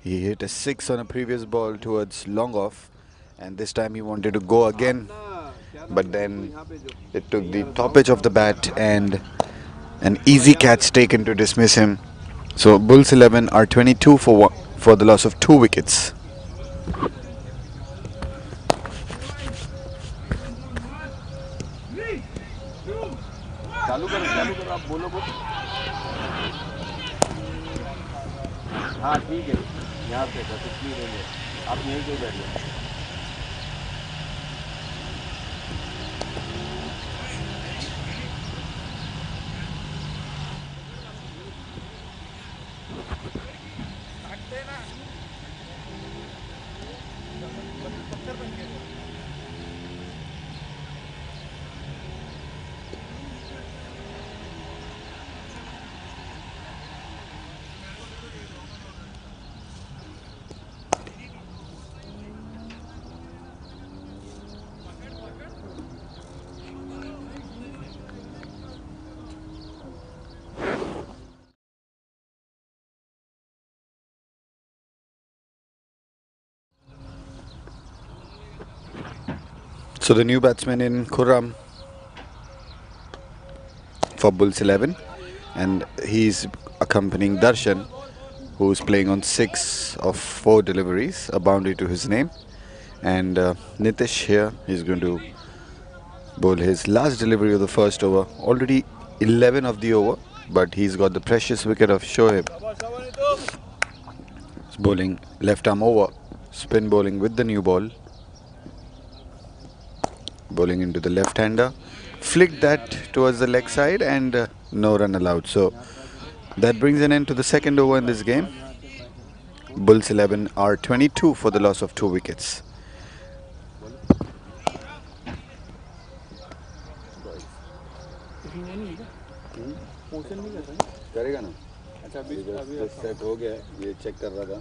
He hit a 6 on a previous ball towards long off, and this time he wanted to go again, but then it took the top edge of the bat and an easy catch taken to dismiss him. So Bulls 11 are 22 for the loss of 2 wickets. चालू करो आप बोलो हाँ ठीक है यहाँ पे कुछ नहीं देंगे आप यहीं पे बैठ जाओ So the new batsman in Khurram for Bulls 11, and he's accompanying Darshan, who's playing on 6 of 4 deliveries, a boundary to his name. And Nitish here, he's going to bowl his last delivery of the first over. Already 11 of the over, but he's got the precious wicket of Shoaib. He's bowling left arm over, spin bowling with the new ball. Bowling into the left-hander, flicked that towards the leg side, and no run allowed. So that brings an end to the second over in this game. Bulls 11 are 22 for the loss of 2 wickets. करेगा ना अच्छा अभी set हो गया ये check कर रहा था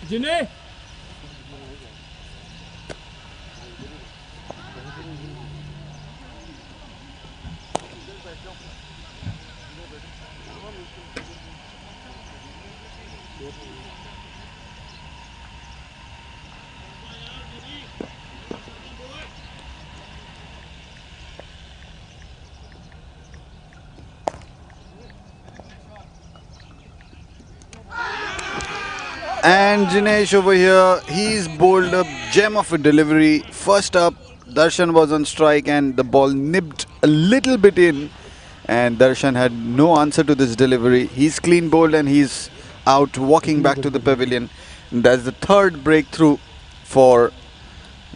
जिन्हें And Jinesh over here, he's bowled a gem of a delivery. First up, Darshan was on strike and the ball nipped a little bit in, and Darshan had no answer to this delivery. He's clean bowled and he's out walking back to the pavilion. And that's the third breakthrough for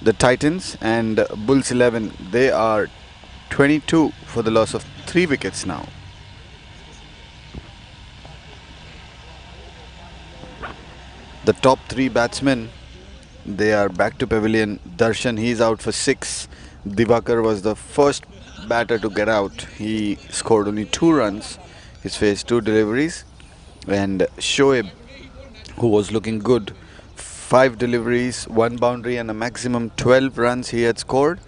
the Titans, and Bulls 11, they are 22 for the loss of 3 wickets now. The top 3 batsmen, they are back to pavilion. Darshan, he's out for 6. Divakar was the first batter to get out. He scored only 2 runs. He's faced 2 deliveries. And Shoaib, who was looking good, 5 deliveries, 1 boundary and a maximum 12 runs he had scored.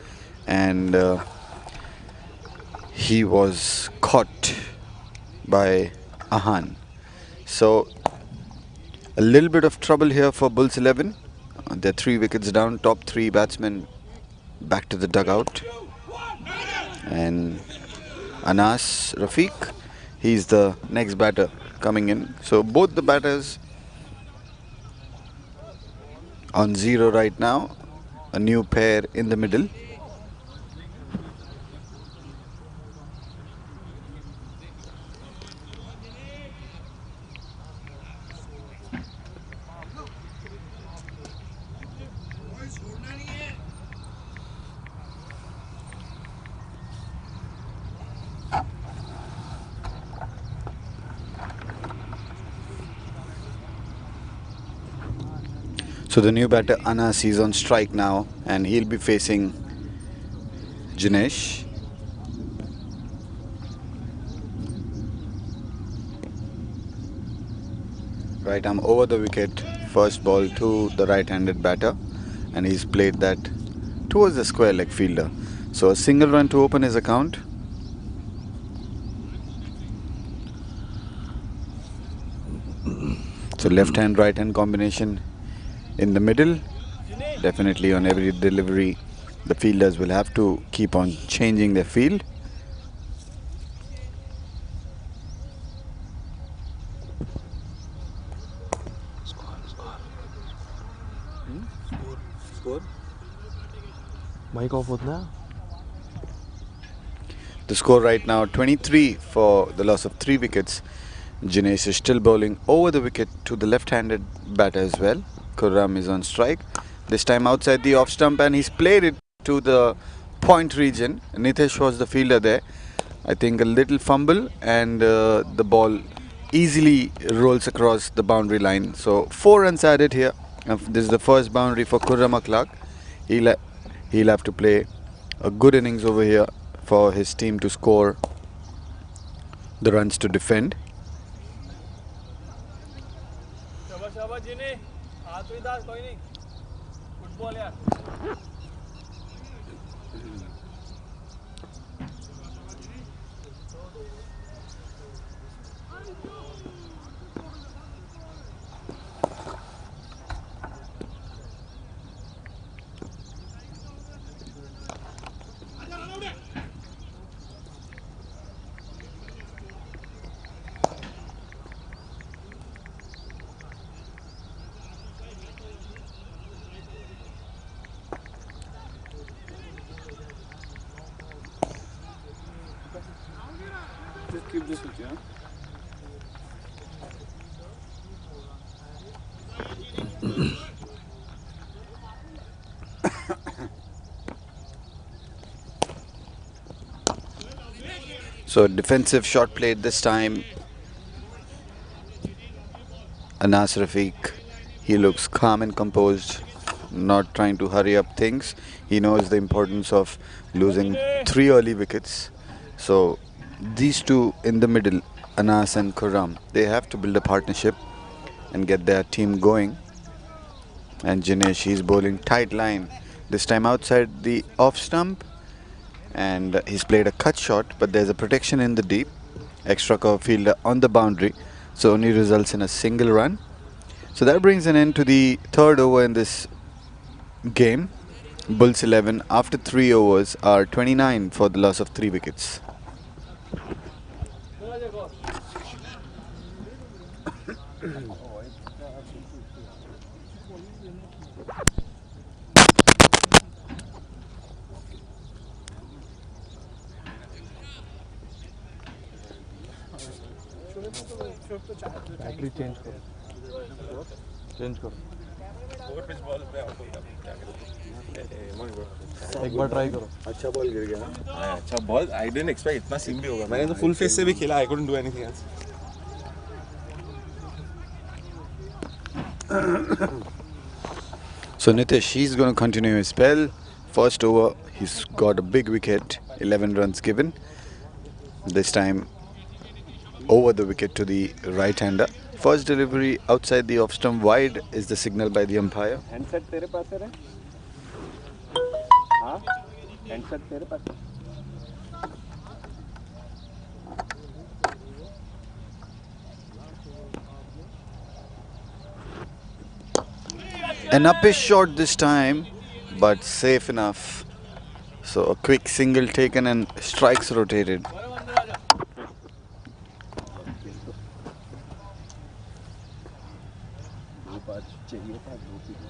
And he was caught by Ahan. So a little bit of trouble here for Bulls 11. They're 3 wickets down. Top 3 batsmen back to the dugout. And Anas Rafiq, he's the next batter coming in. So both the batters on 0 right now. A new pair in the middle. So the new batter Anas is on strike now, and he'll be facing Jinesh. Right arm over the wicket, first ball to the right-handed batter, and he's played that towards the square leg fielder. So a single run to open his account. left hand right hand combination in the middle. Definitely on every delivery the fielders will have to keep on changing their field. Score? Mic off होता है. The score right now 23 for the loss of 3 wickets. Jinesh is still bowling over the wicket to the left-handed batter as well. Khurram is on strike. This time outside the off stump, and he's played it to the point region. Nitesh was the fielder there. I think a little fumble, and the ball easily rolls across the boundary line. So 4 runs added here. This is the first boundary for Khurram Akhlaq. He'll have to play a good innings over here for his team to score the runs to defend. Just keep this with you, huh? So defensive shot played this time. Anas Rafiq, he looks calm and composed, not trying to hurry up things. He knows the importance of losing 3 early wickets. So these two in the middle, Anas and Khurram, they have to build a partnership and get their team going. And Jinesh, he's bowling tight line, this time outside the off stump, and he's played a cut shot, but there's a protection in the deep. Extra cover fielder on the boundary, so only results in a single run. So that brings an end to the 3rd over in this game. Bulls 11 after 3 overs are 29 for the loss of 3 wickets. Battery change करो. Change करो. एक बार try करो. अच्छा ball गिर गया ना. हाँ अच्छा बॉल. आई डिडंट एक्सपेक्ट इतना सीम भी होगा. मैंने तो फुल फेस से भी खेला. I couldn't do anything else. So Nitish, he's going to continue his spell. First over, he's got a big wicket, 11 runs given. This time over the wicket to the right-hander. First delivery outside the off-stump wide is the signal by the umpire. Handset तेरे पास है रे? हाँ? Handset तेरे पास है? An uppish shot this time, but safe enough. So a quick single taken and strikes rotated. चाहिए था 2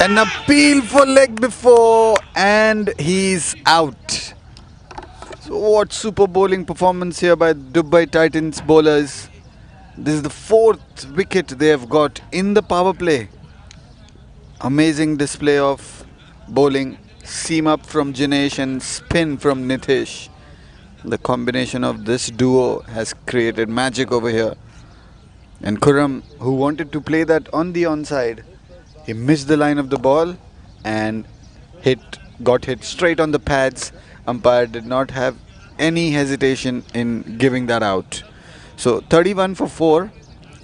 An appeal for leg before, and he's out. So what super bowling performance here by Dubai Titans bowlers. This is the 4th wicket they have got in the power play. Amazing display of bowling, seam up from Jinesh and spin from Nitish. The combination of this duo has created magic over here. And Khurram, who wanted to play that on the onside, he missed the line of the ball and got hit straight on the pads. Umpire did not have any hesitation in giving that out. So 31 for 4.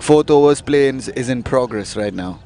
Fourth overs play is in progress right now.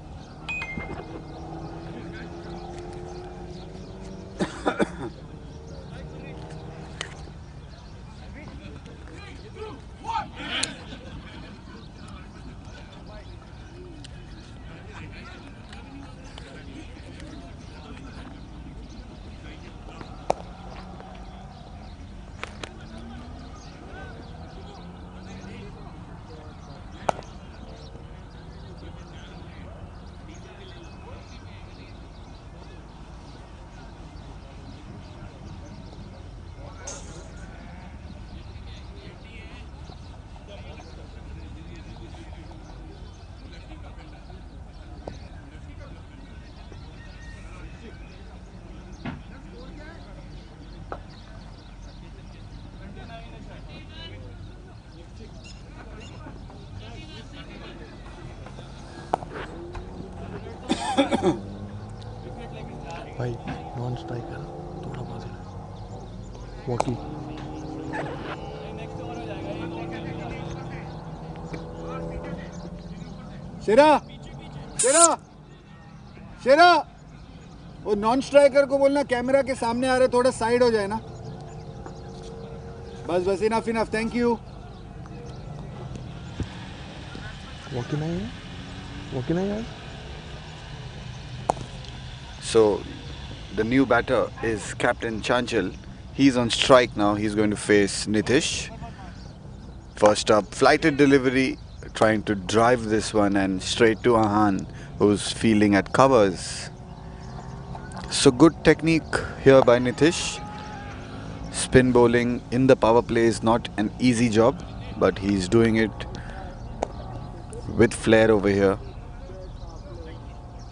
भाई non strike है ना, थोड़ा पास है walkie. शेरा शेरा शेरा वो non striker को बोलना camera के सामने आ रहे, थोड़ा साइड हो जाए ना. बस बस, enough enough, thank you. Walkie नहीं है, वॉकी नहीं है. So the new batter is Captain Chanchal. He's on strike now. He's going to face Nitish. First up, flighted delivery, trying to drive this one and straight to Ahan, who's fielding at covers. So good technique here by Nitish. Spin bowling in the power play is not an easy job, but he's doing it with flair over here.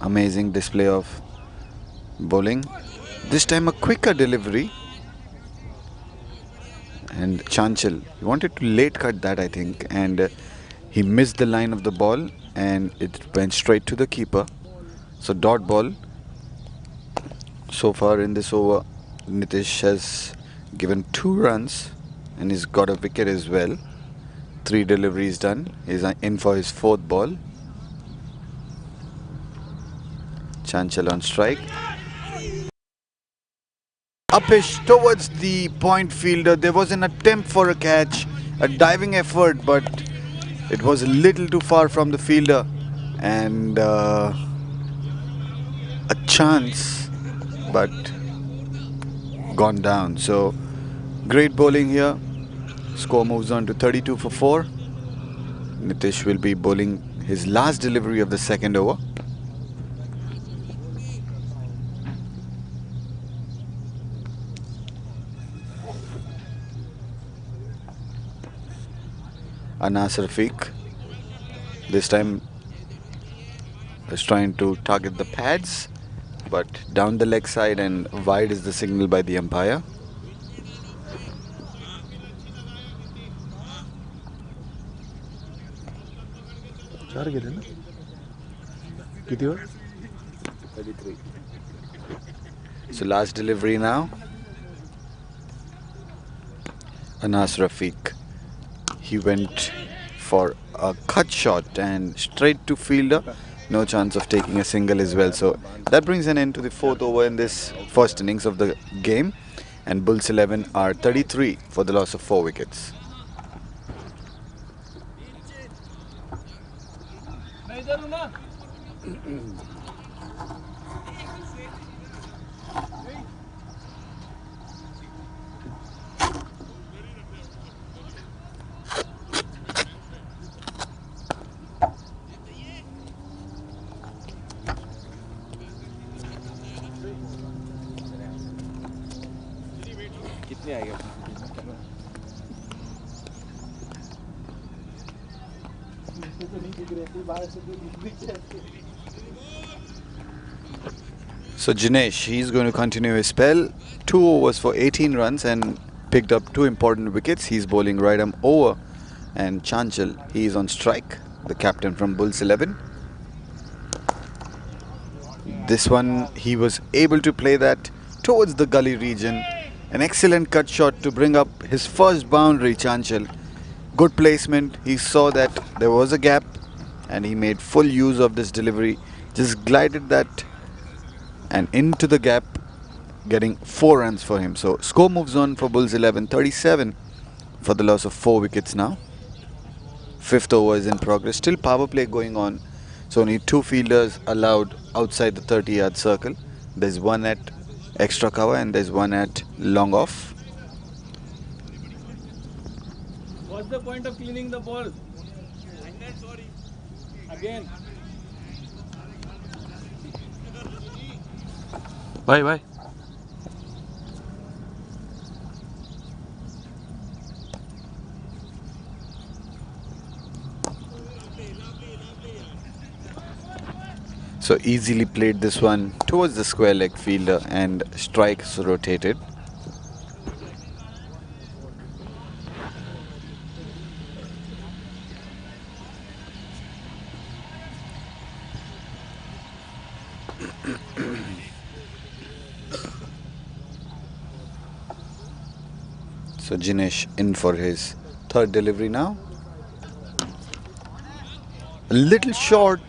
Amazing display of bowling. This time a quicker delivery, and Chanchal, he wanted to late cut that, I think, and he missed the line of the ball and it went straight to the keeper. So dot ball. So far in this over, Nitish has given 2 runs and he's got a wicket as well. 3 deliveries done. He's in for his 4th ball. Chanchal on strike. Upish towards the point fielder. There was an attempt for a catch, a diving effort, but it was a little too far from the fielder, and a chance, but gone down. So great bowling here. Score moves on to 32 for 4. Nitish will be bowling his last delivery of the 2nd over. Anas Rafiq this time is trying to target the pads, but down the leg side and wide is the signal by the umpire. चार गेले ना, किती वर? 33. So last delivery now. Anas Rafiq. He went for a cut shot and straight to fielder. No chance of taking a single as well. So that brings an end to the 4th over in this first innings of the game. And Bulls 11 are 33 for the loss of 4 wickets. कितने आएगा? So Jinesh, he's going to continue his spell. 2 overs for 18 runs and picked up 2 important wickets. He's bowling right arm over, and Chanchal, he is on strike, the captain from Bulls 11. This one, he was able to play that towards the gully region. An excellent cut shot to bring up his first boundary, Chanchal. Good placement. He saw that there was a gap and he made full use of this delivery. Just glided that and into the gap, getting 4 runs for him. So score moves on for Bulls 11, 37 for the loss of 4 wickets now. 5th over is in progress. Still power play going on. So only 2 fielders allowed outside the 30-yard circle. There's one at extra cover and there's one at long off. What's the point of cleaning the ball? Again. Bye. So easily played this one towards the square leg fielder and strikes rotated. So Jinesh in for his 3rd delivery now. A little short,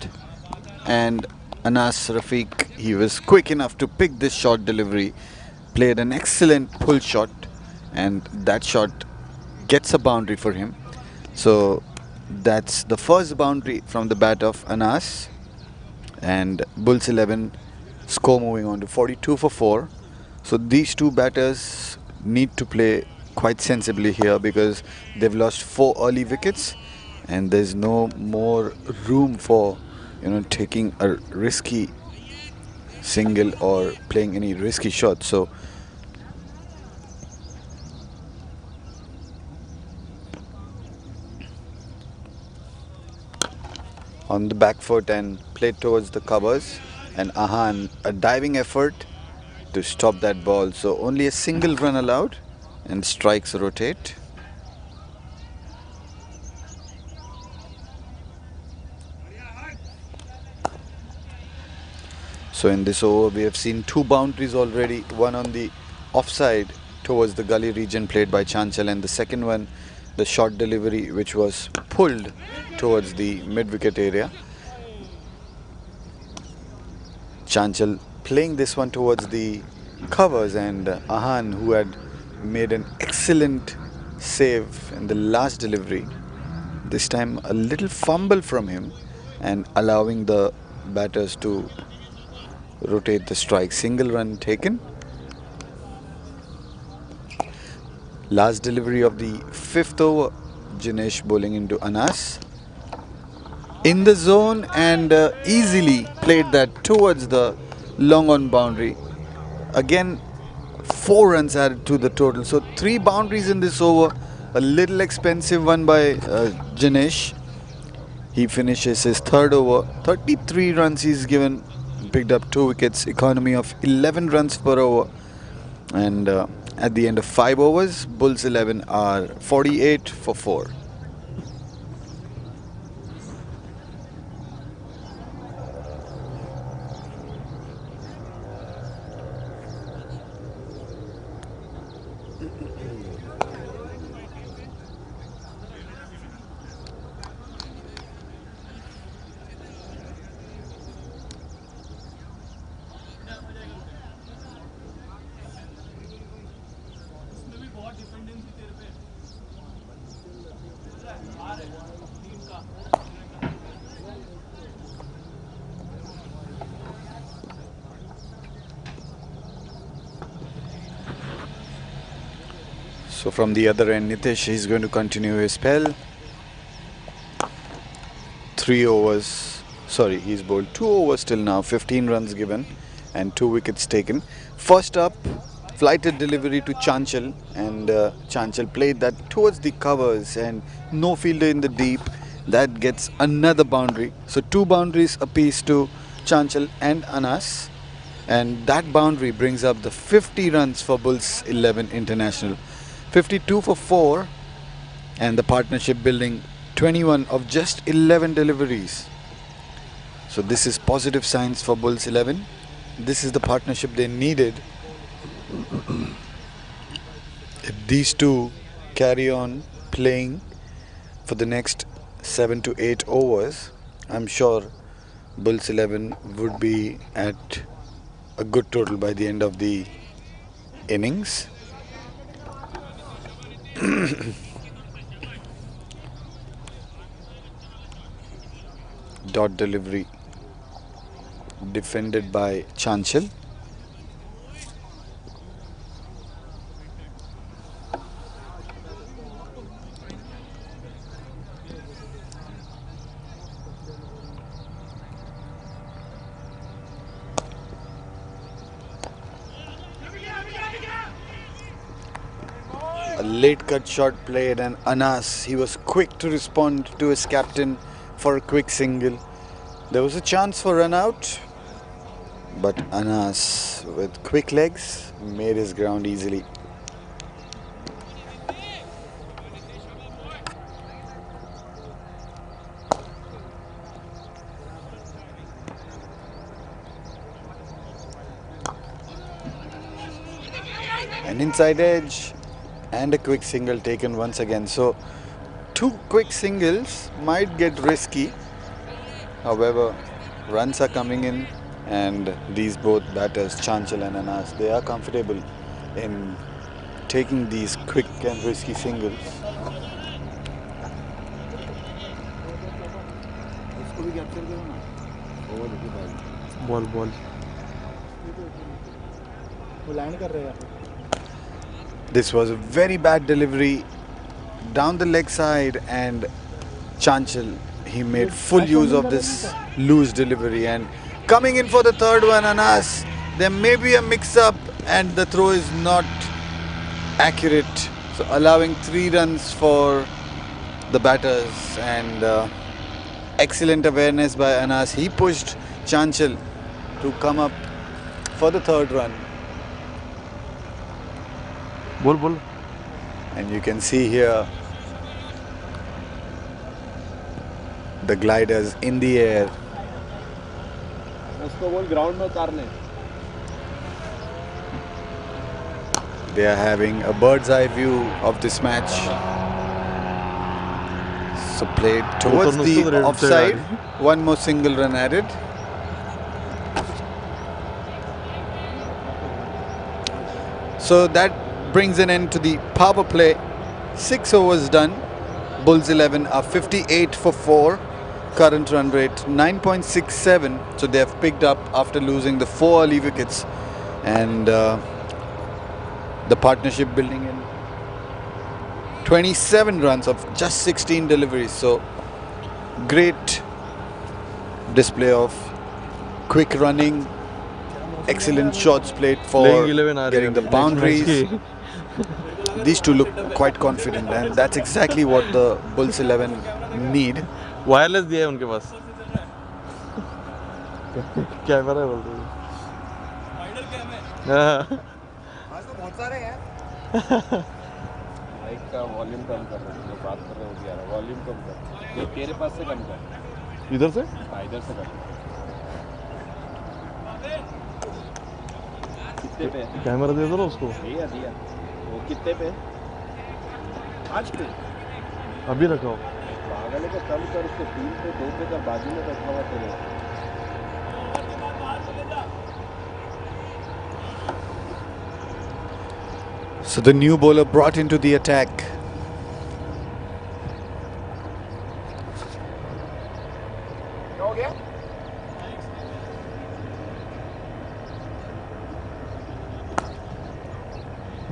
and Anas Rafiq, he was quick enough to pick this short delivery, played an excellent pull shot, and that shot gets a boundary for him. So that's the first boundary from the bat of Anas, and Bulls 11 score moving on to 42 for 4. So these 2 batters need to play quite sensibly here because they've lost 4 early wickets and there's no more room for taking a risky single or playing any risky shot. So on the back foot and played towards the covers, and Ahan, a diving effort to stop that ball. So only a single run allowed and strikes rotate. So in this over we have seen 2 boundaries already, one on the offside towards the gully region played by Chanchal, and the second one the short delivery which was pulled towards the mid-wicket area. Chanchal playing this one towards the covers, and Ahan, who had made an excellent save in the last delivery, this time a little fumble from him and allowing the batters to rotate the strike. Single run taken. Last delivery of the 5th over, Jinesh bowling into Anas in the zone and easily played that towards the long on boundary. Again 4 runs added to the total. So 3 boundaries in this over. A little expensive one by Jinesh. He finishes his 3rd over. 33 runs he's given. Picked up 2 wickets. Economy of 11 runs per over. And at the end of 5 overs, Bulls 11 are 48 for 4. So from the other end, Nitish is going to continue his spell. 3 overs. Sorry, he's bowled 2 overs till now. 15 runs given and 2 wickets taken. First up, flighted delivery to Chanchal, and Chanchal played that towards the covers and no fielder in the deep. That gets another boundary. So 2 boundaries apiece to Chanchal and Anas. And that boundary brings up the 50 runs for Bulls 11 International. 52 for 4, and the partnership building 21 of just 11 deliveries. So this is positive signs for Bulls 11. This is the partnership they needed. If these two carry on playing for the next 7 to 8 overs, I'm sure Bulls 11 would be at a good total by the end of the innings. Dot delivery defended by Chanchal. A late cut shot played, and Anas, he was quick to respond to his captain for a quick single. There was a chance for run out, but Anas with quick legs made his ground easily. An inside edge and a quick single taken once again. So 2 quick singles might get risky. However, runs are coming in, and these both batters, Chanchal and Anas, they are comfortable in taking these quick and risky singles. Ball. This was a very bad delivery down the leg side, and Chanchal, he made full use of this loose delivery, and coming in for the third one, Anas, there may be a mix-up and the throw is not accurate, so allowing 3 runs for the batters. And excellent awareness by Anas. He pushed Chanchal to come up for the third run. Ball. And you can see here the gliders in the air. They are having a bird's eye view of this match. So played towards the offside. One more single run added. So that brings an end to the power play. 6 overs done. Bulls 11 are 58 for 4. Current run rate 9.67. So they have picked up after losing the 4 early wickets. And the partnership building in 27 runs of just 16 deliveries. So great display of quick running, excellent shots played for getting the boundaries. These two look quite confident, and that's exactly what the Bulls 11 need. Wireless दिया है उनके पास camera है बोल रहे बहुत सारे हैं mic का वॉल्यूम कम कर रहे हैं जो बात कर रहे हो यार वॉल्यूम कम कर ये तेरे पास से कम कर इधर से इधर से कर कितने पे कैमरा दे दो ना उसको दिया वो कितने पे 5 पे अभी रखा हो पागल है कम कर उसको 3 पे 2 पे का बाजू में रखा हुआ तेरे So the new bowler brought into the attack. हो गया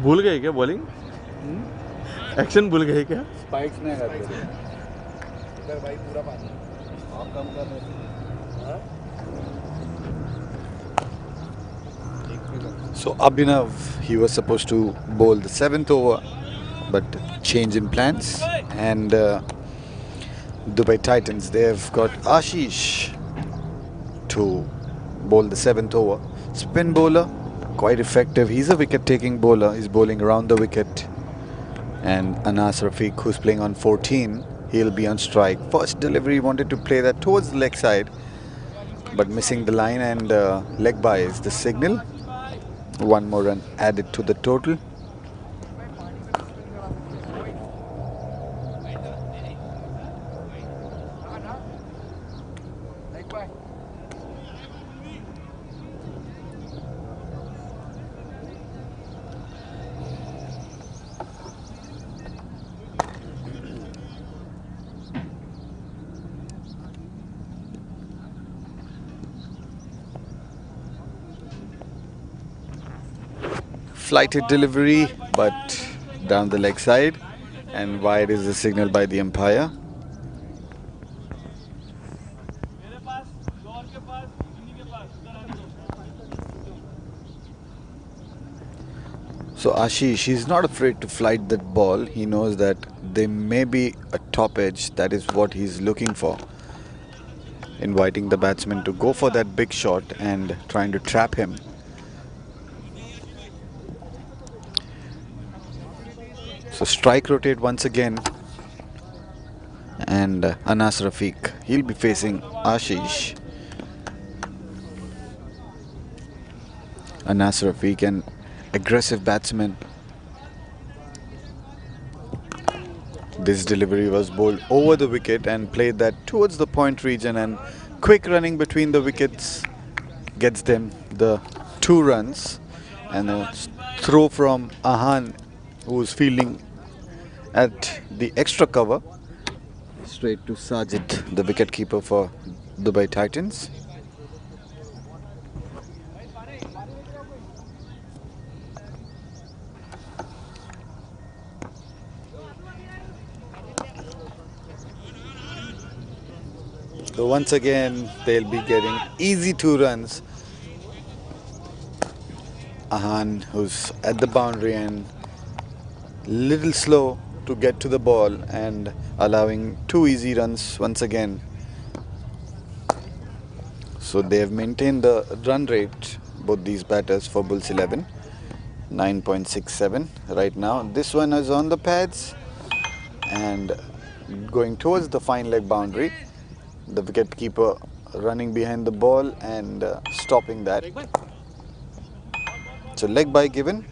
भूल गए क्या बॉलिंग एक्शन भूल गए क्या Spikes में है इधर भाई पूरा पानी आप कम कर रहे हैं So Abhinav, he was supposed to bowl the 7th over, but change in plans, and Dubai Titans, they have got Ashish to bowl the 7th over. spin bowler, quite effective. He's a wicket-taking bowler. He's bowling around the wicket. And Anas Rafiq, who's playing on 14, he'll be on strike. First delivery, wanted to play that towards the leg side, but missing the line, and leg by is the signal. One more run added to the total. Flighted delivery, but down the leg side, and wide is the signal by the umpire. मेरे पास door के पास इन्हीं के पास उधर आने दो. So Ashish, he's not afraid to flight that ball. He knows that there may be a top edge. That is what he's looking for. Inviting the batsman to go for that big shot and trying to trap him. So strike rotate once again. And Anas Rafiq, he'll be facing Ashish. Anas Rafiq, an aggressive batsman. This delivery was bowled over the wicket and played that towards the point region, and quick running between the wickets gets them the 2 runs, and a throw from Ahan, who's fielding at the extra cover, straight to Sajid, the wicketkeeper for Dubai Titans. So once again, they'll be getting easy 2 runs. Ahan, who's at the boundary and little slow to get to the ball, and allowing 2 easy runs once again. So they have maintained the run rate, both these batters, for Bulls 11, 9.67 right now. This one is on the pads and going towards the fine leg boundary. The wicketkeeper running behind the ball and stopping that. So leg by given.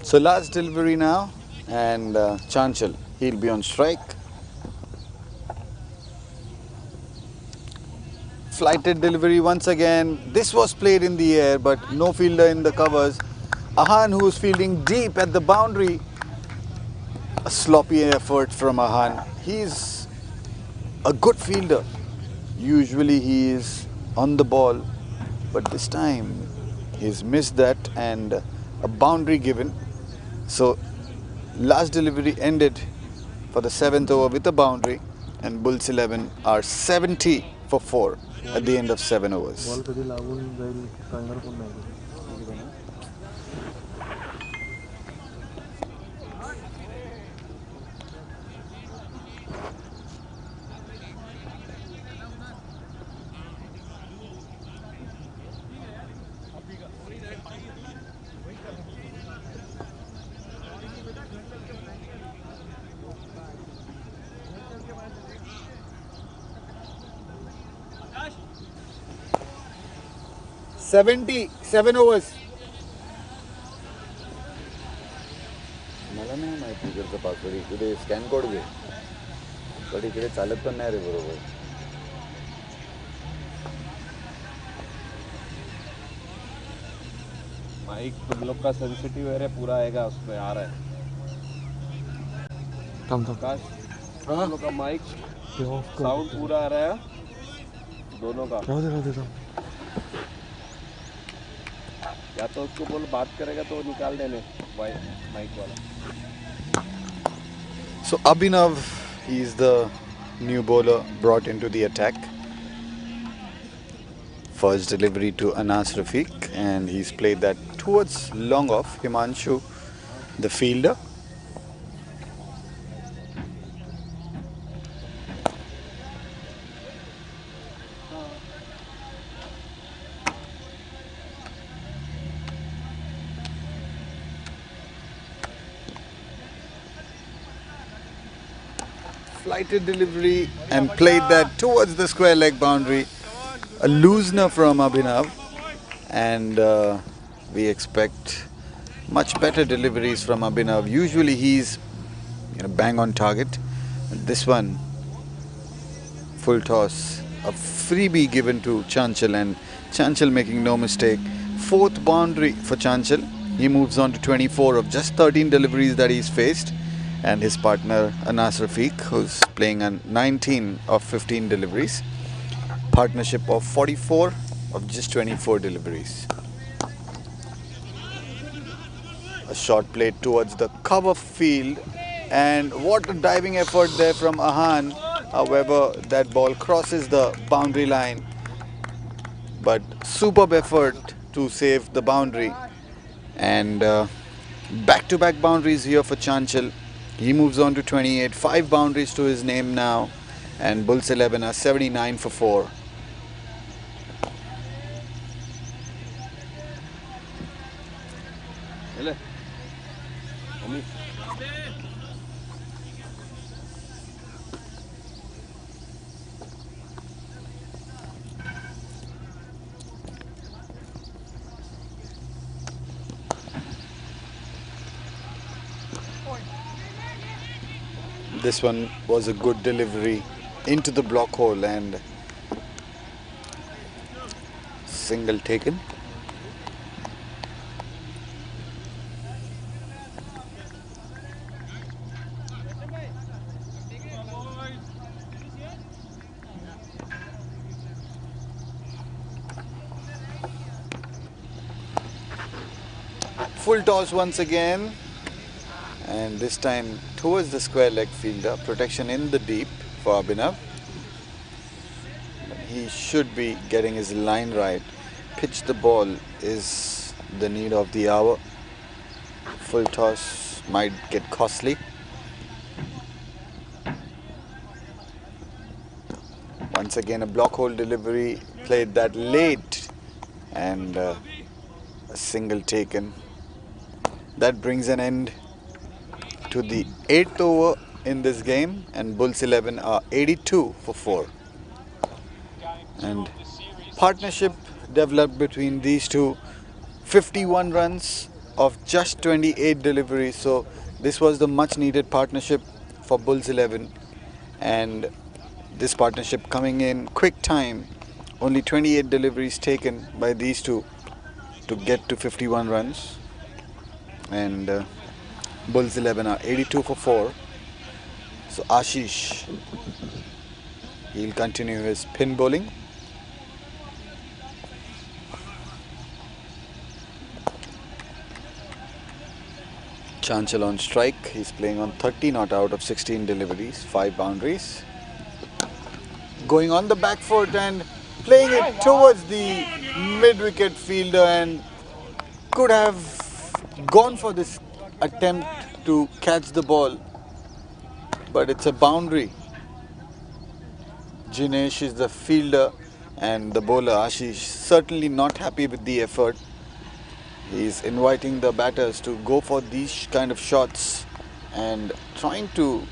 So last delivery now, and Chanchal, he'll be on strike. Flighted delivery once again. This was played in the air, but no fielder in the covers. Ahan, who's fielding deep at the boundary. A sloppy effort from Ahan. He's a good fielder. Usually he is on the ball, but this time he's missed that, and a boundary given. So last delivery ended for the 7th over with a boundary, and Bulls 11 are 70 for 4 at the end of 7 overs. Ball कधी लागून जाईल सांगणार पण नाही. Seven overs. मला नाही माहिती इकडचं पासवर्ड. इकडे स्कॅन कोड घे, पण इकडे चालत पण नाही रे बरोबर. माइक तुम लोग का सेंसिटिव है पूरा आएगा उसमें आ रहा है थम काश तुम लोग का माइक पे ऑफ कर साउंड पूरा आ रहा है दोनों का रहो दे या तो उसको बोल बात करेगा तो निकाल देने माइक वाला So Abhinav, he is the new bowler brought into the attack. First delivery to Anas Rafiq, and he's played that towards long off Himanshu, the fielder. Flighted delivery and played that towards the square leg boundary. A loosener from Abhinav, and we expect much better deliveries from Abhinav. Usually he's bang on target. This one, full toss, a freebie given to Chanchal, and Chanchal making no mistake. Fourth boundary for Chanchal. He moves on to 24 of just 13 deliveries that he's faced, and his partner Anas Rafiq, who's playing on 19 of 15 deliveries. Partnership of 44 of just 24 deliveries. A short play towards the cover field, and what a diving effort there from Ahan. However, that ball crosses the boundary line, but superb effort to save the boundary. And back-to-back boundaries here for Chanchal. He moves on to 28, 5 boundaries to his name now, and Bulls 11 are 79 for 4. This one was a good delivery into the block hole, and single taken. Full toss once again, and this time towards the square leg fielder. Protection in the deep for Abhinav. He should be getting his line right. Pitch the ball is the need of the hour. Full toss might get costly. Once again a block hole delivery, played that late, and a single taken. That brings an end to the 8th over in this game, and Bulls 11 are 82 for 4. And partnership developed between these two. 51 runs of just 28 deliveries. So this was the much needed partnership for Bulls 11, and this partnership coming in quick time. Only 28 deliveries taken by these two to get to 51 runs. And Bulls 11 are 82 for 4. So Ashish, he'll continue his pin bowling. Chanchal on strike. He's playing on 30 not out of 16 deliveries, 5 boundaries. Going on the back foot and playing it towards the mid-wicket fielder, and could have gone for this attempt to catch the ball, but it's a boundary. Jinesh is the fielder, and the bowler Ashish certainly not happy with the effort. He's inviting the batters to go for these kind of shots and trying to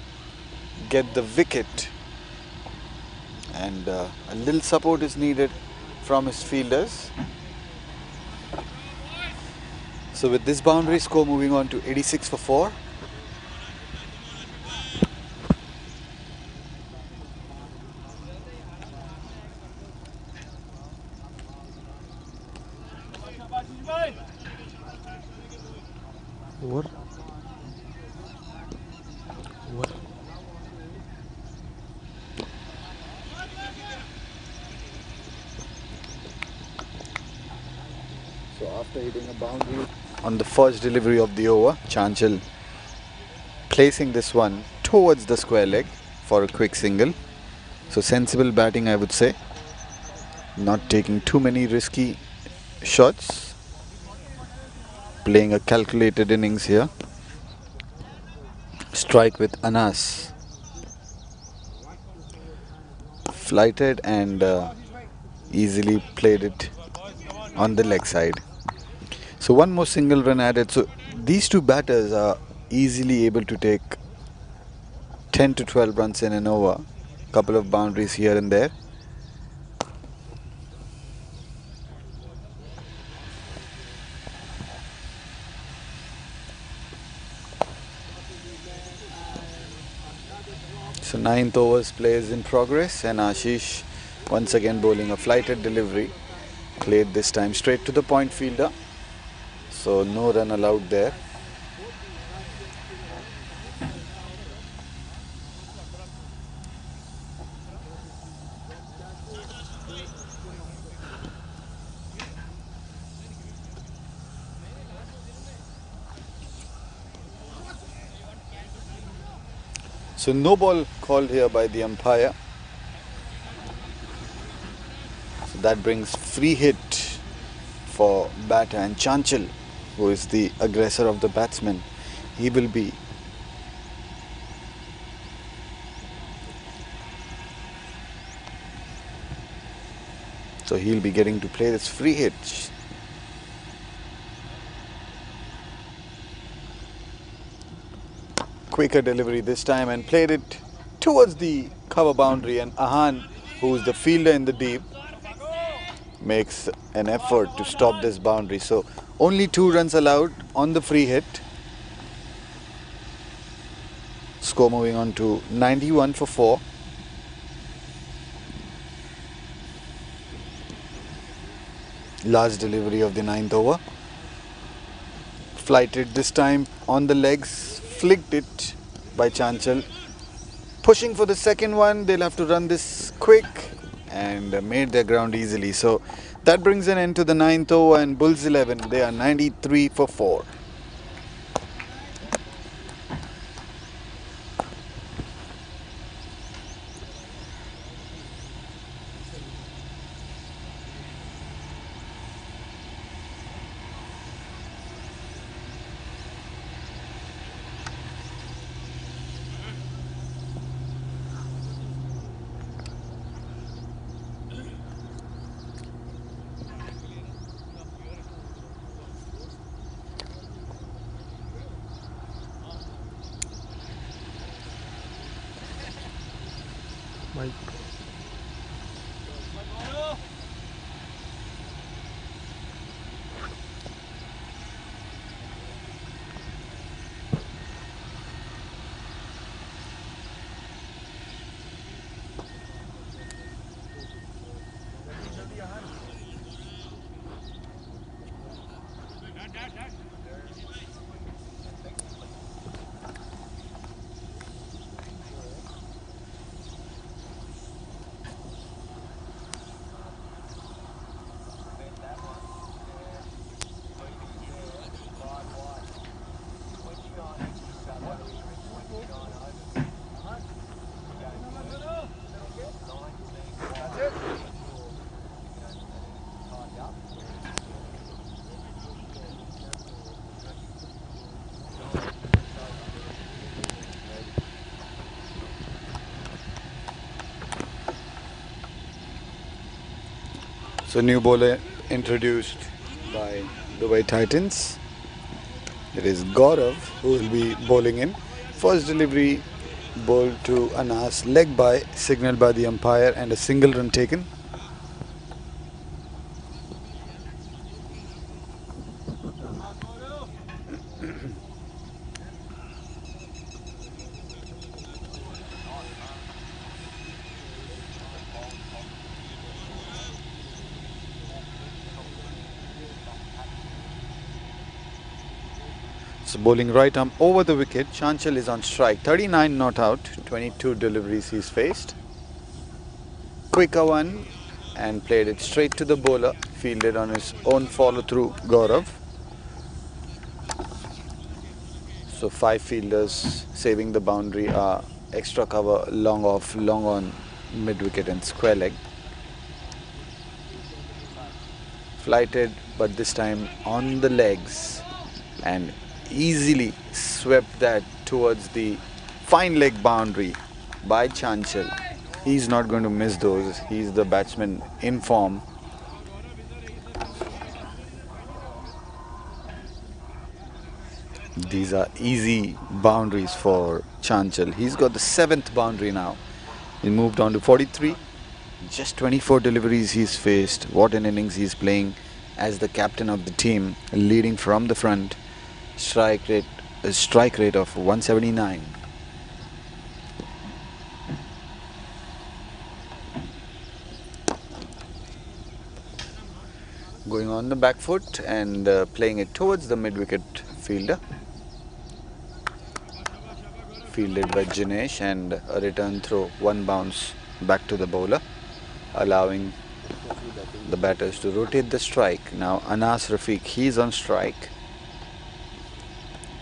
get the wicket, and a little support is needed from his fielders. So with this boundary score moving on to 86 for 4. after hitting a boundary on the first delivery of the over. Chanchal placing this one towards the square leg for a quick single. So sensible batting, I would say. Not taking too many risky shots. Playing a calculated innings here. Strike with Anas. Flighted and easily played it on the leg side. So one more single run added. So these two batters are easily able to take 10 to 12 runs in an over. Couple of boundaries here and there. So 9th overs play is in progress and Ashish once again bowling a flighted delivery. Played this time straight to the point fielder. So no run allowed there. So no ball called here by the umpire. So that brings free hit for batter, and Chanchal, who is the aggressor of the batsmen, he will be he'll be getting to play this free hit. Quicker delivery this time and played it towards the cover boundary, and Ahan, who is the fielder in the deep, makes an effort to stop this boundary. So only 2 runs allowed on the free hit. Score moving on to 91 for 4. Last delivery of the 9th over. Flighted this time on the legs. Flicked it by Chanchal. Pushing for the second one. They'll have to run this quick and made their ground easily. So that brings an end to the 9th over, and Bulls 11, they are 93 for 4. Mike. So new bowler introduced by Dubai Titans. It is Gaurav who will be bowling in. First delivery bowled to Anas, leg by, signaled by the umpire, and a single run taken. So bowling right arm over the wicket. Chanchal is on strike. 39 not out. 22 deliveries he's faced. Quicker one and played it straight to the bowler, fielded on his own follow through Gaurav. So 5 fielders saving the boundary are extra cover, long off, long on, mid wicket and square leg. Flighted, but this time on the legs, and easily swept that towards the fine leg boundary by Chanchal. He's not going to miss those. He's the batsman in form. These are easy boundaries for Chanchal. He's got the 7th boundary now. He moved on to 43. Just 24 deliveries he's faced. What an innings he's playing as the captain of the team, leading from the front. Strike rate of 179. Going on the back foot and playing it towards the mid-wicket fielder. Fielded by Jinesh, and a return throw, 1 bounce back to the bowler, allowing the batters to rotate the strike. Now Anas Rafiq, he's on strike.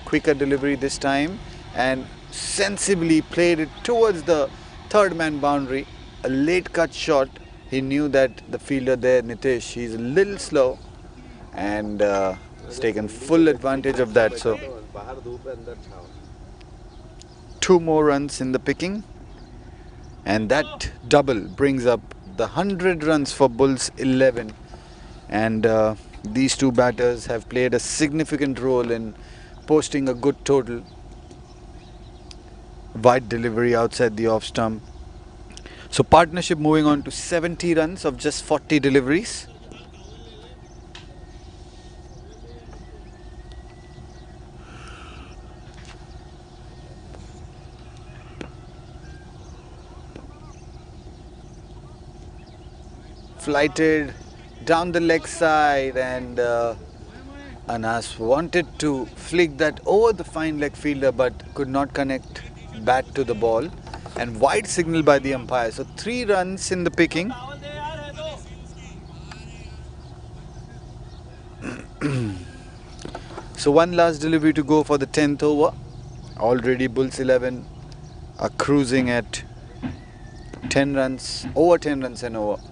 Quicker delivery this time, and sensibly played it towards the 3rd man boundary. A late cut shot. He knew that the fielder there, Nitish, he's a little slow, and has taken full advantage of that. So 2 more runs in the picking, and that double brings up the 100 runs for Bulls 11. And these 2 batters have played a significant role in posting a good total. Wide delivery outside the off stump. So partnership moving on to 70 runs of just 40 deliveries. Flighted down the leg side, and Anas wanted to flick that over the fine leg fielder but could not connect bat to the ball, and wide signal by the umpire. So 3 runs in the picking. So 1 last delivery to go for the 10th over. Already Bulls 11 are cruising at 10 runs, over 10 runs and over.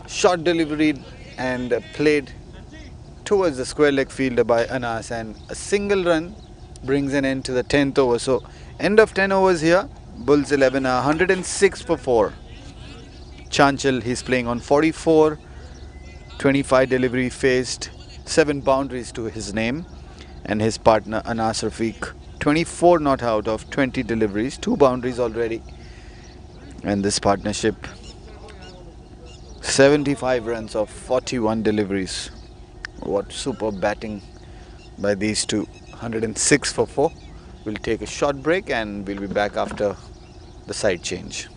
Short delivery and played towards the square leg fielder by Anas, and a single run brings an end to the 10th over. So end of 10 overs here. Bulls 11 are 106 for 4. Chanchal, he's playing on 44. 25 delivery faced, 7 boundaries to his name, and his partner Anas Rafiq, 24 not out of 20 deliveries, 2 boundaries already. And this partnership, 75 runs of 41 deliveries. What superb batting by these 2. 106 for 4. We'll take a short break and we'll be back after the side change.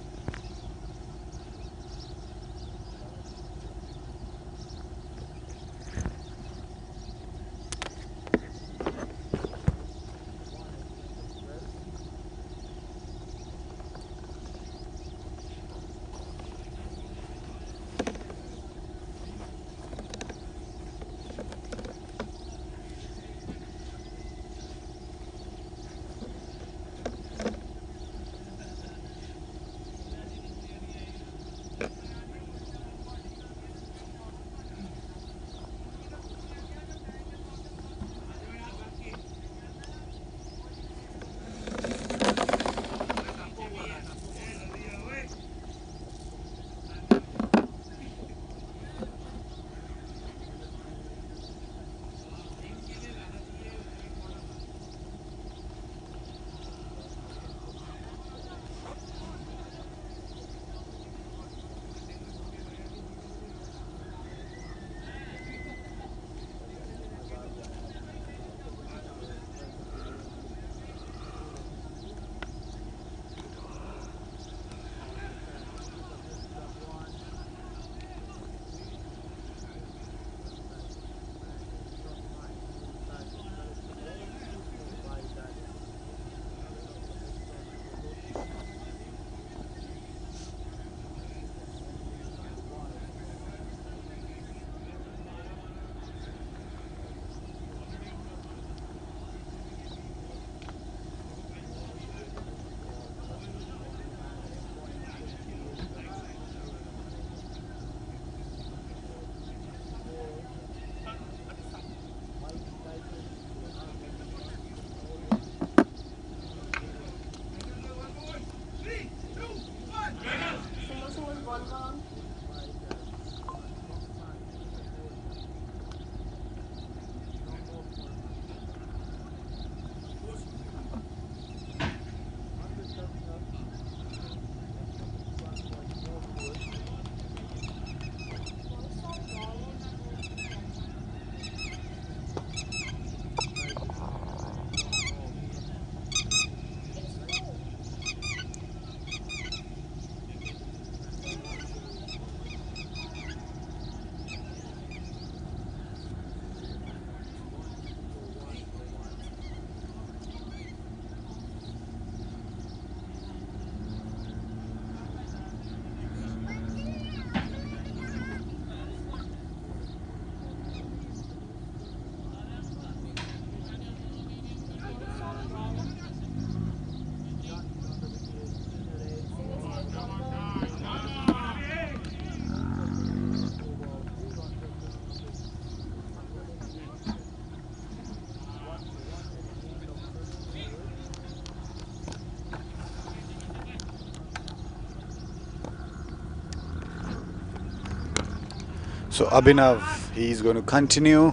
So Abhinav, he's going to continue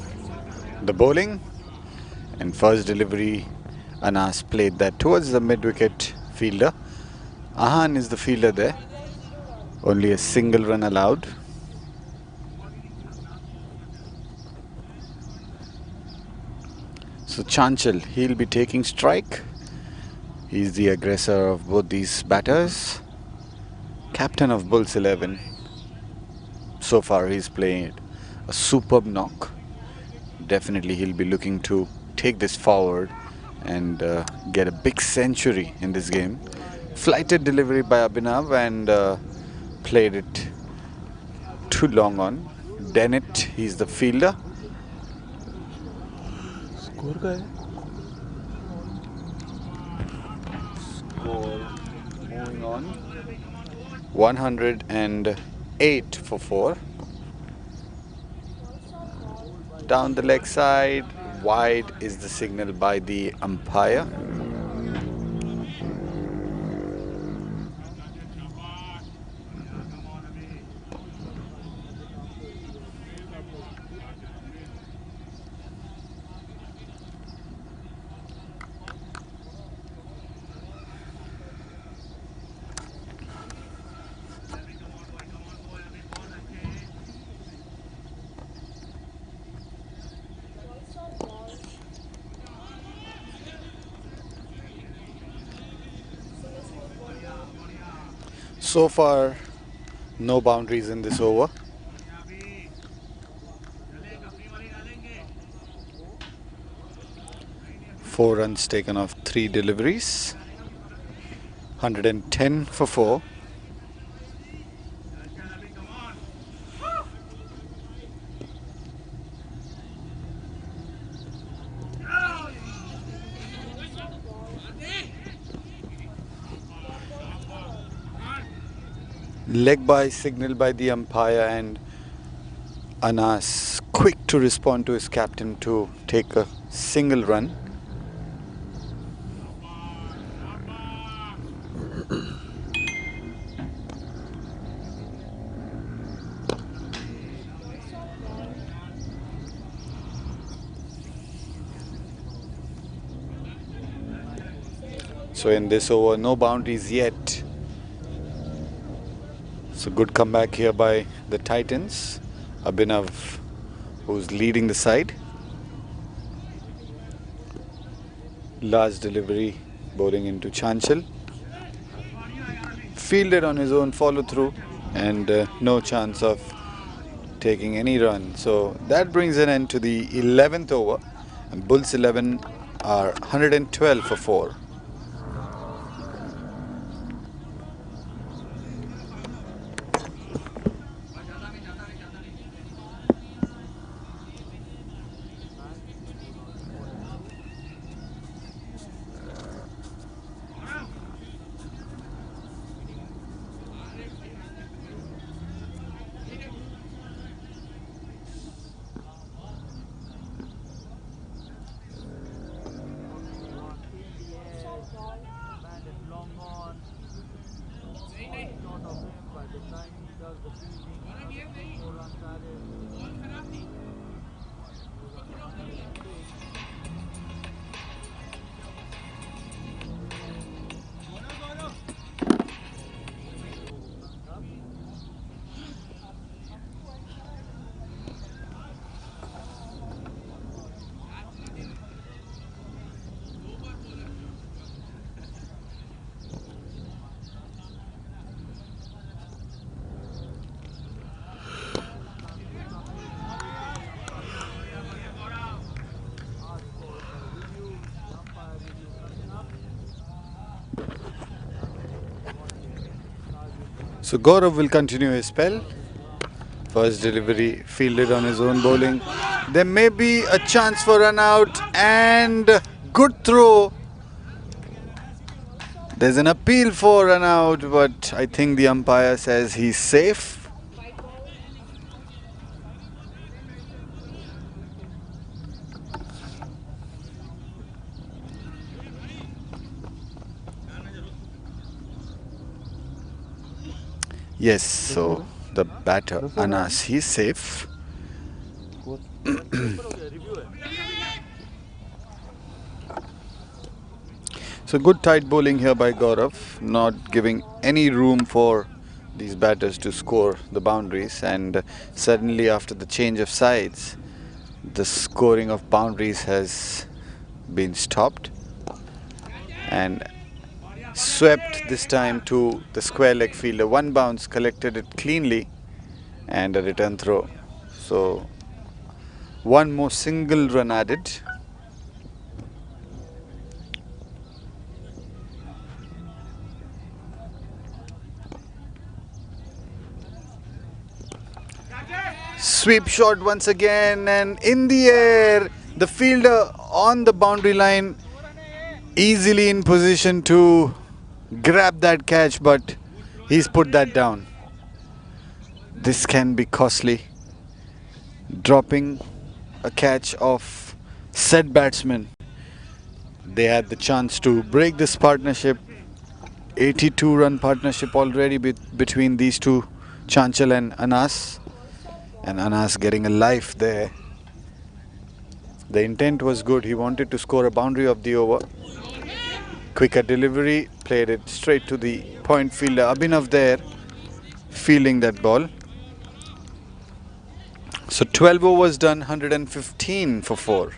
the bowling, and first delivery Anas played that towards the mid-wicket fielder. Ahan is the fielder there. Only a single run allowed. So Chanchal, he'll be taking strike. He's the aggressor of both these batters. Captain of Bulls 11. So far he's played a superb knock. Definitely he'll be looking to take this forward and get a big century in this game. Flighted delivery by Abhinav and played it too long on. Dennett, he's the fielder. Score का है Score moving on. 108 for 4. Down the leg side, wide is the signal by the umpire. So far, no boundaries in this over. Four runs taken off 3 deliveries. 110 for 4. Leg by signal by the umpire, and Anas quick to respond to his captain to take a single run. So in this over, no boundaries yet. So good comeback here by the Titans. Abhinav, who's leading the side. Last delivery, bowling into Chanchal. Fielded on his own follow through, and no chance of taking any run. So that brings an end to the 11th over, and Bulls 11 are 112 for 4. So Gaurav will continue his spell. First delivery fielded on his own bowling. There may be a chance for run out, and good throw. There's an appeal for run out, but I think the umpire says he's safe. Yes, so the batter Anas, he's safe. So good tight bowling here by Gaurav, not giving any room for these batters to score the boundaries, and suddenly after the change of sides, the scoring of boundaries has been stopped and swept this time to the square leg fielder. One bounce, collected it cleanly, and a return throw. So one more single run added. Sweep shot once again, and in the air, the fielder on the boundary line, easily in position to grab that catch, but he's put that down. This can be costly. Dropping a catch of said batsman. They had the chance to break this partnership. 82 run partnership already between these two, Chanchal and Anas. And Anas getting a life there. The intent was good. He wanted to score a boundary of the over. Quicker delivery, played it straight to the point fielder. Abhinav there, fielding that ball. So 12 overs done, 115 for 4.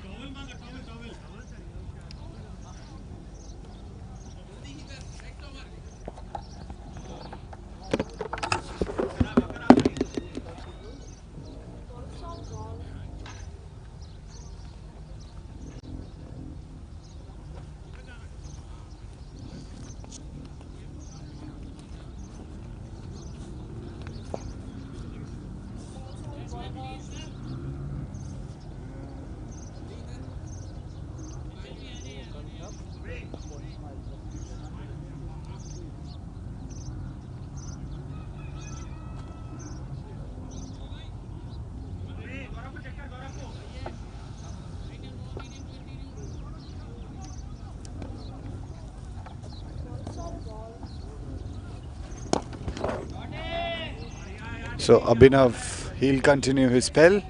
So Abhinav, he'll continue his spell.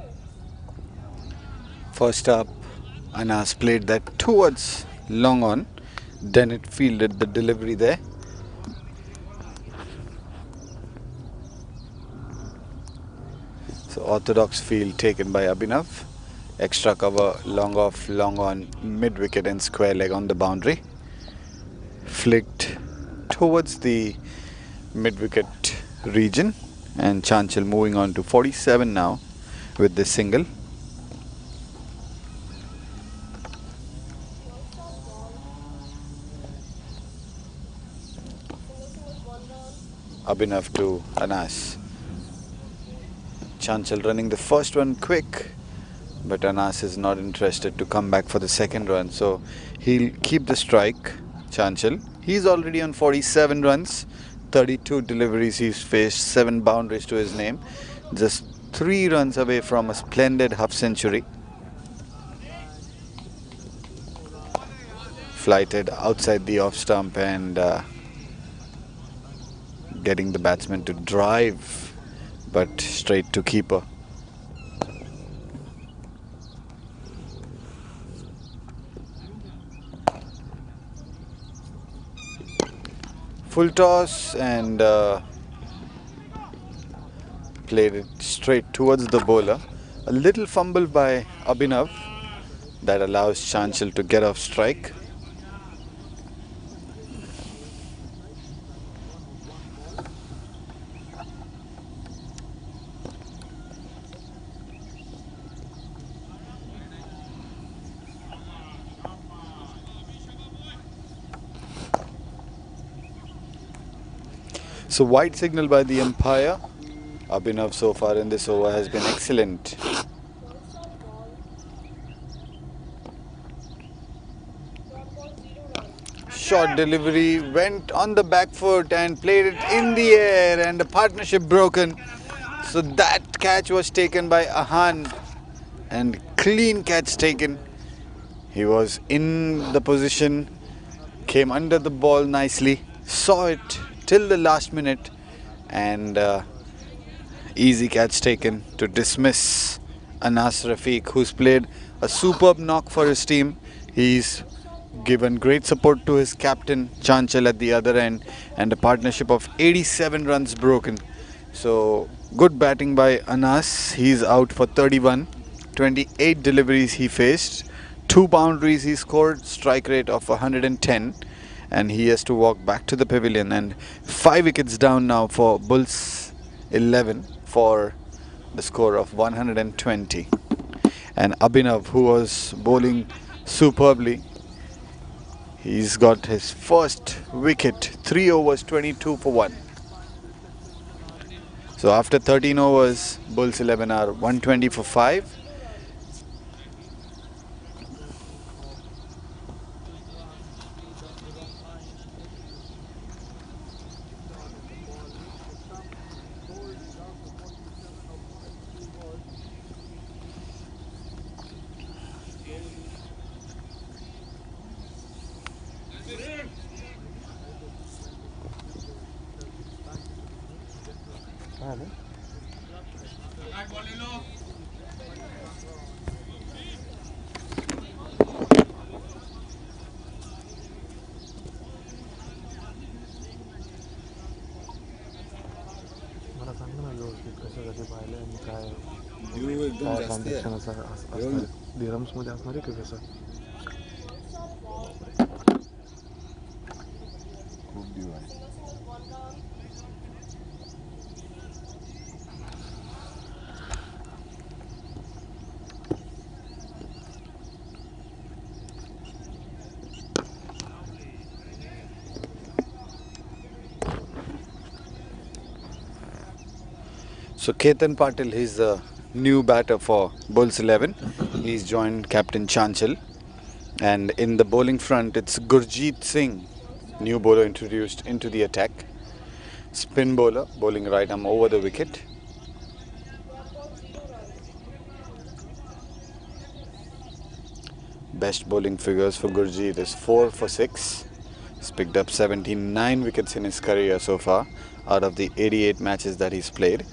First up, Anas played that towards long on. Then it fielded the delivery there. So orthodox field taken by Abhinav. Extra cover, long off, long on, mid wicket and square leg on the boundary. Flicked towards the mid wicket region. And Chanchal moving on to 47 now with this single. Abhinav to Anas. Chanchal running the first one quick, but Anas is not interested to come back for the second run, so he'll keep the strike. Chanchal, he's already on 47 runs. 32 deliveries he's faced, 7 boundaries to his name. Just 3 runs away from a splendid half century. Flighted outside the off stump and getting the batsman to drive, but straight to keeper. Full toss and played it straight towards the bowler. A little fumble by Abhinav that allows Chanchal to get off strike. So white signal by the umpire. Abhinav so far in this over has been excellent. Short delivery, went on the back foot and played it in the air, and the partnership broken. So that catch was taken by Ahan, and clean catch taken. He was in the position, came under the ball nicely, saw it till the last minute, and easy catch taken to dismiss Anas Rafiq, who's played a superb knock for his team. He's given great support to his captain Chanchal at the other end, and a partnership of 87 runs broken. So good batting by Anas. He's out for 31. 28 deliveries he faced, 2 boundaries he scored, strike rate of 110, and he has to walk back to the pavilion. And 5 wickets down now for Bulls 11 for the score of 120. And Abhinav, who was bowling superbly, he's got his first wicket, 3 overs, 22 for 1. So after 13 overs, Bulls 11 are 120 for 5. मला सांग ना व्यवस्थित कसं कसे पाहिलं आणि काय view एकदम काय जास्त आहे. ट्रान्झॅक्शन असणार दिरम्समध्ये असणार आहे का कसं? खूप व्यू आहे. So Ketan Patil, he's the new batter for Bulls 11. He's joined Captain Chanchal. And in the bowling front, it's Gurjeet Singh, new bowler introduced into the attack. Spin bowler, bowling right arm over the wicket. Best bowling figures for Gurjeet is 4 for 6. He's picked up 79 wickets in his career so far out of the 88 matches that he's played.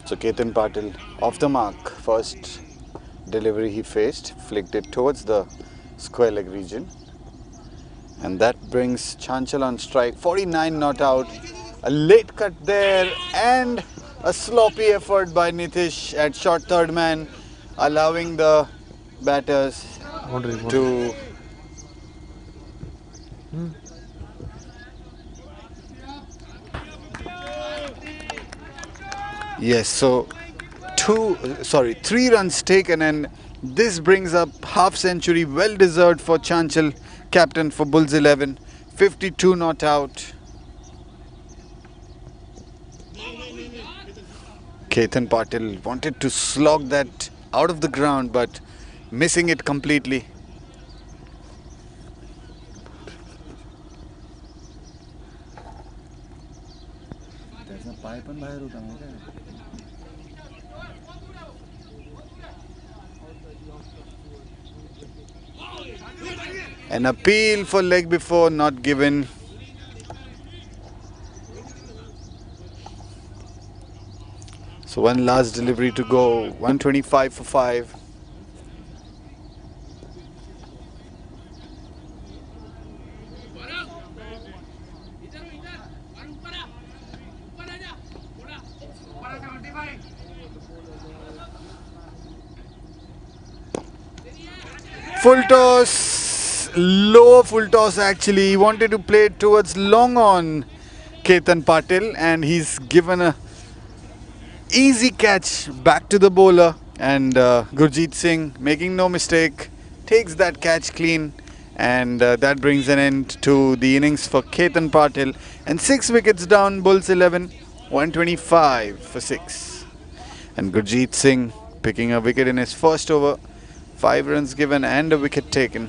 So Ketan Patil off the mark. First delivery he faced, flicked it towards the square leg region. And that brings Chanchal on strike. 49 not out. A late cut there and a sloppy effort by Nitish at short third man, allowing the batters to yes, so 3 runs taken, and this brings up half century, well deserved for Chanchal, captain for Bulls 11. 52 not out. Ketan Patil wanted to slog that out of the ground, but missing it completely. त्याचा पाय पण बाहेर होता माहिती आहे. An appeal for leg before, not given. So one last delivery to go. 125 for 5. Full toss, lower full toss actually. He wanted to play it towards long on Ketan Patil, and he's given a easy catch back to the bowler. And Gurjeet Singh, making no mistake, takes that catch clean, and that brings an end to the innings for Ketan Patil. And 6 wickets down, Bulls 11, 125 for 6. And Gurjeet Singh picking a wicket in his first over. 5 runs given and a wicket taken.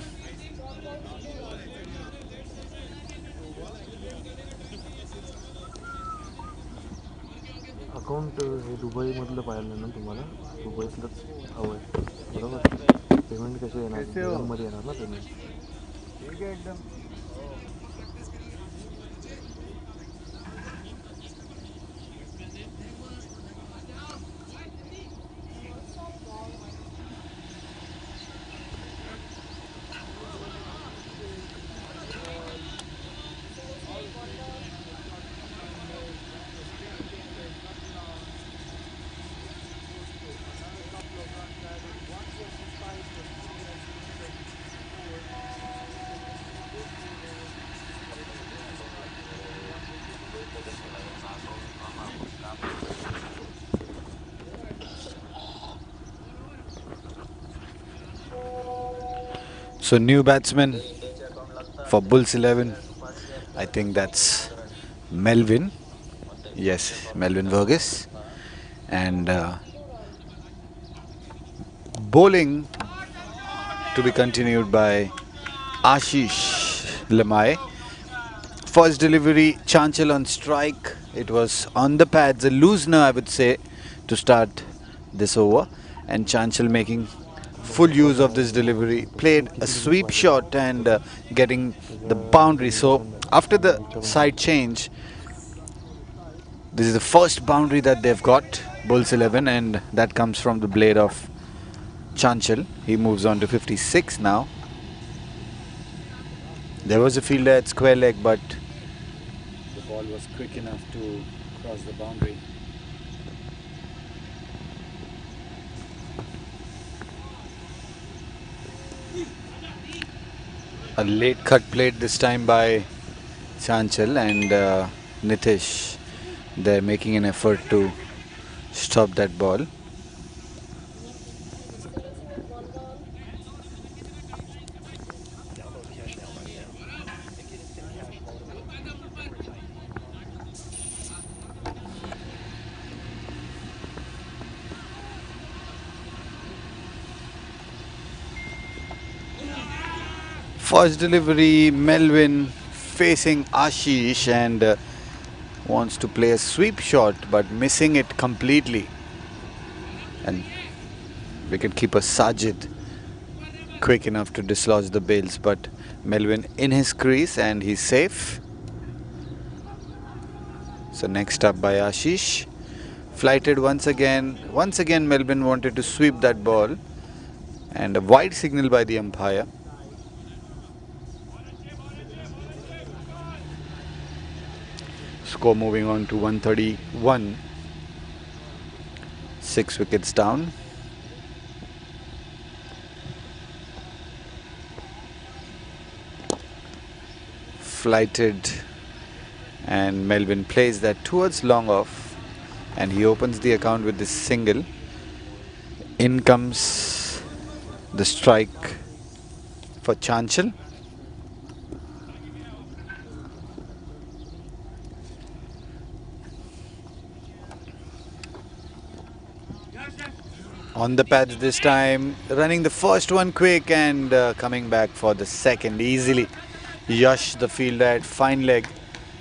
Account हे दुबईमधलं पाहिलं ना तुम्हाला? दुबईतलंच हवं आहे बरोबर? Payment कसे येणार? दिरममध्ये येणार ना पेमेंट? ठीक है एकदम. So new batsman for Bulls 11. I think that's Melvin. Yes, Melvin Vergis. And bowling to be continued by Ashish Lamai. First delivery, Chanchal on strike. It was on the pads, a loosener I would say, to start this over. And Chanchal making full use of this delivery. Played a sweep shot and getting the boundary. So after the side change, this is the first boundary that they've got, Bulls 11, and that comes from the blade of Chanchal. He moves on to 56 now. There was a fielder at square leg, but the ball was quick enough to cross the boundary. A late cut played this time by Chanchal and Nitish. They're making an effort to stop that ball. First delivery, Melvin facing Ashish and wants to play a sweep shot but missing it completely. And wicketkeeper Sajid quick enough to dislodge the bails, but Melvin in his crease and he's safe. So next up by Ashish. Flighted once again. Once again Melvin wanted to sweep that ball and a wide signal by the umpire. Score moving on to 131. 6 wickets down. Flighted and Melvin plays that towards long off and he opens the account with this single. In comes the strike for Chanchal. On the pads this time, running the first one quick and coming back for the second easily. Yash, the fielder at fine leg,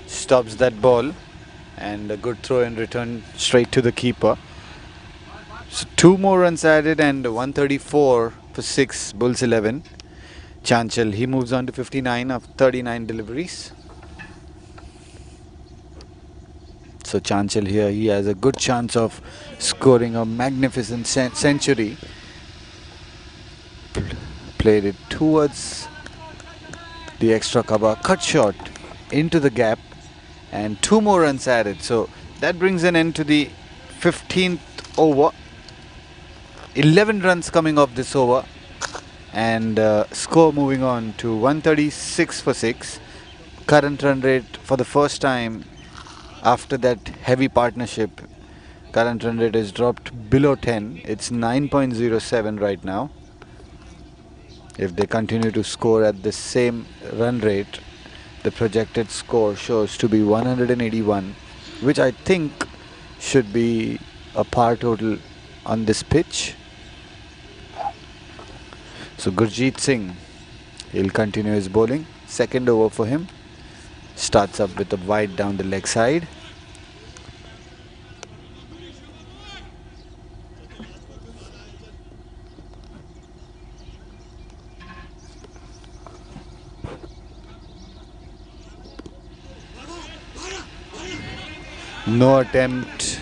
stops that ball and a good throw in return straight to the keeper. So 2 more runs added and 134 for 6, Bulls 11. Chanchal, he moves on to 59 of 39 deliveries. So Chanchal here, he has a good chance of scoring a magnificent century. Played it towards the extra cover, cut shot into the gap and 2 more runs added. So that brings an end to the 15th over. 11 runs coming off this over and score moving on to 136 for 6. Current run rate for the first time after that heavy partnership, current run rate is dropped below 10. It's 9.07 right now. If they continue to score at the same run rate, the projected score shows to be 181, which I think should be a par total on this pitch. So Gurjeet Singh, he'll continue his bowling. Second over for him. Starts up with a wide down the leg side. No attempt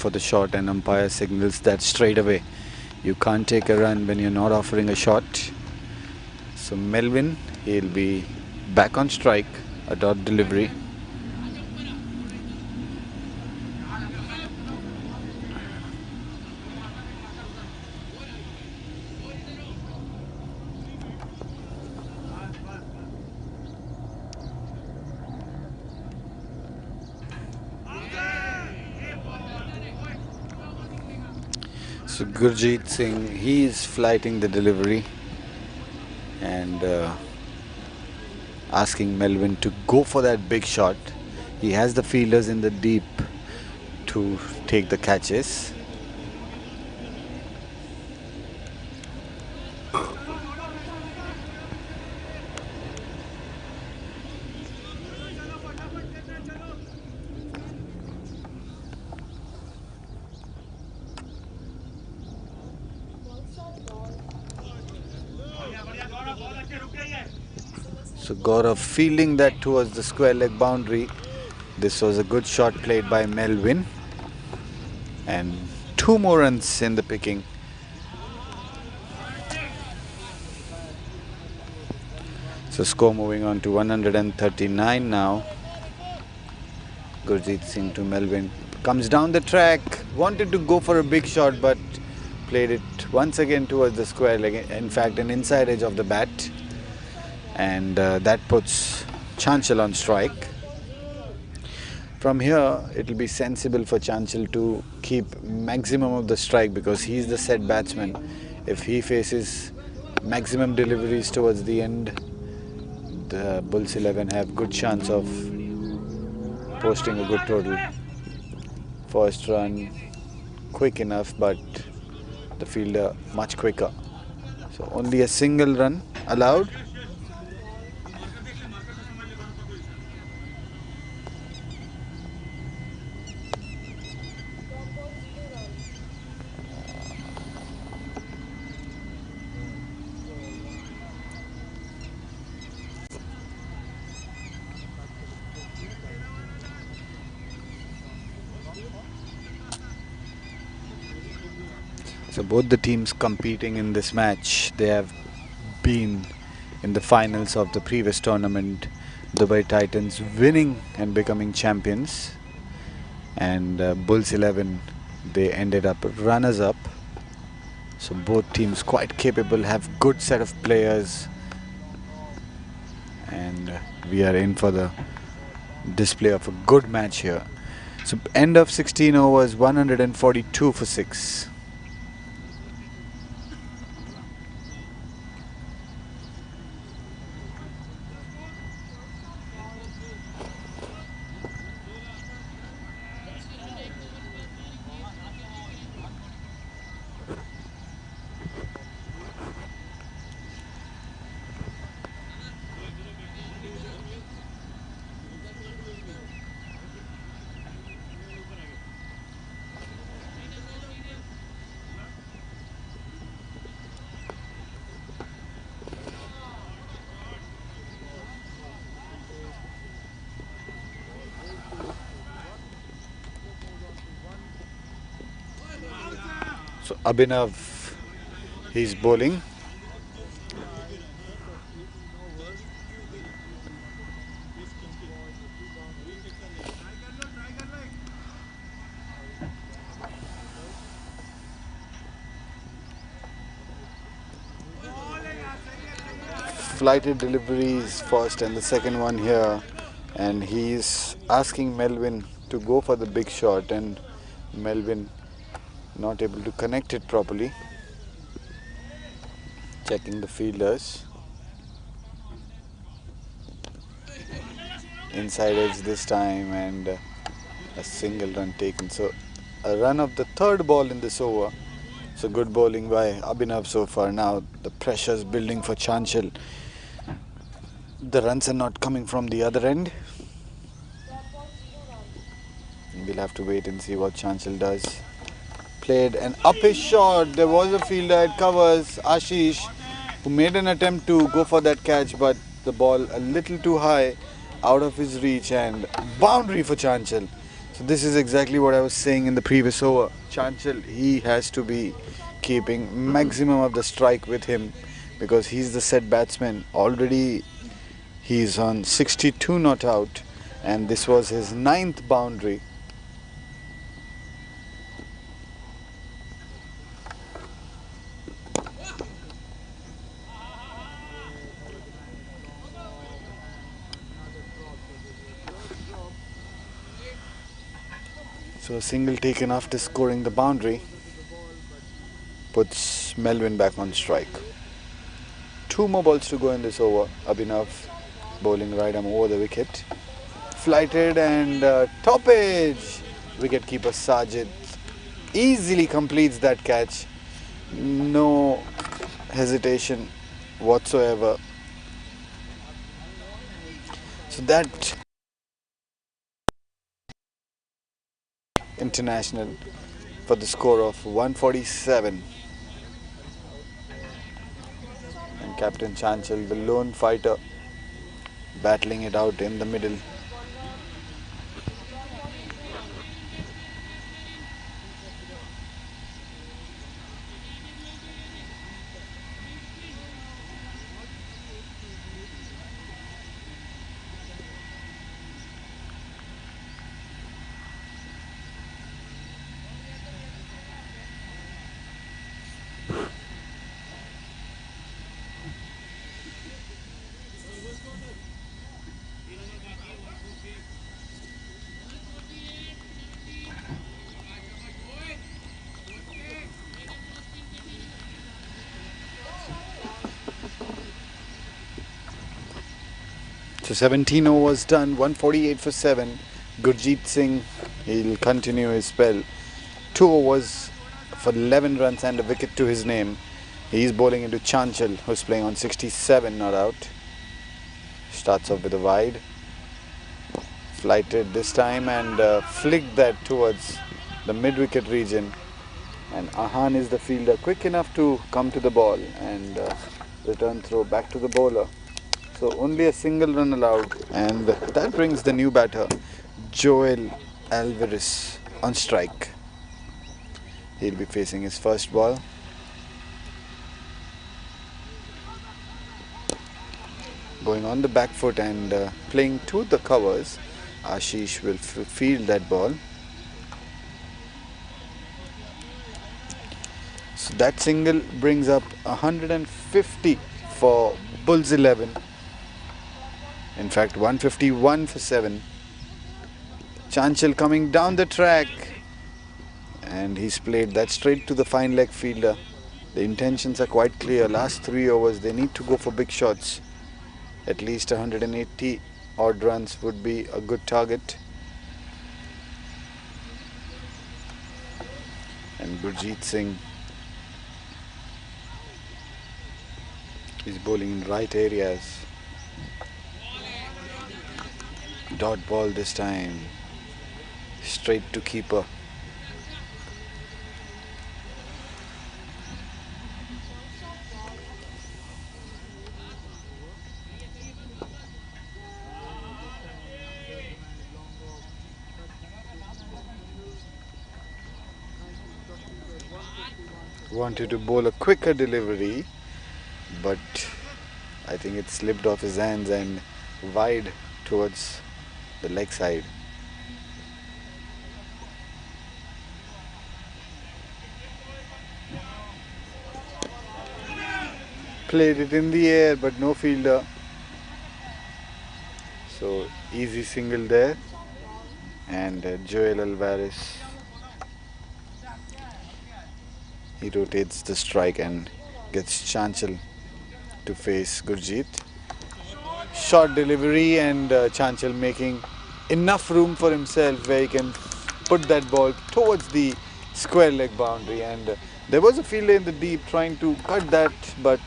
for the shot and umpire signals that straight away. You can't take a run when you're not offering a shot. So Melvin, he'll be back on strike, a dot delivery. So Gurjeet Singh, he is flighting the delivery and asking Melvin to go for that big shot. He has the fielders in the deep to take the catches. So Gaurav fielding that towards the square leg boundary. This was a good shot played by Melvin. And 2 more runs in the picking. So score moving on to 139 now. Gurjeet Singh to Melvin. Comes down the track. Wanted to go for a big shot but played it once again towards the square leg. In fact, an inside edge of the bat. And that puts Chanchal on strike. From here, it will be sensible for Chanchal to keep maximum of the strike because he's the set batsman. If he faces maximum deliveries towards the end, the Bulls 11 have good chance of posting a good total. First run quick enough, but the fielder much quicker. So only a single run allowed. So both the teams competing in this match, they have been in the finals of the previous tournament. Dubai Titans winning and becoming champions, and Bulls 11, they ended up runners up. So both teams quite capable, have good set of players, and we are in for the display of a good match here. So end of 16 overs, 142 for 6. So Abhinav, he's bowling. Flighted deliveries first and the second one here, and he's asking Melvin to go for the big shot, and Melvin not able to connect it properly. Checking the fielders. Inside edge this time, and a single run taken. So a run of the third ball in this over. So good bowling by Abhinav so far. Now the pressure is building for Chanchal. The runs are not coming from the other end. We'll have to wait and see what Chanchal does. Played an uppish shot. There was a fielder at covers, Ashish, who made an attempt to go for that catch, but the ball a little too high, out of his reach, and boundary for Chanchal. So this is exactly what I was saying in the previous over. Chanchal, he has to be keeping maximum of the strike with him because he's the set batsman. Already he's on 62 not out, and this was his 9th boundary. So a single taken after scoring the boundary. puts Melvin back on strike. 2 more balls to go in this over. Abhinav bowling right arm over the wicket. Flighted and top edge. Wicketkeeper Sajid easily completes that catch. No hesitation whatsoever. So that international for the score of 147. And Captain Chanchal, the lone fighter, battling it out in the middle. So 17 overs done, 148 for 7. Gurjeet Singh, he'll continue his spell. 2 overs for 11 runs and a wicket to his name. He's bowling into Chanchal, who's playing on 67, not out. Starts off with a wide. Flighted this time and flicked that towards the mid-wicket region. And Ahan is the fielder, quick enough to come to the ball and return throw back to the bowler. So only a single run allowed, and that brings the new batter, Joel Alvarez, on strike. He'll be facing his first ball. Going on the back foot and playing to the covers. Ashish will field that ball. So that single brings up 150 for Bulls 11. In fact, 151 for 7. Chanchal coming down the track, and he's played that straight to the fine leg fielder. The intentions are quite clear. Last 3 overs, they need to go for big shots. At least 180 odd runs would be a good target. And Gurjeet Singh is bowling in right areas. Dot ball this time, straight to keeper. Wanted to bowl a quicker delivery, but I think it slipped off his hands and wide towards the leg side. Played it in the air, but no fielder. So easy single there. And Joel Alvarez, he rotates the strike and gets Chanchal to face Gurjeet. Short delivery and Chanchal making enough room for himself where he can put that ball towards the square leg boundary, and there was a fielder in the deep trying to cut that, but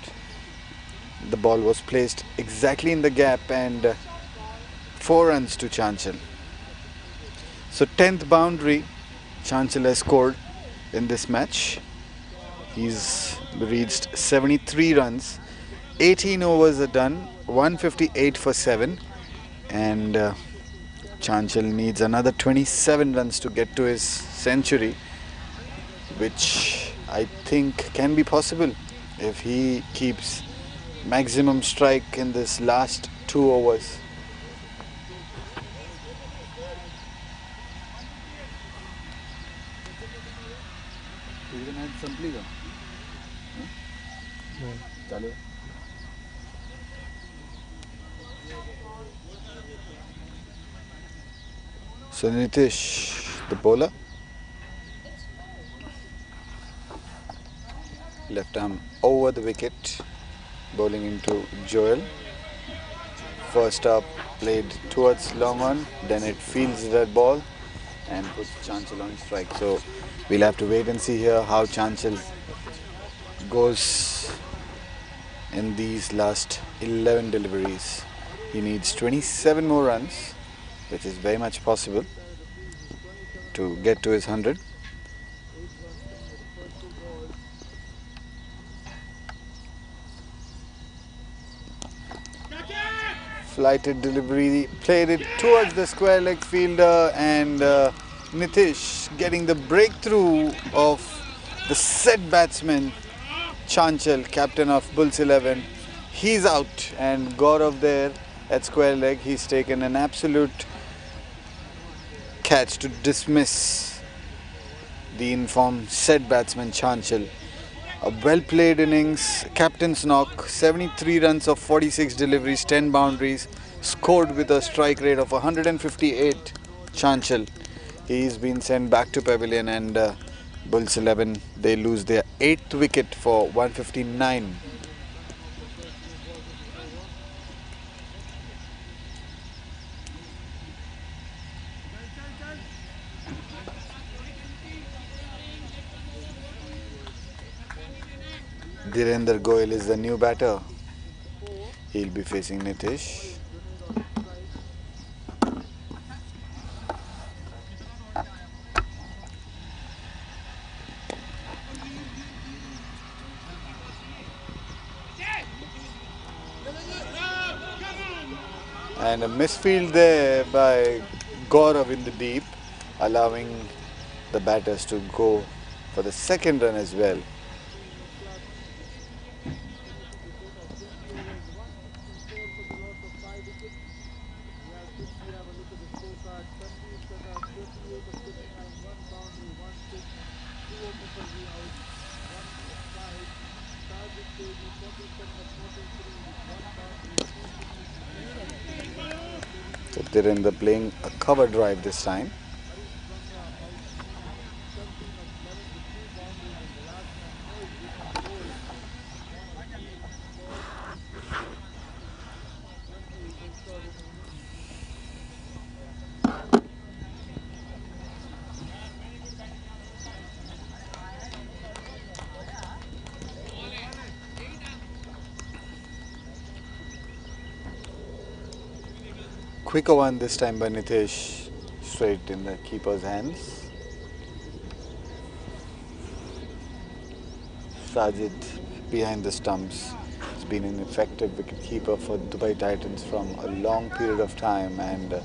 the ball was placed exactly in the gap, and 4 runs to Chanchal. So 10th boundary Chanchal has scored in this match. He's reached 73 runs. 18 overs are done, 158 for 7, and Chanchal needs another 27 runs to get to his century, which I think can be possible if he keeps maximum strike in this last 2 overs. So Nitish, the bowler. Left arm over the wicket, bowling into Joel. First up, played towards long on, then it fields that ball and puts Chanchal on strike. So we'll have to wait and see here how Chanchal goes in these last 11 deliveries. He needs 27 more runs, which is very much possible to get to his 100. Flighted delivery, played it towards the square leg fielder, and Nitish getting the breakthrough of the set batsman Chanchal, captain of Bulls 11. He's out, and Gaurav there at square leg, he's taken an absolute catch to dismiss the informed set batsman Chanchal. A well played innings, captain's knock, 73 runs of 46 deliveries, 10 boundaries, scored with a strike rate of 158. Chanchal, he's been sent back to pavilion, and Bulls 11, they lose their 8th wicket for 159. Dhirendra Goyal is the new batter. He'll be facing Nitish. And a misfield there by Gaurav in the deep, allowing the batters to go for the second run as well. So Dhirendra playing a cover drive this time. Quicker one this time by Nitish, straight in the keeper's hands. Sajid behind the stumps has been an effective wicketkeeper for Dubai Titans from a long period of time, and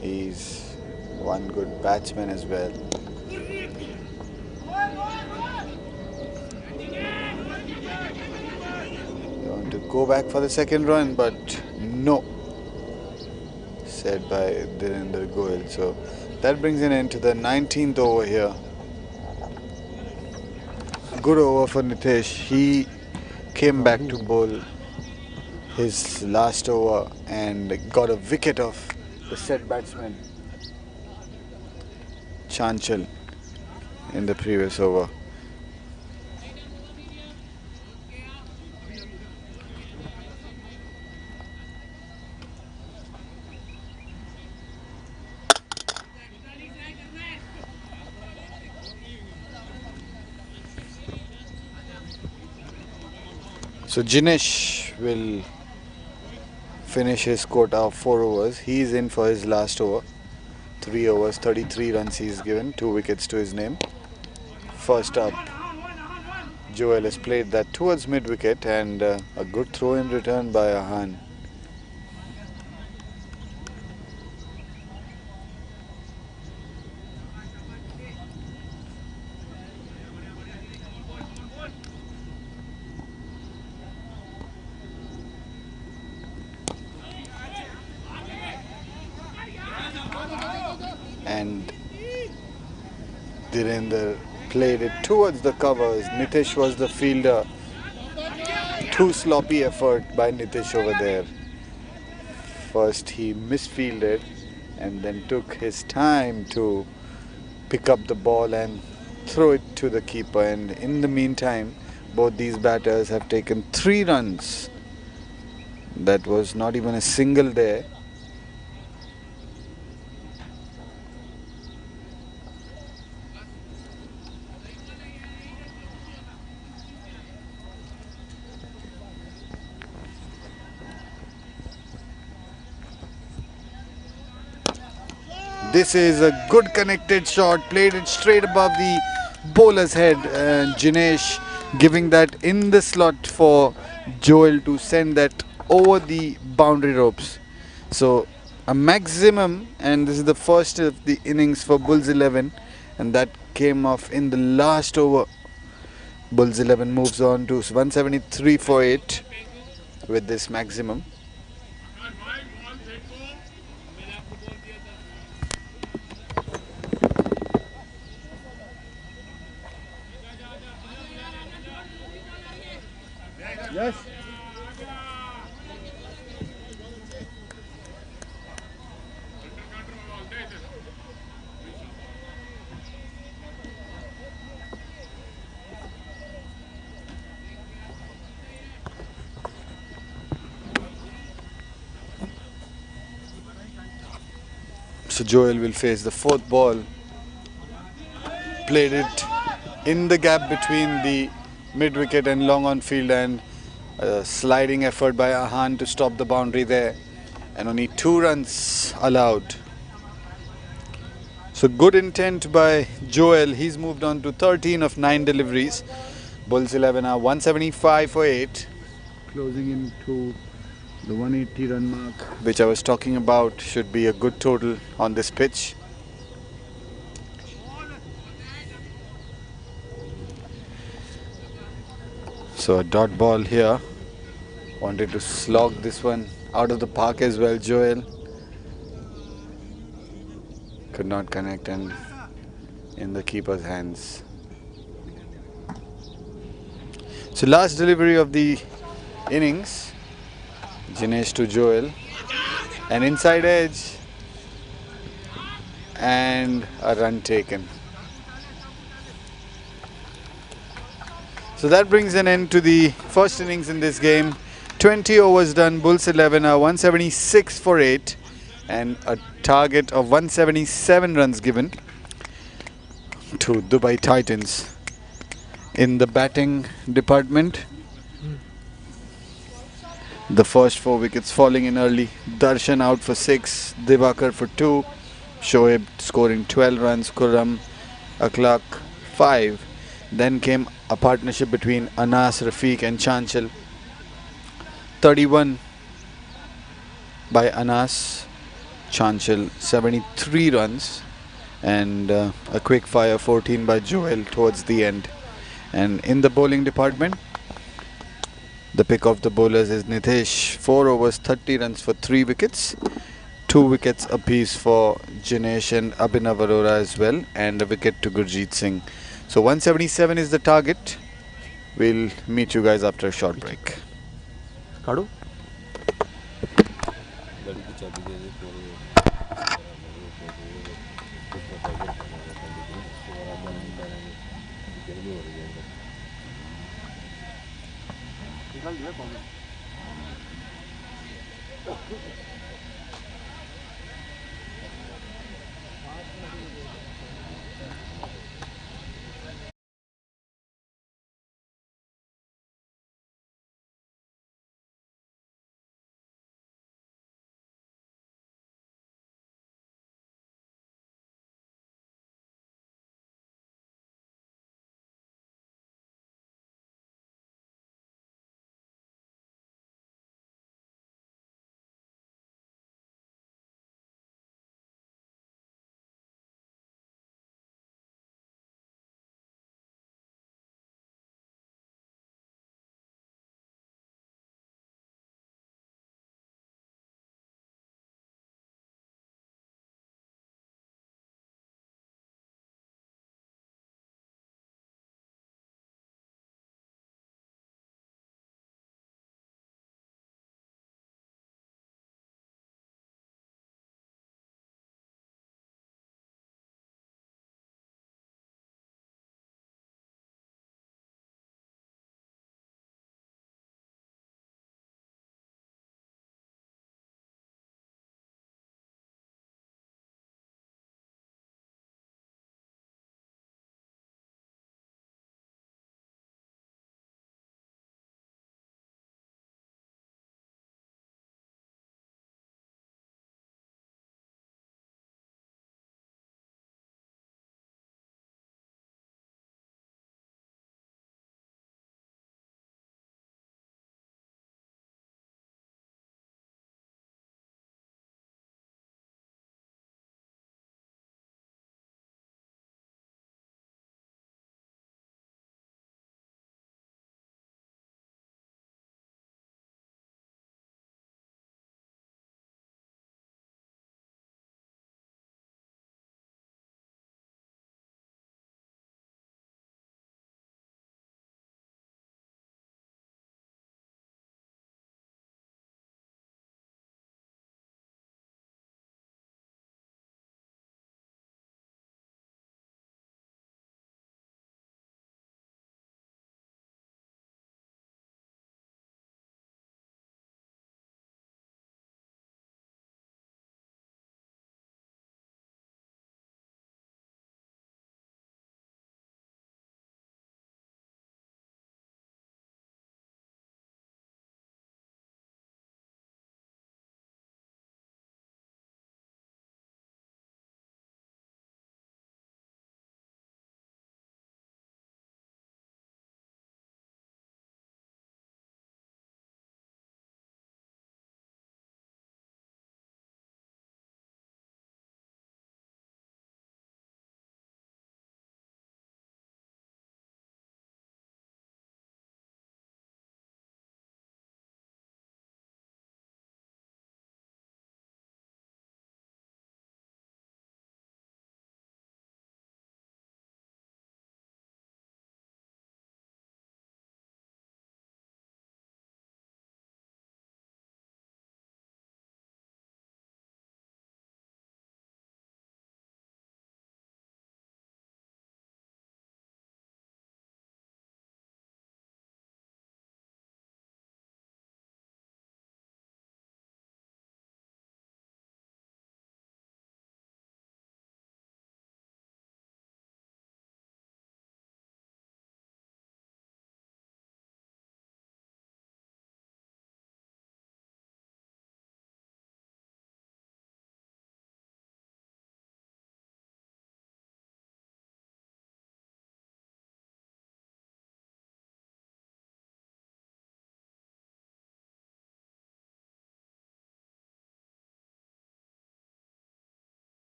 he's one good batsman as well. They want to go back for the second run, but no. Said by Dhirendra Goyal. So that brings an end to the 19th over here. Good over for Nitish. He came back to bowl his last over and got a wicket of the set batsman Chanchal in the previous over. So Jinesh will finish his quota of 4 overs. He is in for his last over. 3 overs, 33 runs he's given, 2 wickets to his name. First up, Joel has played that towards mid-wicket, and a good throw in return by Ahan. And Dhirendra played it towards the covers. Nitish was the fielder. Too sloppy effort by Nitish over there. First he misfielded and then took his time to pick up the ball and throw it to the keeper. And in the meantime, Both these batters have taken 3 runs. That was not even a single there. This is a good connected shot, played it straight above the bowler's head, and Jinesh giving that in the slot for Joel to send that over the boundary ropes. So a maximum, and this is the first of the innings for Bulls 11, and that came off in the last over. Bulls 11 moves on to 173 for 8 with this maximum. Yes. So Joel will face the fourth ball. Played it in the gap between the mid wicket and long on field, and a sliding effort by Ahan to stop the boundary there, and only 2 runs allowed. So good intent by Joel. He's moved on to 13 of 9 deliveries. Bulls 11 are 175 for 8, closing into the 180 run mark, which I was talking about. Should be a good total on this pitch. So a dot ball here. Wanted to slog this one out of the park as well. Joel could not connect and in the keeper's hands. So last delivery of the innings. Jinesh to Joel. An inside edge and a run taken. So that brings an end to the first innings in this game. 20 overs done. Bulls 11 are 176 for 8 and a target of 177 runs given to Dubai Titans. In the batting department, the first 4 wickets falling in early. Darshan out for 6, Divakar for 2, Shoaib scoring 12 runs, Khurram, Akhlaq 5. Then came a partnership between Anas, Rafiq and Chanchal. 31 by Anas, Chanchal 73 runs, and a quick fire 14 by Joel towards the end. And in the bowling department, the pick of the bowlers is Nitesh, 4 overs 30 runs for 3 wickets, 2 wickets apiece for Jinesh and Abhinav Arora as well, and a wicket to Gurjeet Singh. So 177 is the target. We'll meet you guys after a short break. काढू निकाल दिया comment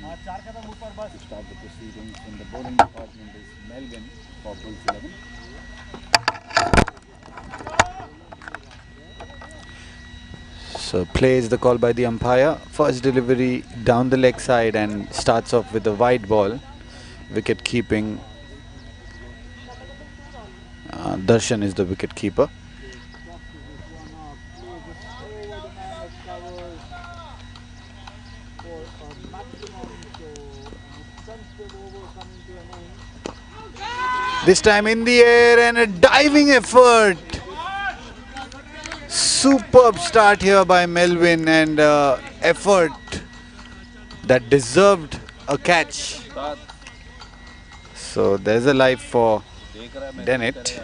To start the proceedings in the bowling department is Melvin for Bulls 11. So plays the call by the umpire. First delivery down the leg side and starts off with a wide ball. Wicket keeping. Darshan is the wicket keeper. This time in the air and a diving effort. Superb start here by Melvin and effort that deserved a catch. So there's a life for Dennett.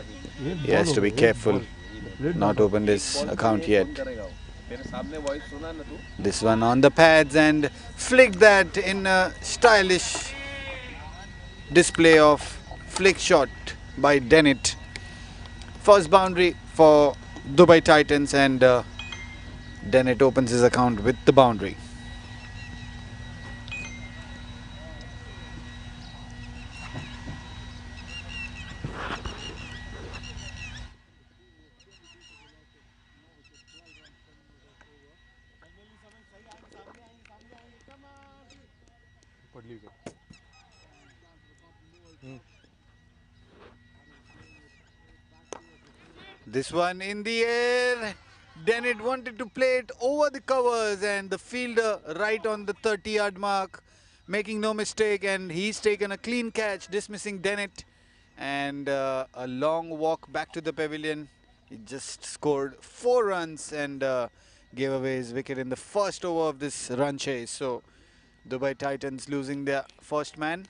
He has to be careful not open this account yet. This one on the pads and flicked that in a stylish display of flick shot by Dennett. First boundary for Dubai Titans and Dennett opens his account with the boundary. This one in the air. Dennett wanted to play it over the covers and the fielder right on the 30-yard mark, making no mistake, and he's taken a clean catch, dismissing Dennett, and a long walk back to the pavilion. He just scored 4 runs and gave away his wicket in the first over of this run chase. So Dubai Titans losing their first man.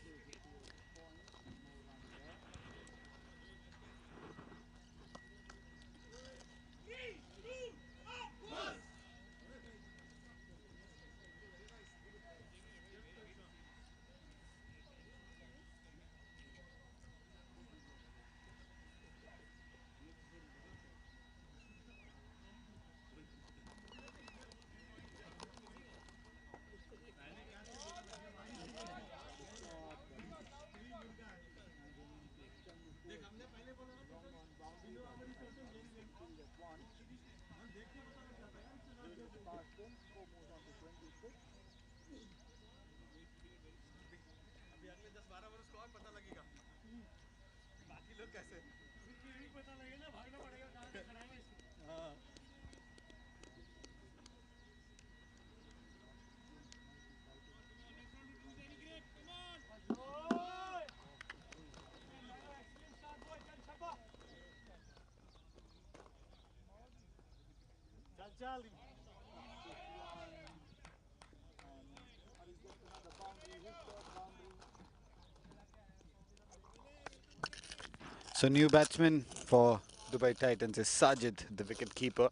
So new batsman for Dubai Titans is Sajid, the wicket keeper.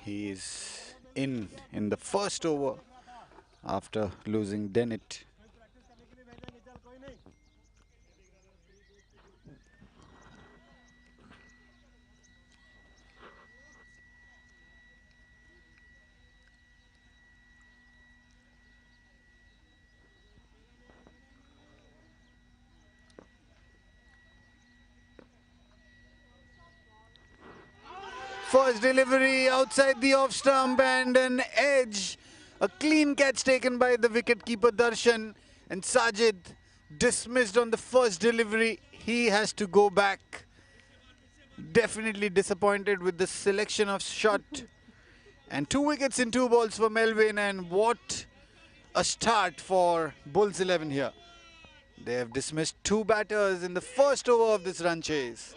He is in the first over after losing Dennett. First delivery outside the off stump and an edge. A clean catch taken by the wicketkeeper Darshan, and Sajid dismissed on the first delivery. He has to go back. Definitely disappointed with the selection of shot. And 2 wickets in 2 balls for Melvin, and what a start for Bulls 11 here. They have dismissed 2 batters in the first over of this run chase.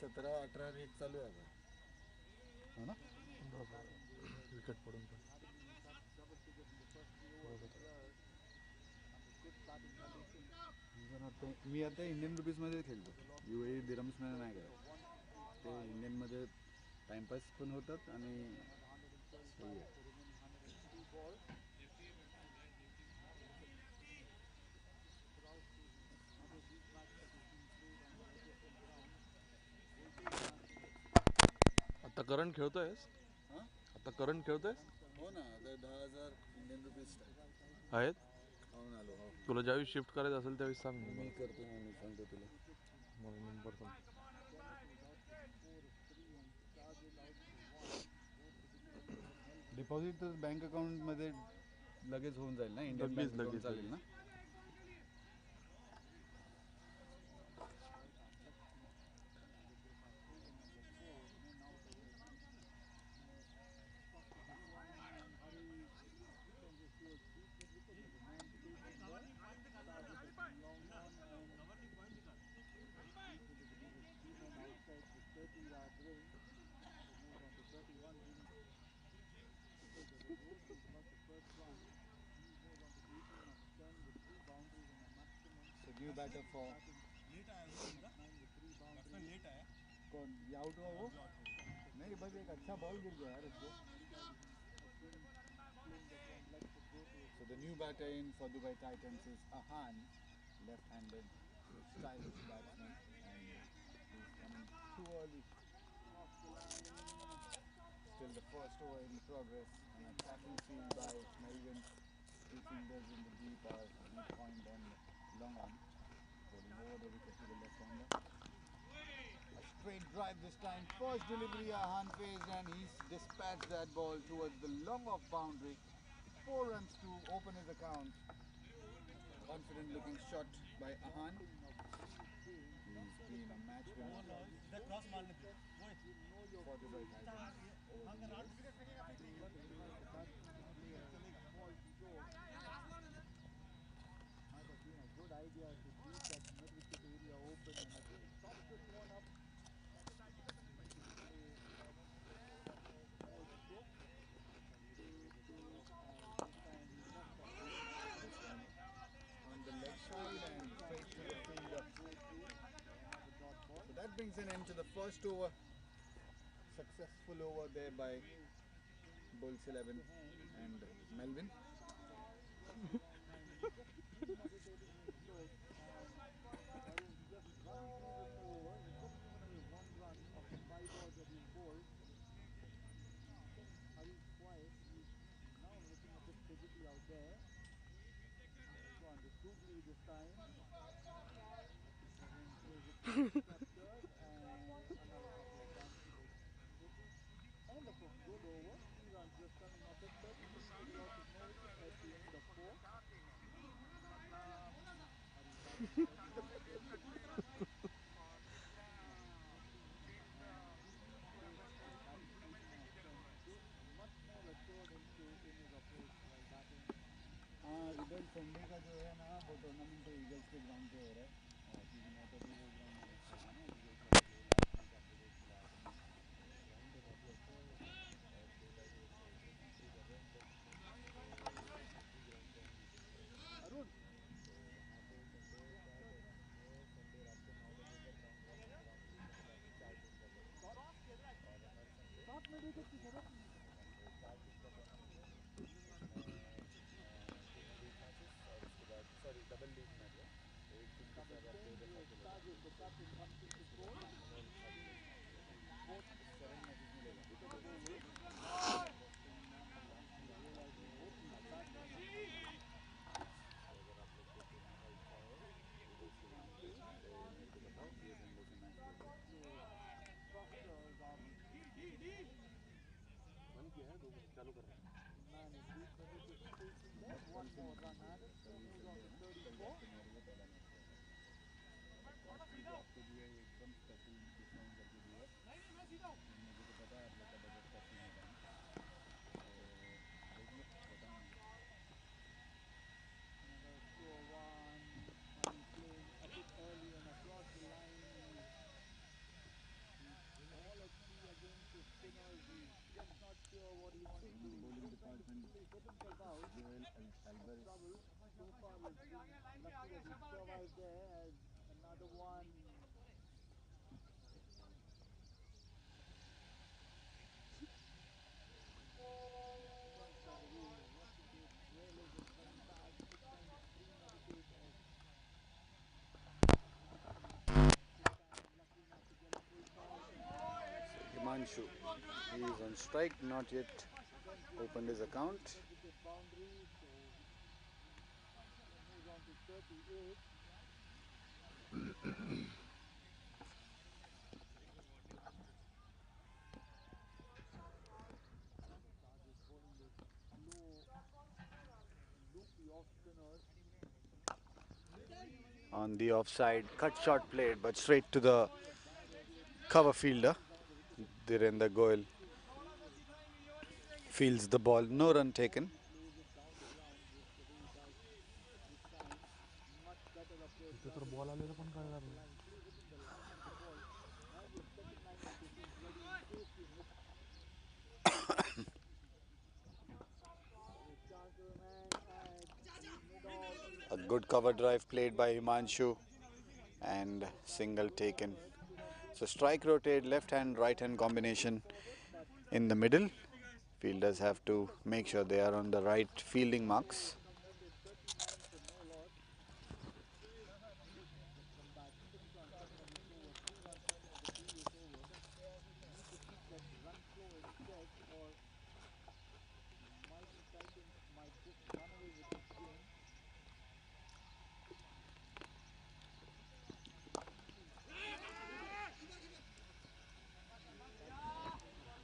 17-18 rate चालू आहे आता. है ना? Wicket पडून पण मी आता Indian रुपीजमध्ये खेळतो, UAE दिरम्समध्ये नाही करत. ते इंडियनमध्ये टाइमपास पण होतात आणि सही आहे. आता करंट खेळतोयस? हां, आता करंट खेळतोयस? हो ना. आता 10,000 इंडियन रुपीज आहेत. खाऊन आलो. हो, तुला ज्यावेळी शिफ्ट करायचं असेल त्यावेळी सांग मी मला. करतो ना, मी सांगतो तुला. मला नंबर सांग. डिपॉझिट तर बँक अकाउंटमध्ये लगेच होऊन जाईल ना? इंडियन बँक अकाउंट चालेल ना? So new batter for कौन? ये आउट हुआ वो? नहीं, बस एक अच्छा बॉल गिर गया यार उसको. So the new batter in for Dubai Titans is Ahan, left-handed, stylish batsman, and he's coming too early. Still the first over in progress, and a tackle field by Melvin. Two fielders in the deep point and long on, pulling over the wicket to the left-hander. A straight drive this time. First delivery Ahan faced, and he's dispatched that ball towards the long off boundary. 4 runs to open his account. Confident looking shot by Ahan. He's been a match winner for Dubai Titans over the years. On the leg side and straight to the fielder. So that brings an end to the first over. Successful over there by Bulls 11 and Melvin. हाँ, इधर Sunday का जो है ना वो tournament तो eagles के ground पे हो रहा है, क्योंकि मैं तो भी वो ग्राउंड में खेला ना, ईगल्स का जो लास्ट मैच आपको जो खिलाया था ग्राउंड तो काफ़ी अच्छा है और डे बाई डे उसको इम्प्रूव कर रहे हैं हम लोग. तो उसी ग्राउंड पे हम मीटिंग करेंगे अरुण. तो वहाँ पे संडे का टूर्नामेंट है. संडे रात को 9 बजे का ग्राउंड बुक है मतलब 4 टीम का टूर्नामेंट और हर संडे तो 4 टीम का टूर्नामेंट है उसमें 2 लीग मैचेस और उसके बाद सॉरी डबल लीग मैच है. एक टीम के साथ आप 2 दफ़ा खेलोगे उसके बाद फाइनल और थर्ड प्लेस मैच रहेगा. 7 मैचेस में लेगा तो अगर आप लोग को खेलने का इच्छा है ईगल्स के ग्राउंड पे तो मेरे को बताओ. ये संडे से मैच खेल रहे बंद किया है 2 बजे चालू कर रहे हैं. बस कल से मैच कल संडे है ना, कल रात को 9 बजे पहला मैच रहेगा. कॉस्टली जो आपको दिया है एकदम स्पेशल डिस्काउंट करके दिया है. मुझे तो पता है आप लोग का बजट काफ़ी होगा ना, तो देख लो बताना मुझे. Himanshu, he is on strike, not yet opened his account. On the offside, cut shot played, but straight to the cover fielder. Dhirendra Goyal fields the ball, no run taken. तिथं तर ball आलेलं पण कळणार नाही. A good cover drive played by Himanshu and single taken. So strike rotate, left hand, right hand combination in the middle. Fielders have to make sure they are on the right fielding marks.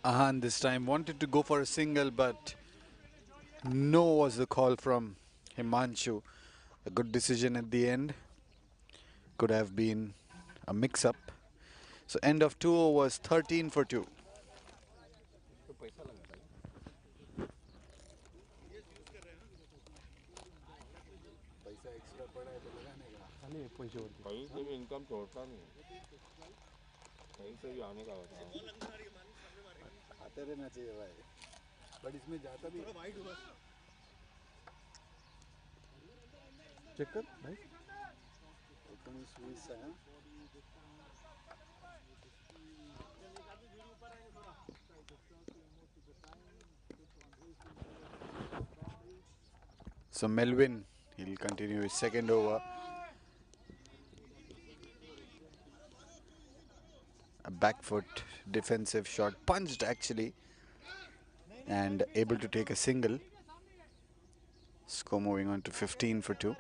Ahan this time wanted to go for a single, but no was the call from Himanshu. A good decision at the end. Could have been a mix-up. So end of 2 overs, 13 for 2. तो पैसा लगा था पैसा extra पड़ा है तो लगाने का खाली एक पैशावरती. कहीं से भी इनकम छोड़ता नहीं कहीं से भी आने का होता है आते रहना चाहिए भाई बट इसमें जाता भी चेक कर भाई. एकदम स्वीट सा है So Melvin, he'll continue his second over. A back foot defensive shot, punched actually, and able to take a single. Score moving on to 15 for 2.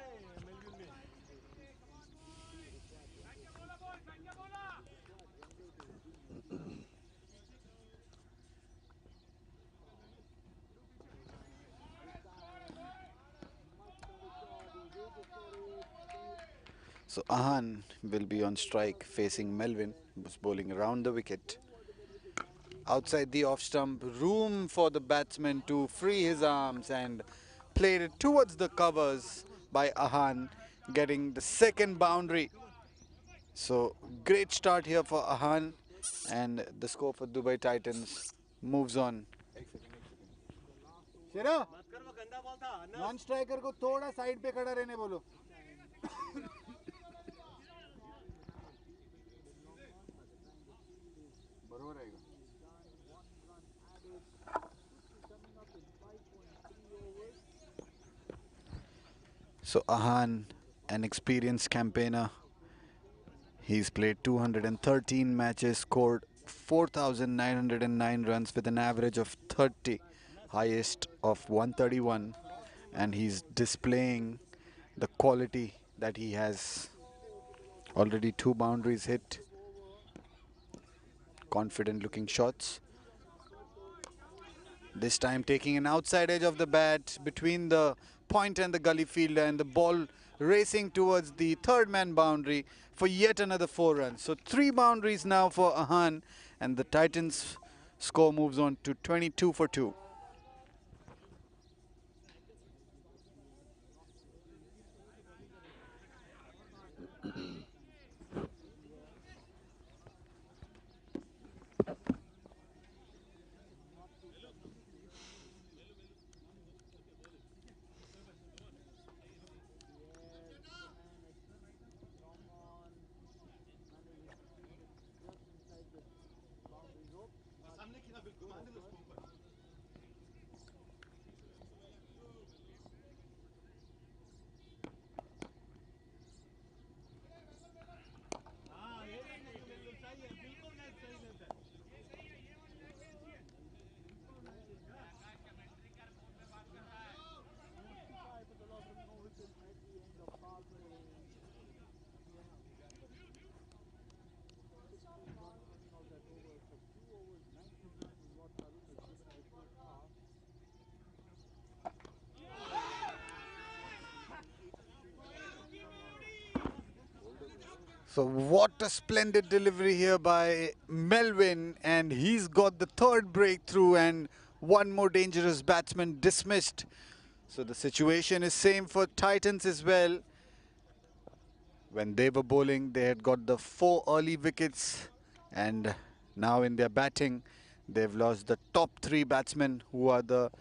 So Ahan will be on strike facing Melvin, who's bowling around the wicket. Outside the off stump, room for the batsman to free his arms and played it towards the covers by Ahan, getting the second boundary. So great start here for Ahan, and the score for Dubai Titans moves on. Shera non striker को थोड़ा side पे खड़ा रहने बोलो. बरोबर रहेगा. So Ahan, an experienced campaigner, he's played 213 matches, scored 4,909 runs with an average of 30, highest of 131, and he's displaying the quality that he has. Already 2 boundaries hit, confident looking shots. This time taking an outside edge of the bat between the point and the gully fielder, and the ball racing towards the third man boundary for yet another 4 runs. So 3 boundaries now for Ahan, and the Titans score moves on to 22 for 2. So what a splendid delivery here by Melvin, and he's got the third breakthrough and one more dangerous batsman dismissed. So the situation is same for Titans as well. When they were bowling, they had got the 4 early wickets, and now in their batting, they've lost the top 3 batsmen who are the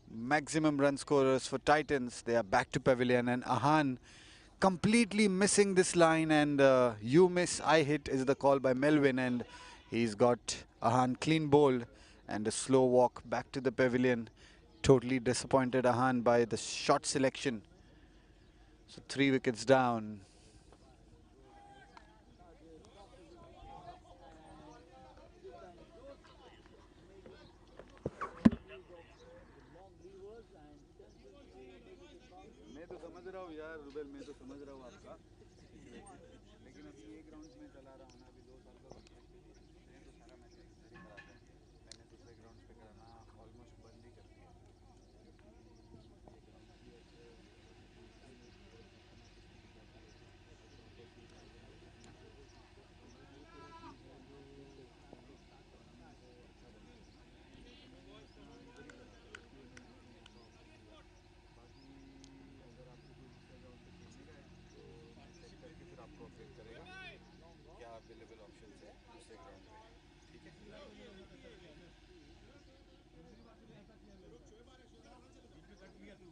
maximum run scorers for Titans. They are back to pavilion, and Ahan completely missing this line, and you miss I hit is the call by Melvin, and he's got Ahan clean bowled and a slow walk back to the pavilion. Totally disappointed Ahan by the shot selection. So 3 wickets down. मैं तो समझ रहा हूँ यार रुबेल, मैं तो समझ रहा हूँ आपका सिचुएशन, लेकिन अभी एक राउंड में चला रहा हूँ ना, अभी 2 साल का कॉन्ट्रैक्ट है, मैंने तो सारा मैच एक्सपायरी करा था, मैंने दूसरे ग्राउंड पे कराना ऑलमोस्ट बंद ही कर दिया, क्योंकि ये ग्राउंड की ऐसे मैचेस नहीं जाती है, ऐसे प्रॉपर सीजन के मैचेस नहीं खेलते, तो ये पूरा चीज़ है जो टूर्नामेंट को अच्छा बनाता है, तो मैं अपना इधर ही करा रहा हूँ, इसलिए मैंने आपको दूसरा ऑप्शन दिया। बाकी अगर आपको कोई दूसरे ग्राउंड पे खेलने का है तो मैं चेक करके फिर आपको अपडेट करेगा क्या अवेलेबल ऑप्शंस है दूसरे ग्राउंड पे, ठीक है। बीच में कट लिया तू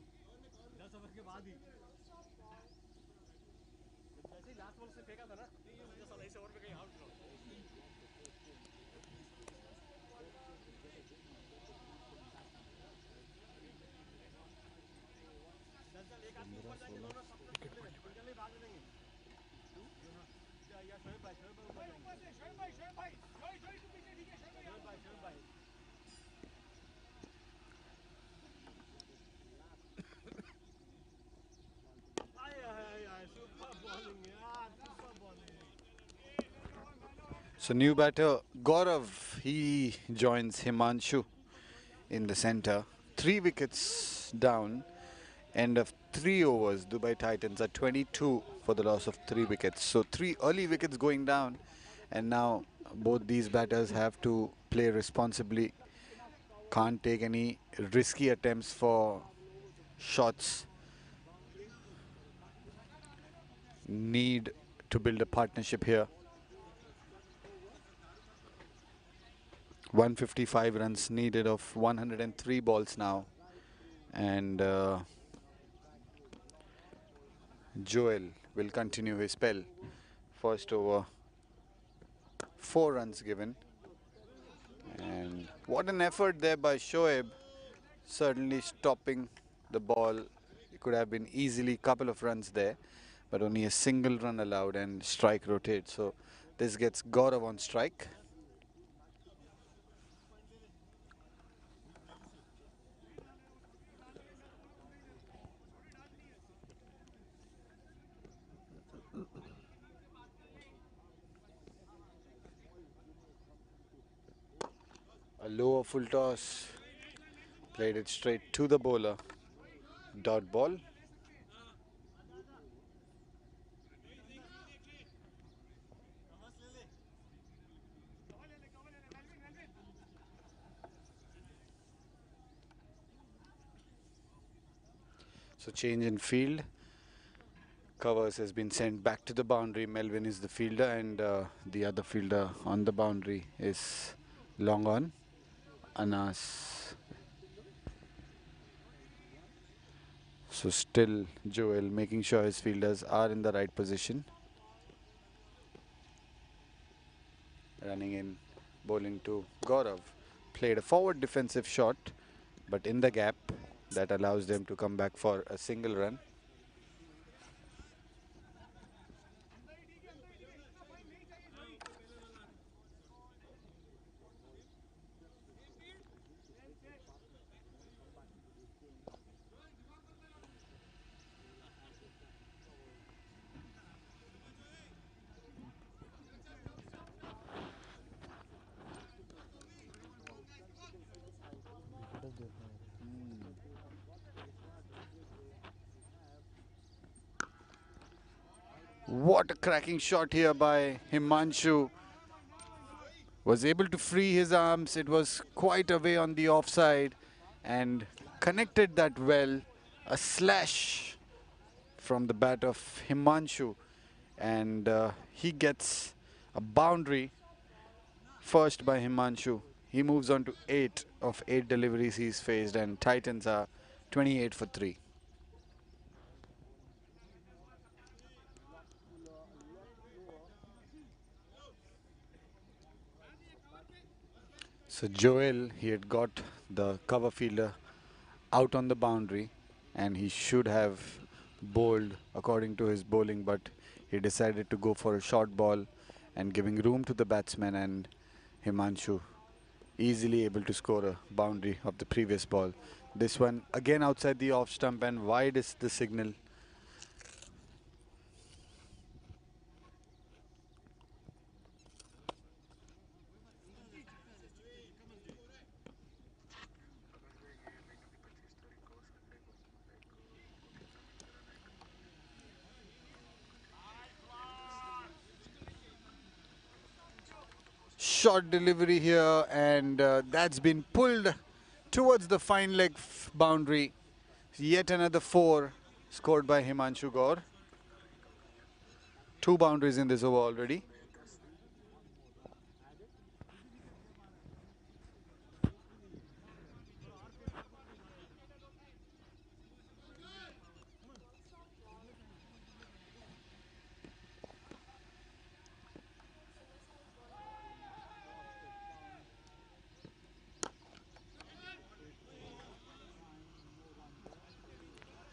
10 ओवर के बाद ही जैसे ही लास्ट बॉल से फेंका था ना, मुझे साला इस ओवर पे कहीं आउट हुआ। 10 एक आदमी ऊपर जाएंगे, दोनों सब सिंगल ही भाग देंगे। या शोएब भाई ऊपर जाएंगे। शोएब भाई तू पीछे, ठीक है शोएब भाई आए सुपर बॉलिंग यार, super bowling. So new batter Gaurav, he joins Himanshu in the center. 3 wickets down. End of 3 overs. Dubai Titans are 22 for the loss of 3 wickets. So 3 early wickets going down, and now both these batters have to play responsibly. Can't take any risky attempts for shots. Need to build a partnership here. 155 runs needed of 103 balls now, and Joel will continue his spell. First over, 4 runs given, and what an effort there by Shoaib, certainly stopping the ball. It could have been easily couple of runs there, but only a single run allowed and strike rotates. So this gets Gaurav on strike. A lower full toss, played it straight to the bowler. Dot ball. So change in field. Covers has been sent back to the boundary. Melvin is the fielder, and the other fielder on the boundary is long on. Anas. So still Joel making sure his fielders are in the right position. Running in, bowling to Gaurav. Played a forward defensive shot, but in the gap that allows them to come back for a single run. विकेटच देत नाही. What a cracking shot here by Himanshu. Was able to free his arms. It was quite away on the offside and connected that well. A slash from the bat of Himanshu, and he gets a boundary first by Himanshu. He moves on to 8 of 8 deliveries he's faced, and Titans are 28 for 3. So Joel, he had got the cover fielder out on the boundary, and he should have bowled according to his bowling, but he decided to go for a short ball and giving room to the batsman, and Himanshu easily able to score a boundary of the previous ball. This one again outside the off stump and wide is the signal. Short delivery here, and that's been pulled towards the fine leg boundary. Yet another 4 scored by Himanshu Gaur. 2 boundaries in this over already.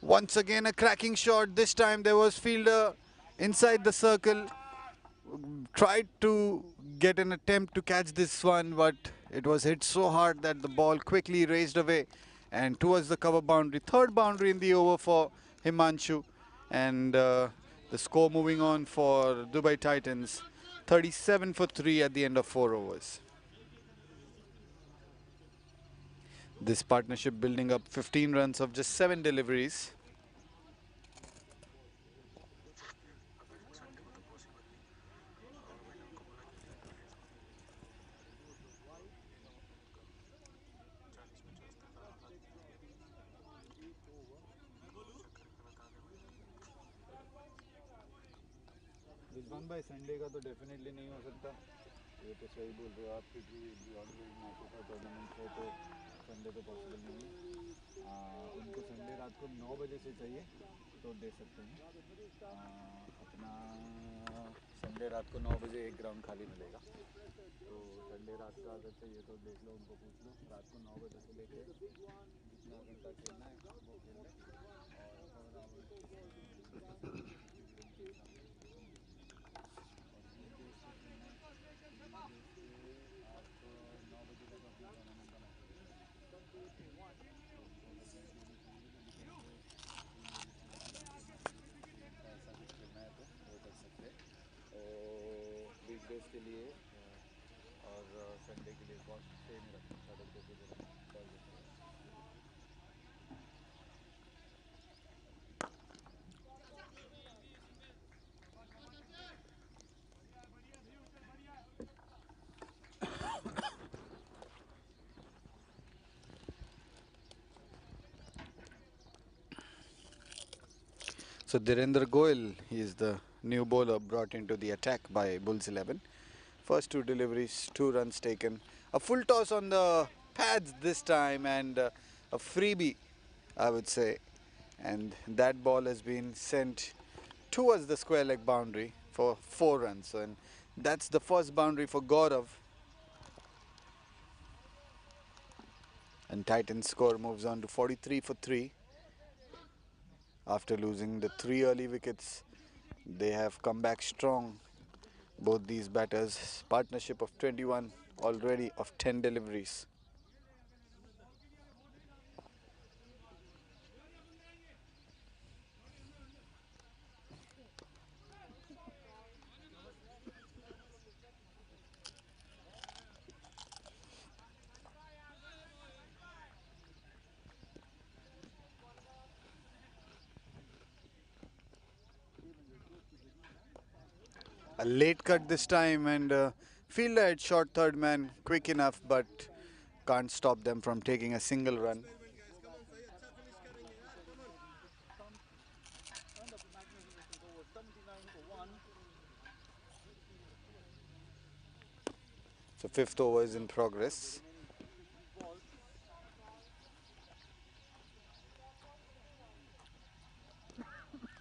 Once again a cracking shot. This time there was fielder inside the circle. Tried to get an attempt to catch this one, but it was hit so hard that the ball quickly raced away and towards the cover boundary. Third boundary in the over for Himanshu, and the score moving on for Dubai Titans 37 for 3 at the end of 4 overs. This partnership building up 15 runs of just 7 deliveries. Rizwan भाई Sunday का तो definitely नहीं हो सकता, ये तो सही बोल रहे हो आप, क्योंकि ऑलरेडी मैचेस का टूर्नामेंट है तो संडे तो पॉसिबल नहीं है। उनको संडे रात को 9 बजे से चाहिए तो दे सकते हैं। अपना संडे रात को 9 बजे एक ग्राउंड खाली मिलेगा, तो संडे रात का अगर चाहिए तो देख लो, उनको पूछ लो। रात को 9 बजे से लेकर जितना घंटा खेलना है वो खेल लें, और ऐसा कुछ खेलना है तो वो कर सकते हैं। वीकडेज के लिए और संडे के लिए कॉस्ट सेम ही रखना, 2.5 पर So Dhirendra Goyal, he is the new bowler brought into the attack by Bulls 11. First 2 deliveries, 2 runs taken. A full toss on the pads this time, and a freebie, I would say. And that ball has been sent towards the square leg boundary for 4 runs. And that's the first boundary for Gaurav. And Titans score moves on to 43 for 3. After losing the 3 early wickets, they have come back strong. Both these batters, partnership of 21 already of 10 deliveries. A late cut this time, and fielder at short third man, quick enough, but can't stop them from taking a single run. And the magnificent over 79 for 1. So fifth over is in progress. Remaining 56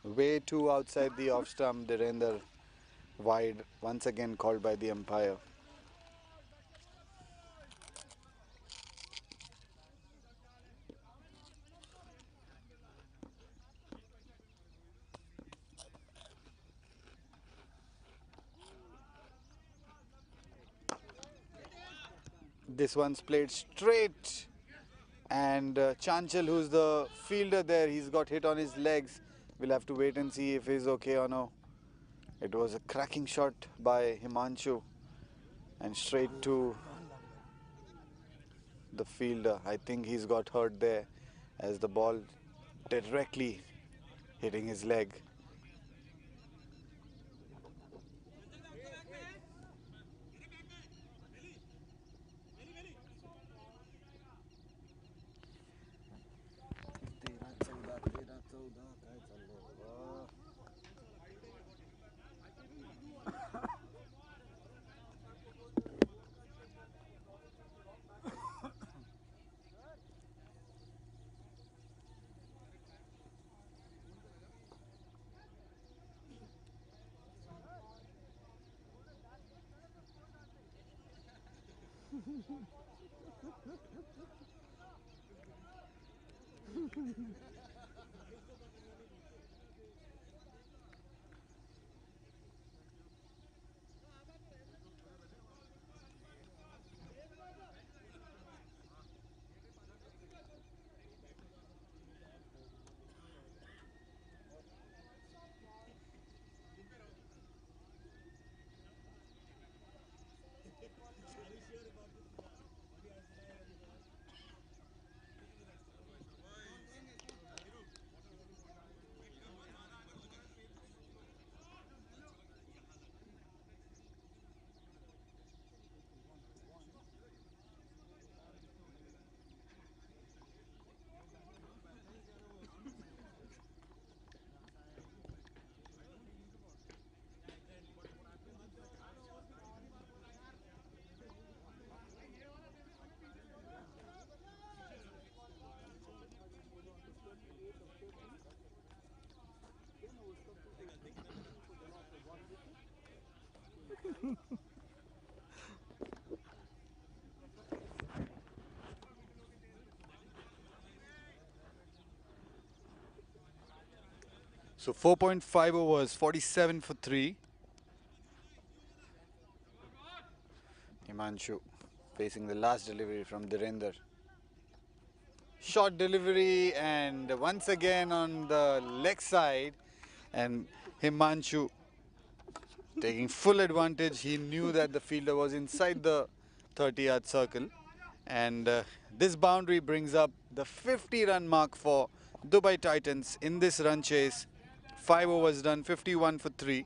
balls. Way too outside the off stump, Dhirendra wide, once again called by the umpire. This one's played straight, and Chanchal, who's the fielder there, he's got hit on his legs. We'll have to wait and see if he's okay or no. It was a cracking shot by Himanshu and straight to the fielder. I think he's got hurt there as the ball directly hitting his leg. So 4.5 overs, 47 for 3. Himanshu facing the last delivery from Dhirendra. Short delivery, and once again on the leg side, and Himanshu taking full advantage. He knew that the fielder was inside the 30-yard circle, and this boundary brings up the 50-run mark for Dubai Titans in this run chase. 5 overs done, 51 for 3.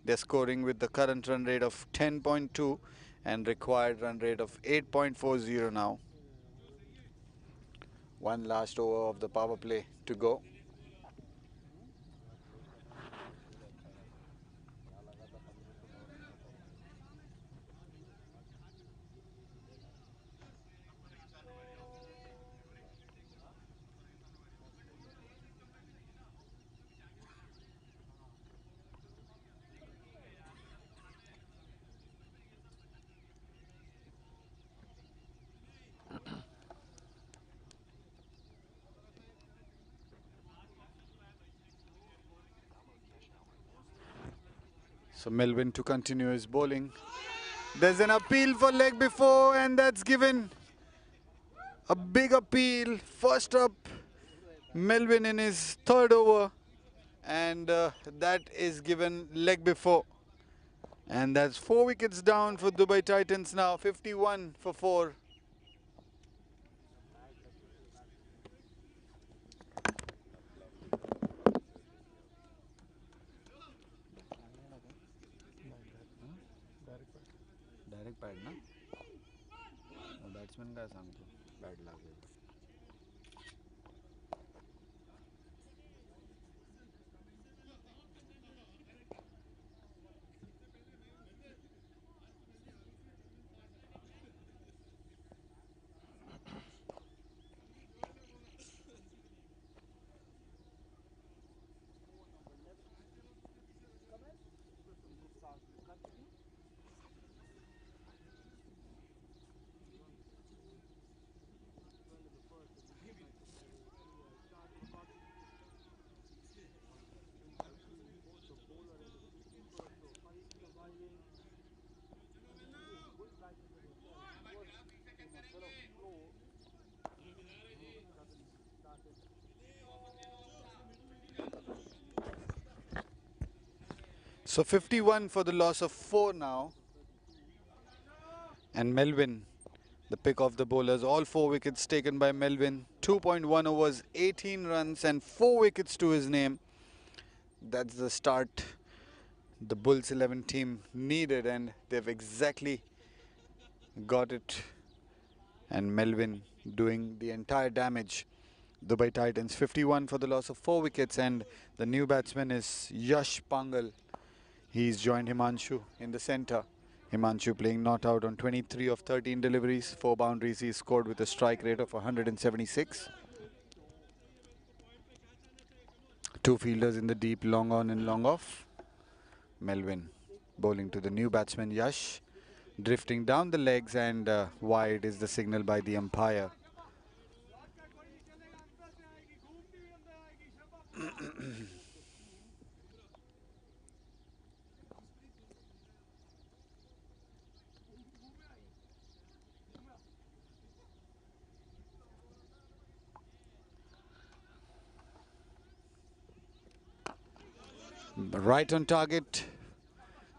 They're scoring with the current run rate of 10.2 and required run rate of 8.40 now. One last over of the power play to go. So Melvin to continue his bowling. There's an appeal for leg before, and that's given a big appeal. First up, Melvin in his third over, and that is given leg before. And that's 4 wickets down for Dubai Titans now, 51 for 4. Direct pad ना batsman काय सांगतो bad लागेल. So 51 for the loss of 4 now. And Melvin, the pick of the bowlers. All 4 wickets taken by Melvin. 2.1 overs, 18 runs and 4 wickets to his name. That's the start the Bulls 11 team needed, and they've exactly got it. And Melvin doing the entire damage. Dubai Titans 51 for the loss of 4 wickets, and the new batsman is Yash Pangal. He's joined Himanshu in the centre. Himanshu playing not out on 23 of 13 deliveries, 4 boundaries. He scored with a strike rate of 176. 2 fielders in the deep, long on and long off. Melvin bowling to the new batsman Yash, drifting down the legs, and wide is the signal by the umpire. Right on target,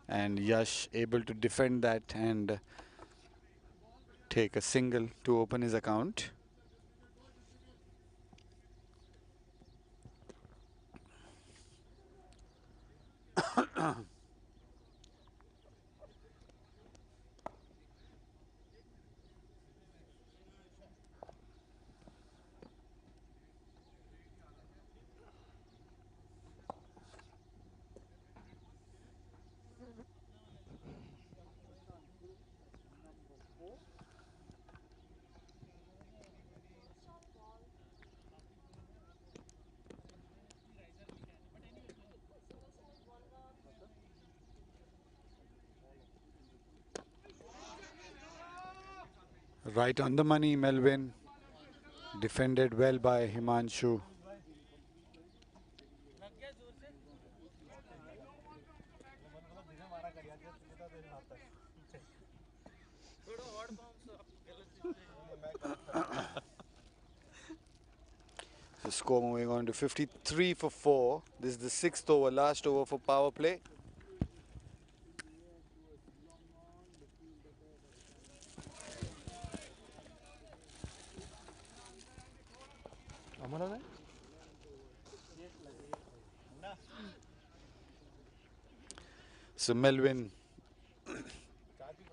and Yash able to defend that and take a single to open his account. Right on the money, Melvin. Defended well by Himanshu. The score moving on to 53 for 4. This is the 6th over, last over for power play. आम्हाला नाही. So Melvin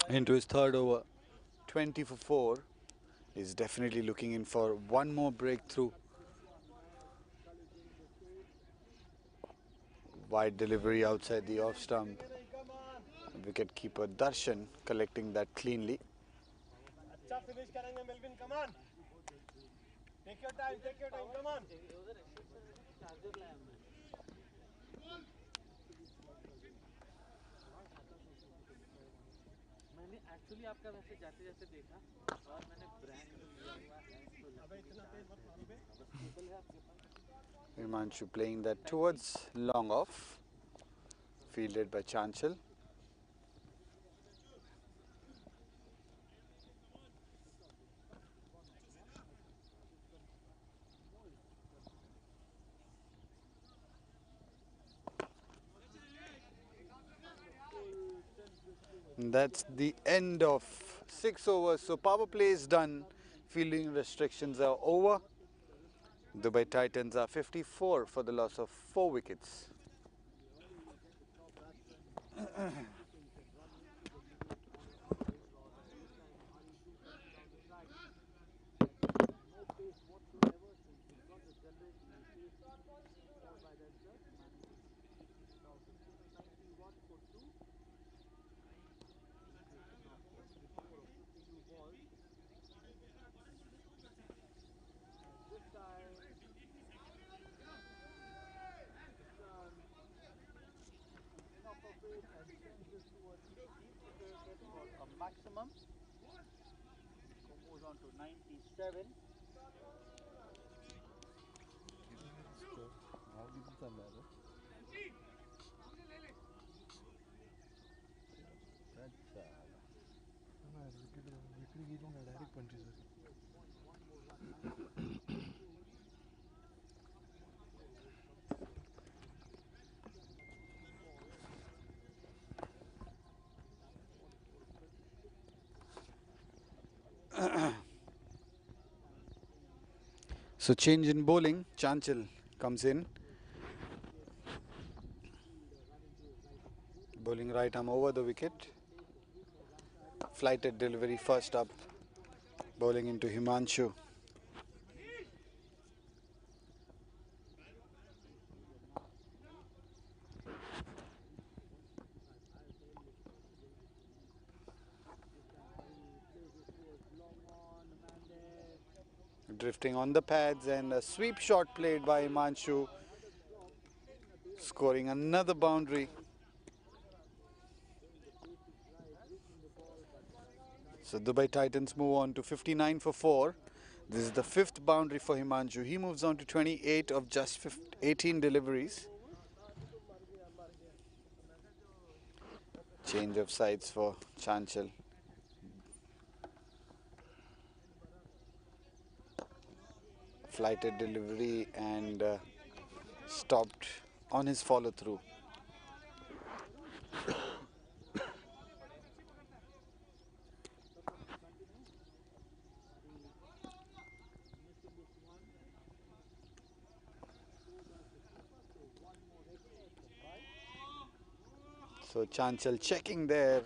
into his 3rd over, 20 for 4, is definitely looking in for one more breakthrough. Wide delivery outside the off stump. Wicketkeeper Darshan collecting that cleanly. अच्छा finish करेंगे Melvin, come on, take your time, come on. मैंने actually आपका वैसे जाते जाते देखा और मैंने ब्रांड लिया हुआ है तो अबे इतना तेज मत मारो बे. बस केबल है आपके पास. Himanshu playing that towards long off, fielded by Chanchal. That's the end of 6 overs. So power play is done. Fielding restrictions are over. Dubai Titans are 54 for the loss of 4 wickets. maximum. So moves on to 97. Wicket गेली ना direct 25. So change in bowling. Chanchal comes in. Bowling right arm over the wicket. Flighted delivery first up. Bowling into Himanshu. Drifting on the pads and a sweep shot played by Himanshu. Scoring another boundary. So Dubai Titans move on to 59 for 4. This is the 5th boundary for Himanshu. He moves on to 28 of just 18 deliveries. Change of sides for Chanchal. Flighted delivery and stopped on his follow through. So Chanchal checking there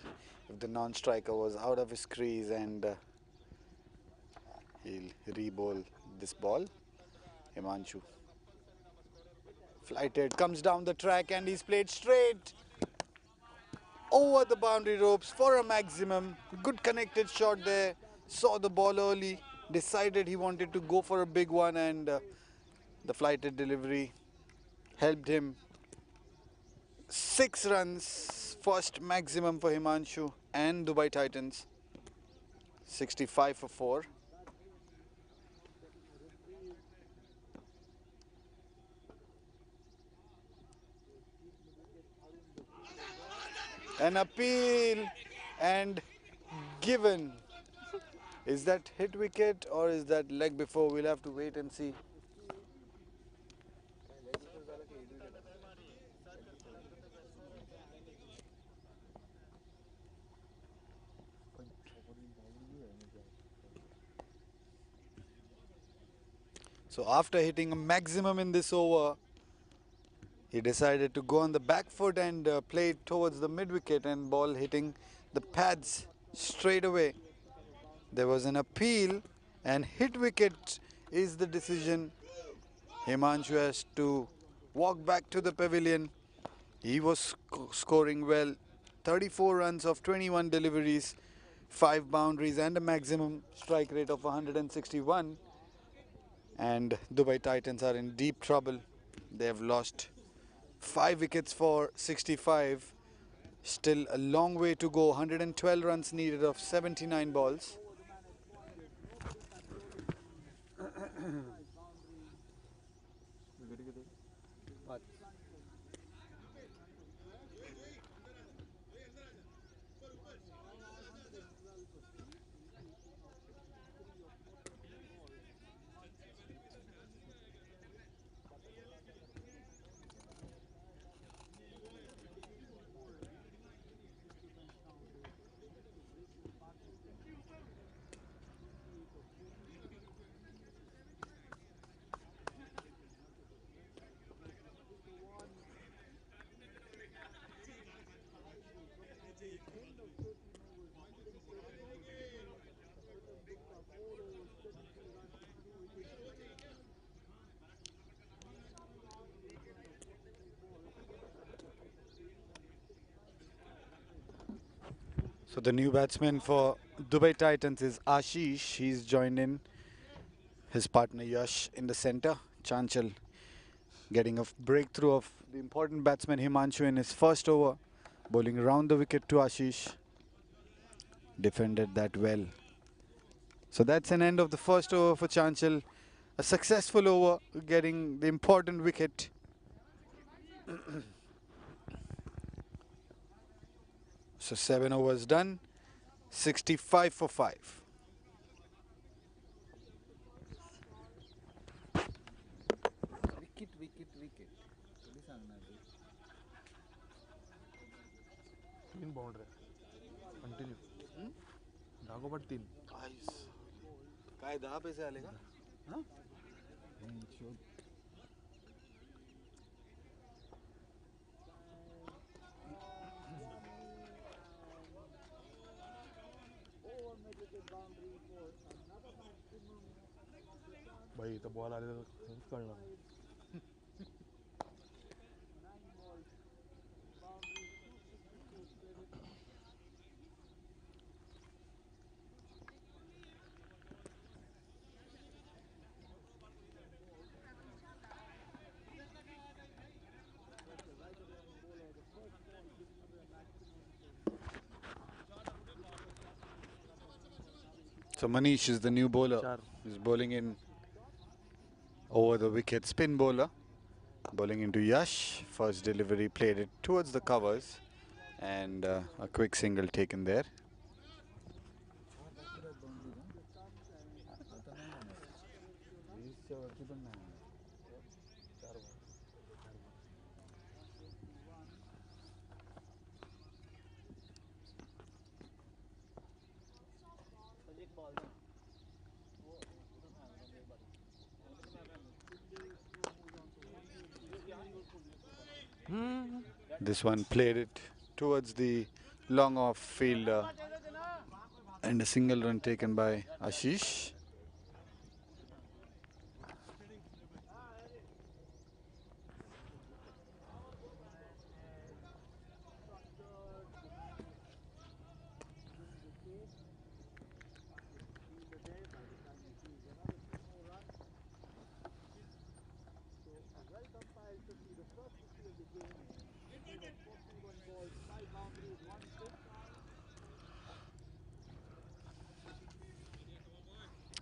if the non-striker was out of his crease, and he'll re-bowl this ball. Himanshu. Flighted, comes down the track and he's played straight over the boundary ropes for a maximum. Good connected shot there. Saw the ball early, decided he wanted to go for a big one, and the flighted delivery helped him. 6 runs, first maximum for Himanshu and Dubai Titans. 65 for 4. An appeal and given. Is that hit wicket or is that leg before? We'll have to wait and see. So after hitting a maximum in this over, he decided to go on the back foot and play it towards the mid wicket, and ball hitting the pads straight away. There was an appeal and hit wicket is the decision. Himanshu has to walk back to the pavilion. He was scoring well. 34 runs of 21 deliveries, 5 boundaries and a maximum strike rate of 161. And Dubai Titans are in deep trouble. They have lost 5 wickets for 65. Still a long way to go. 112 runs needed of 79 balls. Wicket किती? 5. So the new batsman for Dubai Titans is Ashish. He's joined in his partner Yash in the centre. Chanchal getting a breakthrough of the important batsman Himanshu in his first over, bowling around the wicket to Ashish. defended that well. So that's an end of the first over for Chanchal. A successful over, getting the important wicket. So 7 overs done, 65 for 5. Wicket wicket wicket कधी सांगणार तू 3 boundary continue दागोपाठ 3. काय 10 पैसे आले का? शोध भाई इथं बॉल आलेला खरंच कळणार नाही. So Manish is the new bowler. 4. He's bowling in over the wicket, spin bowler. Bowling into Yash. First delivery played it towards the covers, and a quick single taken there. आता नाही होणार 20च्या वरती पण नाही होणार 4 ball. This one played it towards the long off fielder, and a single run taken by Ashish.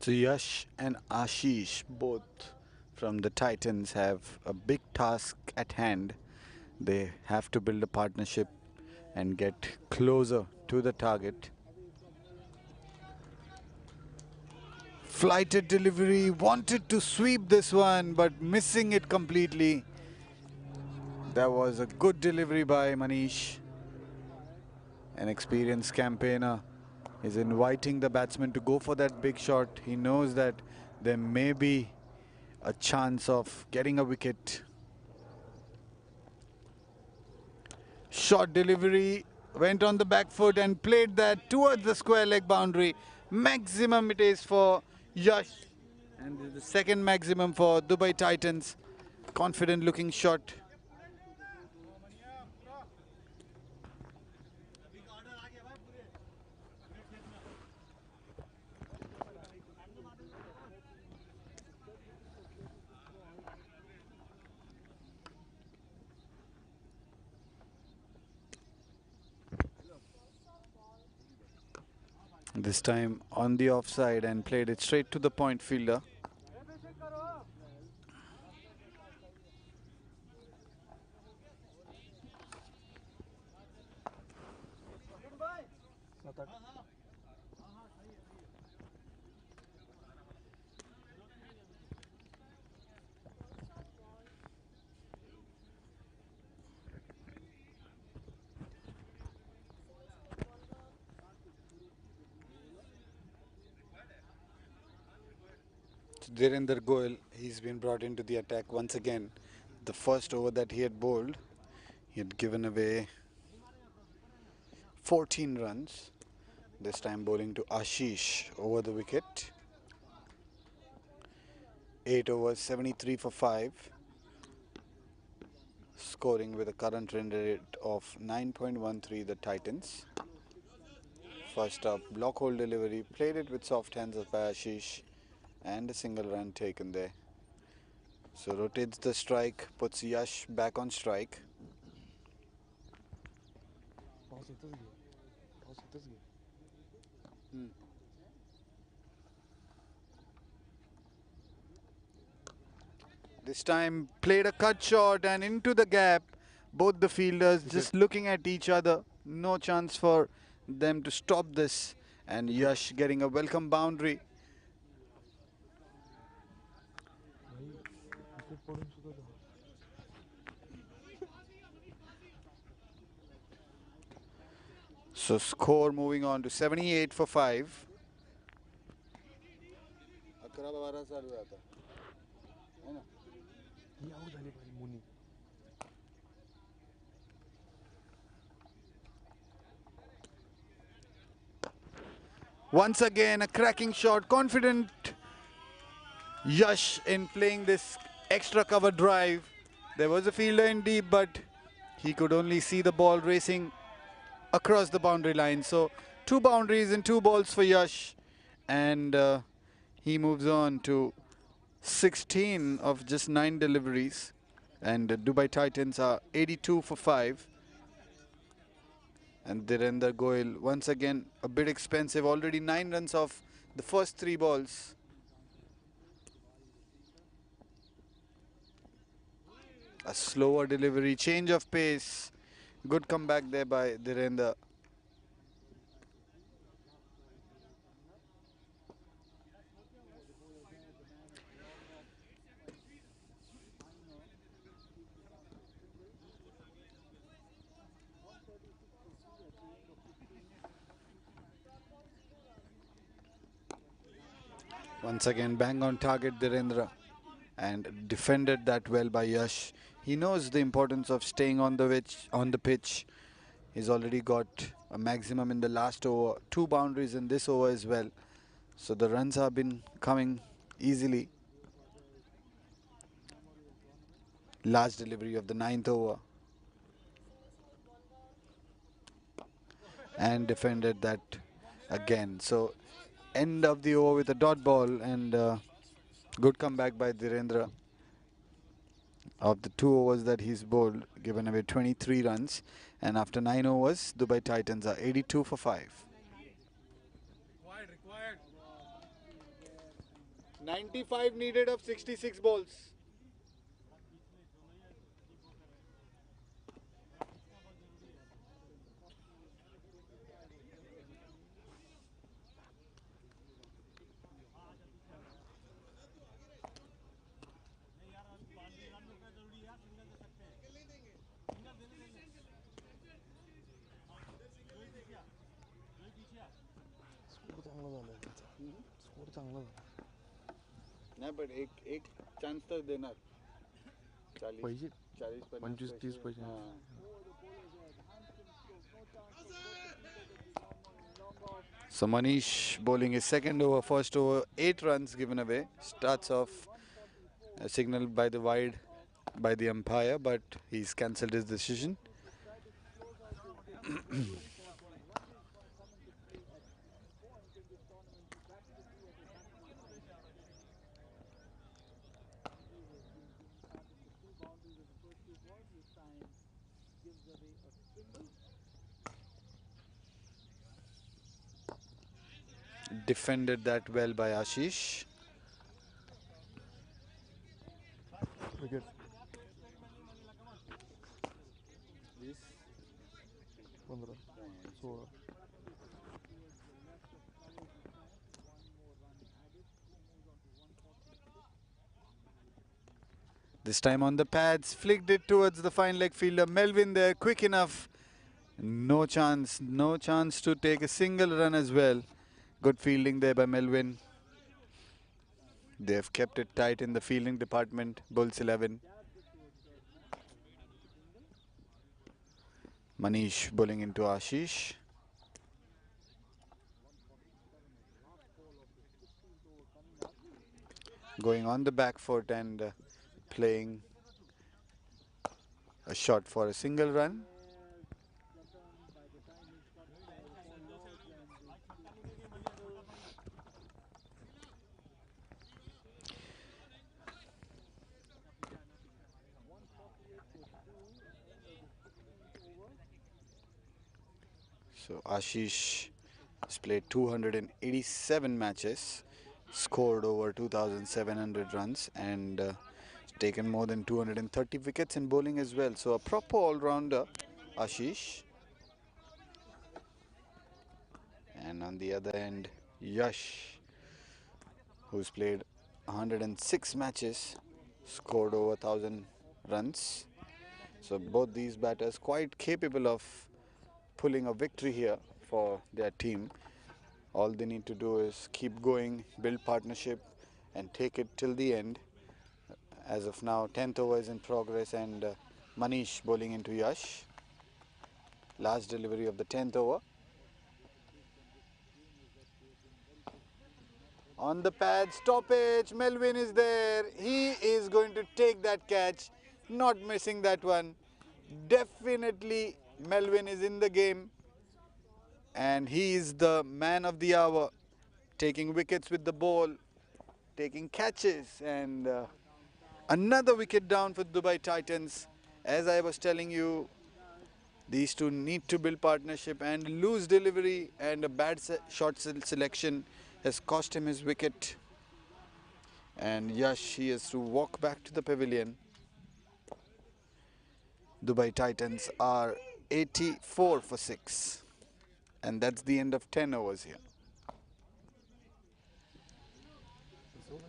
So Yash and Ashish, both from the Titans, have a big task at hand. They have to build a partnership and get closer to the target. Flighted delivery, wanted to sweep this one but missing it completely. That was a good delivery by Manish. An experienced campaigner is inviting the batsman to go for that big shot. He knows that there may be a chance of getting a wicket. Short delivery, went on the back foot and played that towards the square leg boundary. Maximum it is for Yash, and this is the second maximum for Dubai Titans. Confident looking shot. This time on the offside and played it straight to the point fielder. Dhirendra Goyal, he's been brought into the attack once again. The first over that he had bowled, he had given away 14 runs. This time bowling to Ashish over the wicket. 8 overs, 73 for 5. Scoring with a current run rate of 9.13, the Titans. First up, block hole delivery, played it with soft hands by Ashish, and a single run taken there. So rotates the strike, puts Yash back on strike. Toss इथंच घे. Hmm. This time played a cut shot and into the gap. Both the fielders just looking at each other. No chance for them to stop this. And Yash getting a welcome boundary. भाई wicket पडून सुद्धा धाव. So score moving on to 78 for 5. 11-12 चालू आहे आता. है ना? ही out झाली पाहिजे मुनी. Once again, a cracking shot. Confident Yash in playing this extra cover drive. There was a fielder in deep, but he could only see the ball racing across the boundary line. So, 2 boundaries and 2 balls for Yash. And he moves on to 16 of just 9 deliveries. And the Dubai Titans are 82 for 5. And Dhirendra Goyal once again a bit expensive. Already 9 runs off the first 3 balls. A slower delivery, change of pace. Good comeback there by Dhirendra. Once again, bang on target Dhirendra, and defended that well by Yash. He knows the importance of staying on the pitch. He's already got a maximum in the last over, 2 boundaries in this over as well. So the runs have been coming easily. Last delivery of the 9th over, and defended that again. So end of the over with a dot ball, and good comeback by Dhirendra. Of the 2 overs that he's bowled, given away 23 runs, and after 9 overs, Dubai Titans are 82 for 5. Required. 95 needed of 66 balls. नहीं यार boundary run रुकना जरूरी है, single दे सकते हैं, single देने देंगे. जोई पीछे आ, जोई पीछे आ. स्कोर चांगला झाला आहे त्याचा. स्कोर चांगला झाला. नाही पण एक चान्स तर देणार. 40 पैसे 40 25-30 पैसे. So Manish bowling his second over, first over, 8 runs given away. Starts off signaled by the wide by the umpire, but he's cancelled his decision. Defended that well by Ashish. Wicket. 15 16. This time on the pads, flicked it towards the fine leg fielder. Melvin there, quick enough. No chance to take a single run as well. Good fielding there by Melvin. They have kept it tight in the fielding department. Bulls 11. Manish bowling into Ashish. Going on the back foot and playing a shot for a single run. So Ashish He's played 287 matches, scored over 2,700 runs, and taken more than 230 wickets in bowling as well. So a proper all-rounder, Ashish. And on the other end, Yash, who's played 106 matches, scored over 1,000 runs. So both these batters quite capable of pulling a victory here for their team. All they need to do is keep going, build partnership, and take it till the end. As of now, 10th over is in progress, and Manish bowling into Yash. Last delivery of the 10th over. On the pad, stoppage. Melvin is there. He is going to take that catch. Not missing that one. Definitely Melvin is in the game. And he is the man of the hour. Taking wickets with the ball. Taking catches. And another wicket down for Dubai Titans. As I was telling you, these two need to build partnership, and loose delivery and a bad shot selection has cost him his wicket. And Yash, he has to walk back to the pavilion. Dubai Titans are 84 for 6. And that's the end of 10 overs here. It's over.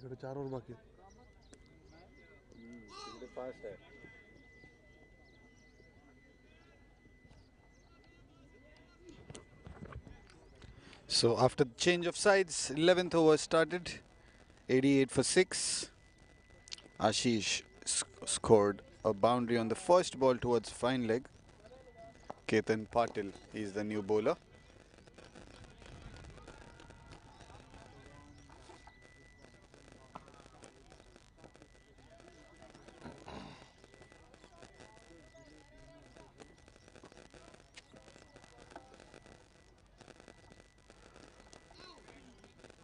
तिकडे 4 over बाकी आहेत. So after the change of sides, 11th over started. 88 for 6. Ashish scored a boundary on the first ball towards fine leg. Ketan Patil is the new bowler.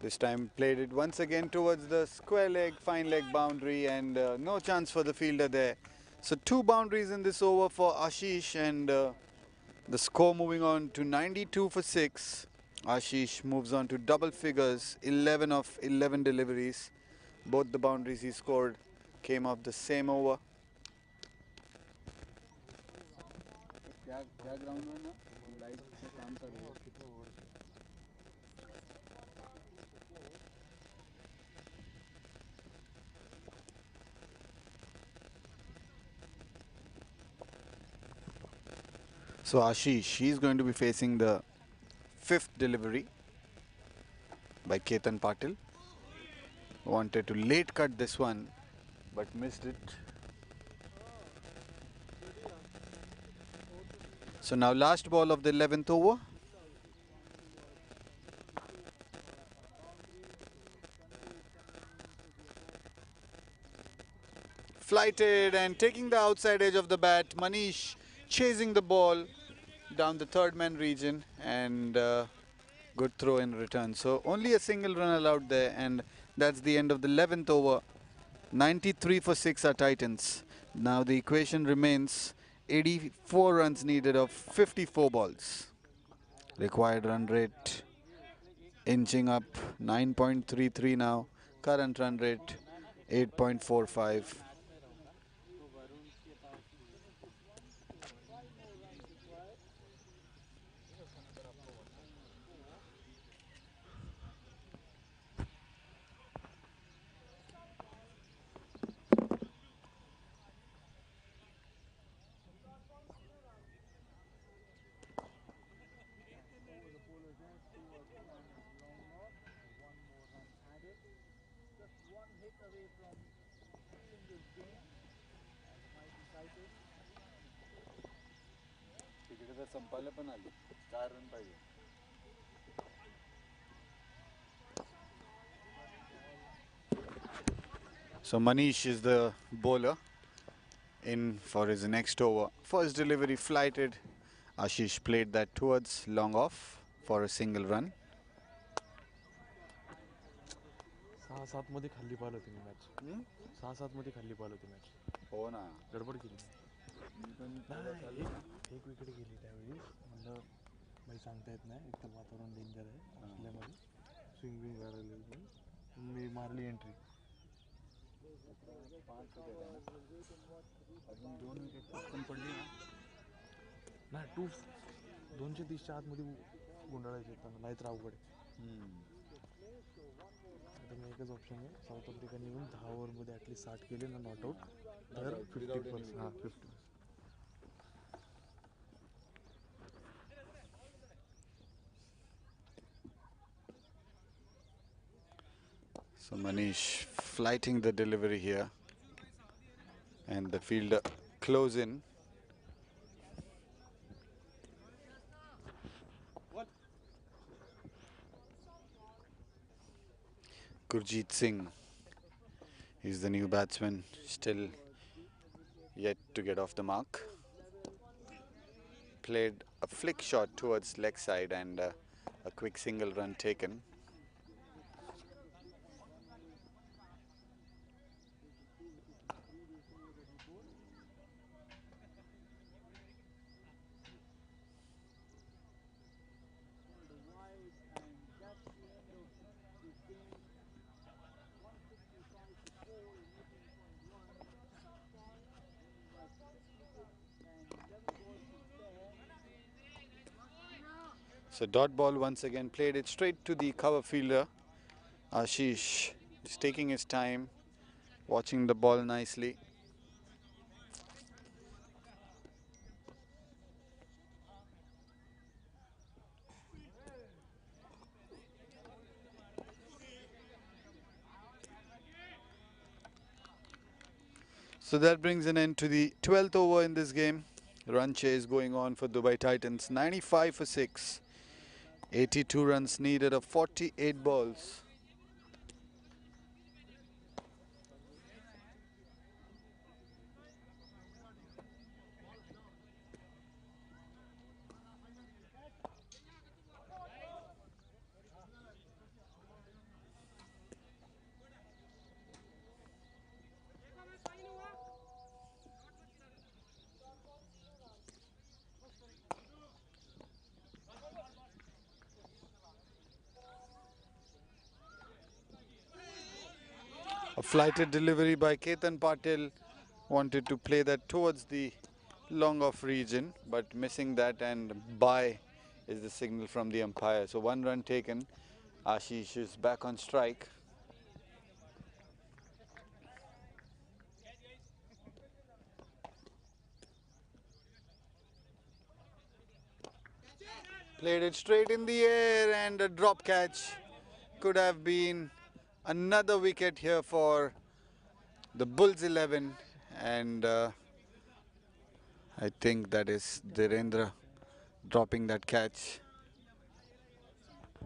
This time played it once again towards the square leg, fine leg boundary, and no chance for the fielder there. So 2 boundaries in this over for Ashish, and the score moving on to 92 for 6. Ashish moves on to double figures, 11 of 11 deliveries. Both the boundaries he scored came off the same over. So Ashish, he's going to be facing the 5th delivery by Ketan Patil. Wanted to late cut this one, but missed it. So now last ball of the 11th over. Flighted and taking the outside edge of the bat. Manish chasing the ball down the third man region, and good throw in return. So only a single run allowed there, and that's the end of the 11th over. 93 for 6 are Titans. Now the equation remains 84 runs needed of 54 balls. Required run rate inching up 9.33 now. Current run rate 8.45. So Manish is the bowler in for his next over. First delivery flighted. Ashish played that towards long off for a single run. 6-7 मध्ये खाल्ली पाहिलं होती मी match. 6-7 मध्ये खाल्ली पाहिलं होती match. हो ना. गडबड केली नाही. एक विकेट गेली त्यावेळी. म्हणलं बाई सांगता येत नाही, एक तर वातावरण डेंजर आहे असल्यामध्ये. स्विंग विंग लागलेली पण मी मारली एंट्री. नाही 230च्या आतमध्ये गुंडाळायचे त्यांना, नाहीतर अवघड आहे. आता मी एकच ऑप्शन आहे, साऊथ आफ्रिकाने येऊन 10 ओव्हरमध्ये ॲटलीस्ट 60 केले ना नॉट आउट, तर 50%. हां 50. So Manish flighting the delivery here, and the fielder close in. Gurjeet Singh is the new batsman, still yet to get off the mark. Played a flick shot towards leg side, and a quick single run taken. So dot ball once again, played it straight to the cover fielder. Ashish is taking his time, watching the ball nicely. So that brings an end to the 12th over in this game. Run chase going on for Dubai Titans. 95 for 6. 82 runs needed of 48 balls. A flighted delivery by Ketan Patil. Wanted to play that towards the long off region, but missing that, and bye is the signal from the umpire. So 1 run taken. Ashish is back on strike. Played it straight in the air and a drop catch. Could have been another wicket here for the Bulls 11, and I think that is Dhirendra dropping that catch.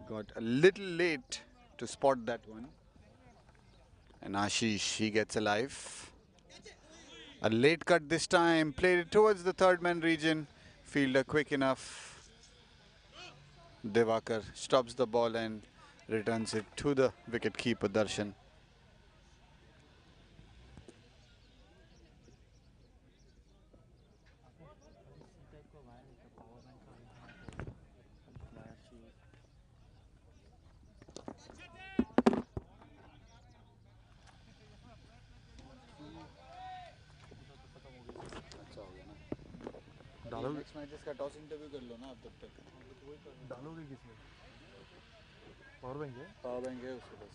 Got a little late to spot that one. And Ashish, he gets alive. A late cut this time. Played it towards the third man region. Fielder quick enough. Devakar stops the ball and returns it to the wicket keeper Darshan. डालोगे next matches का toss interview कर लो ना आप तब तक. डालोगे किसमें power bank है पावर बैंक है उसके पास.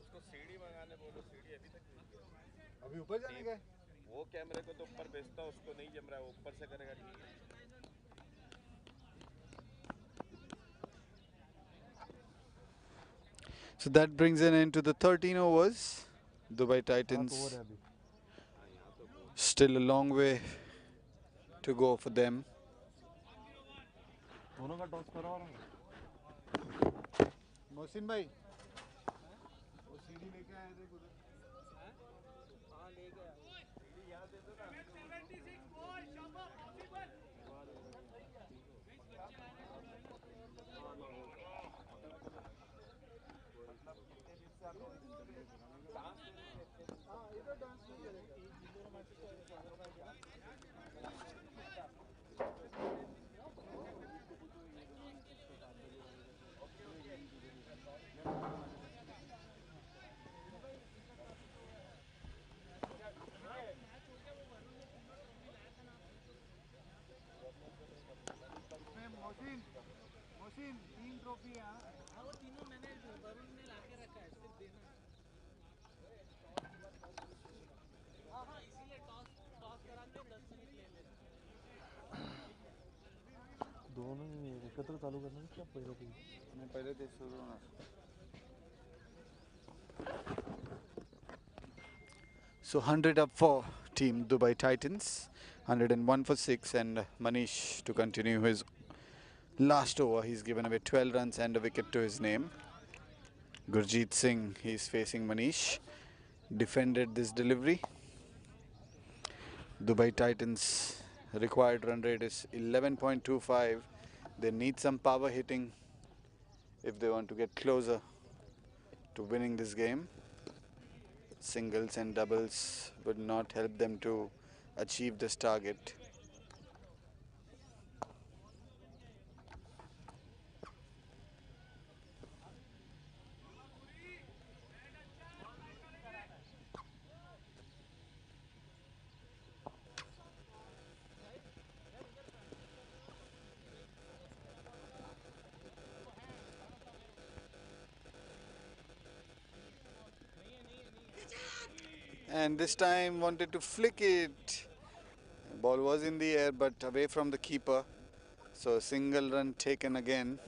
उसको सीढ़ी मंगाने बोलो, सीढ़ी अभी तक नहीं गया. अभी ऊपर जाने का है. वो कैमरे को तो ऊपर भेजता, उसको नहीं जम रहा है, वो ऊपर से करेगा ठीक है. So that brings an end to the 13 overs. Dubai over Titans है अभी still a long way to go for them. दोनों का टॉस करवा रहा हूँ मोहसिन भाई वो सीढ़ी लेके आए थे उधर. मोहसिन 3 ट्रॉफी है. हाँ वो तीनों मैंने वरुण ने लाके रखा है, सिर्फ देना. हाँ हाँ इसीलिए टॉस करा के 10 मिनट ले लेना. दोनों एकत्र चालू करना है क्या पहले से मैं पहले तो शुरू होना. So 100 up for team Dubai Titans, 101 for 6, and Manish to continue his last over. He's given away 12 runs and a wicket to his name. Gurjeet Singh, he's facing Manish, defended this delivery. Dubai Titans required run rate is 11.25. They need some power hitting if they want to get closer to winning this game. Singles and doubles would not help them to achieve this target. And this time wanted to flick it. Ball was in the air but away from the keeper. So a single run taken again.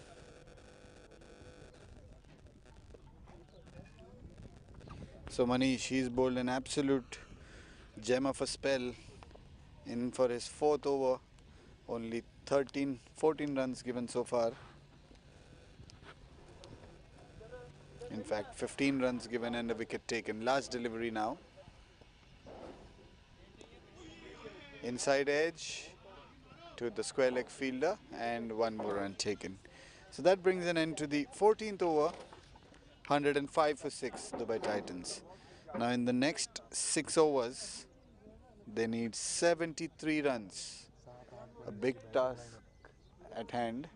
So Manish, he's bowled an absolute gem of a spell in for his 4th over. Only 14 runs given so far. In fact, 15 runs given and a wicket taken. Last delivery now. inside edge to the square leg fielder, and one more run taken. So that brings an end to the 14th over, 105 for 6, Dubai Titans. Now in the next 6 overs, they need 73 runs. 7-8 A बॉलिंगची big batting task line-up. at hand.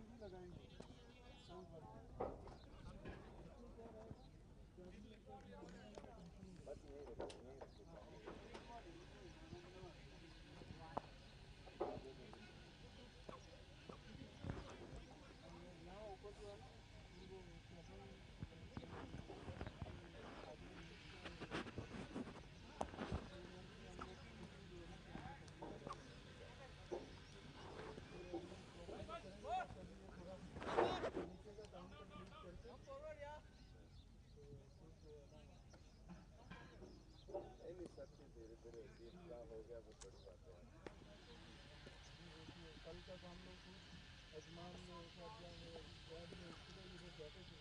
कल तक हम लोग खुद अजमान में Sharjah में Riyadh में पूरे Europe जाते थे।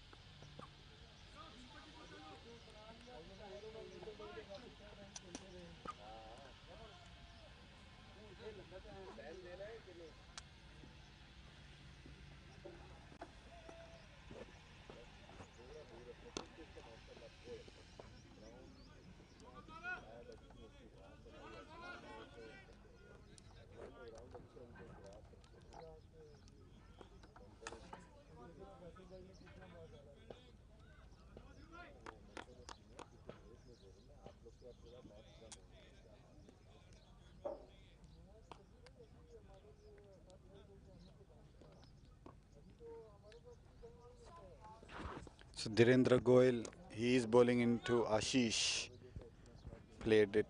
पाकिस्तान टाइम खेलते रहे। So Dhirendra Goyal, he is bowling into Ashish. Played it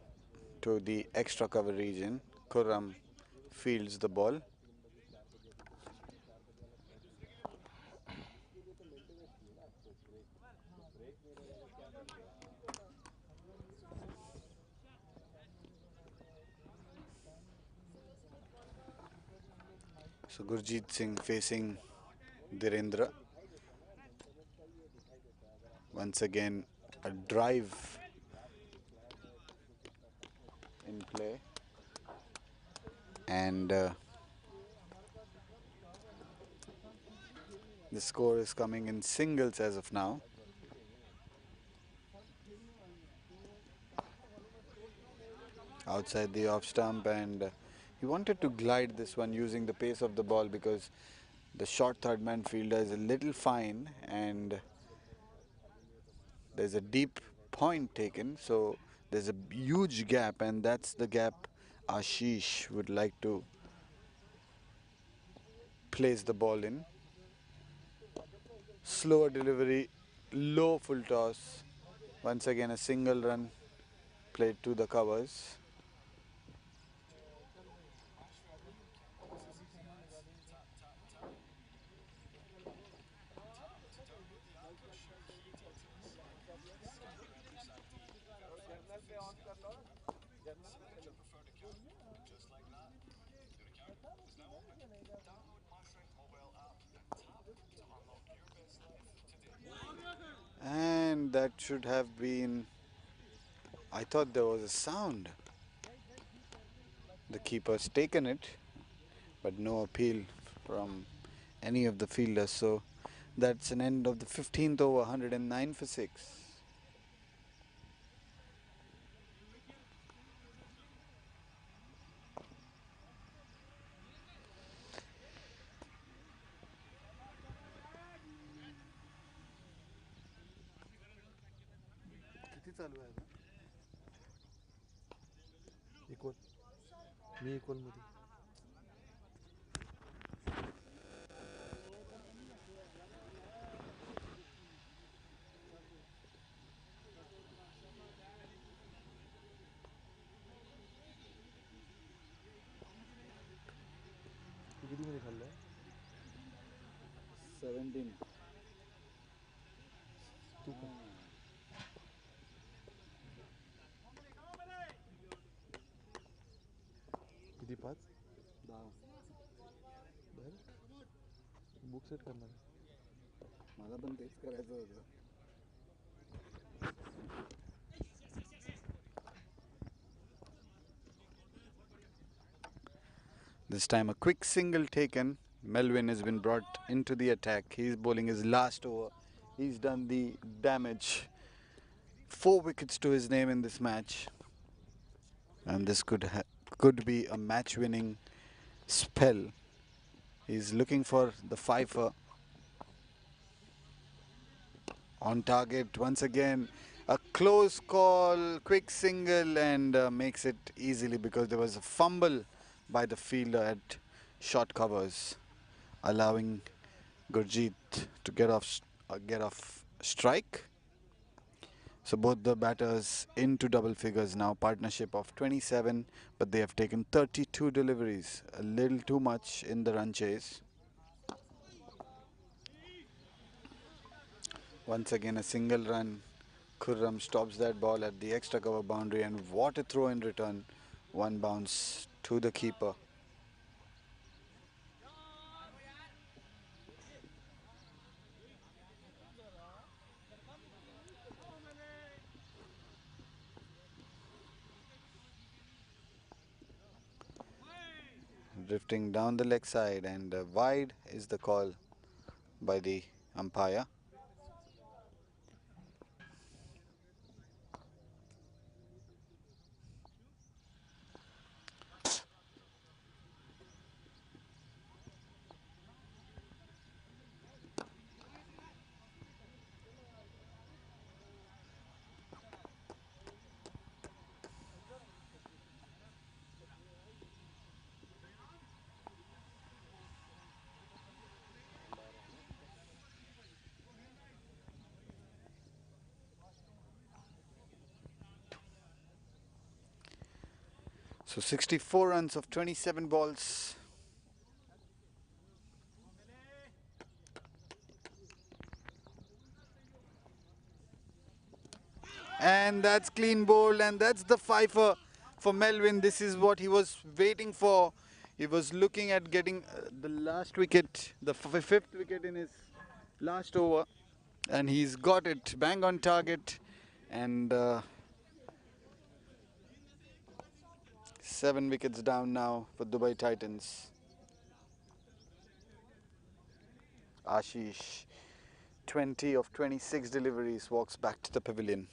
to the extra cover region. Khurram fields the ball. So Gurjeet Singh facing Dhirendra. Once again, a drive in play, and the score is coming in singles as of now. Outside the off stump, and he wanted to glide this one using the pace of the ball because the short third man fielder is a little fine and there's a deep point taken, so there's a huge gap, and that's the gap Ashish would like to place the ball in. Slower delivery, low full toss. Once again, a single run played to the covers. And that should have been. I thought there was a sound. The keeper's taken it, but no appeal from any of the fielders. So that's an end of the 15th over, 109 for 6. किती चालू आहे आता? Equal. मी equal मध्ये. तू किती मध्ये खाल्लाय? 17. तू का? किती 5? 10. बुक सेट करणार आहे. मला पण तेच करायचं होतं. This time a quick single taken. Melvin has been brought into the attack. He's bowling his last over. He's done the damage. 4 wickets to his name in this match. And this could be a match-winning spell. He's looking for the fifer. On target once again. A close call, quick single, and makes it easily because there was a fumble by the fielder at short covers, allowing Gurjeet to get off strike. So both the batters into double figures now, partnership of 27, but they have taken 32 deliveries, a little too much in the run chase. Once again a single run. Khurram stops that ball at the extra cover boundary, and what a throw in return. One bounce to the keeper. Drifting down the leg side, and wide is the call by the umpire. So 64 runs of 27 balls. And that's clean bowled, and that's the fifer for Melvin. This is what he was waiting for. He was looking at getting the last wicket, the fifth wicket in his last over, and he's got it bang on target. And 7 wickets down now for Dubai Titans. Ashish, 20 of 26 deliveries, walks back to the pavilion.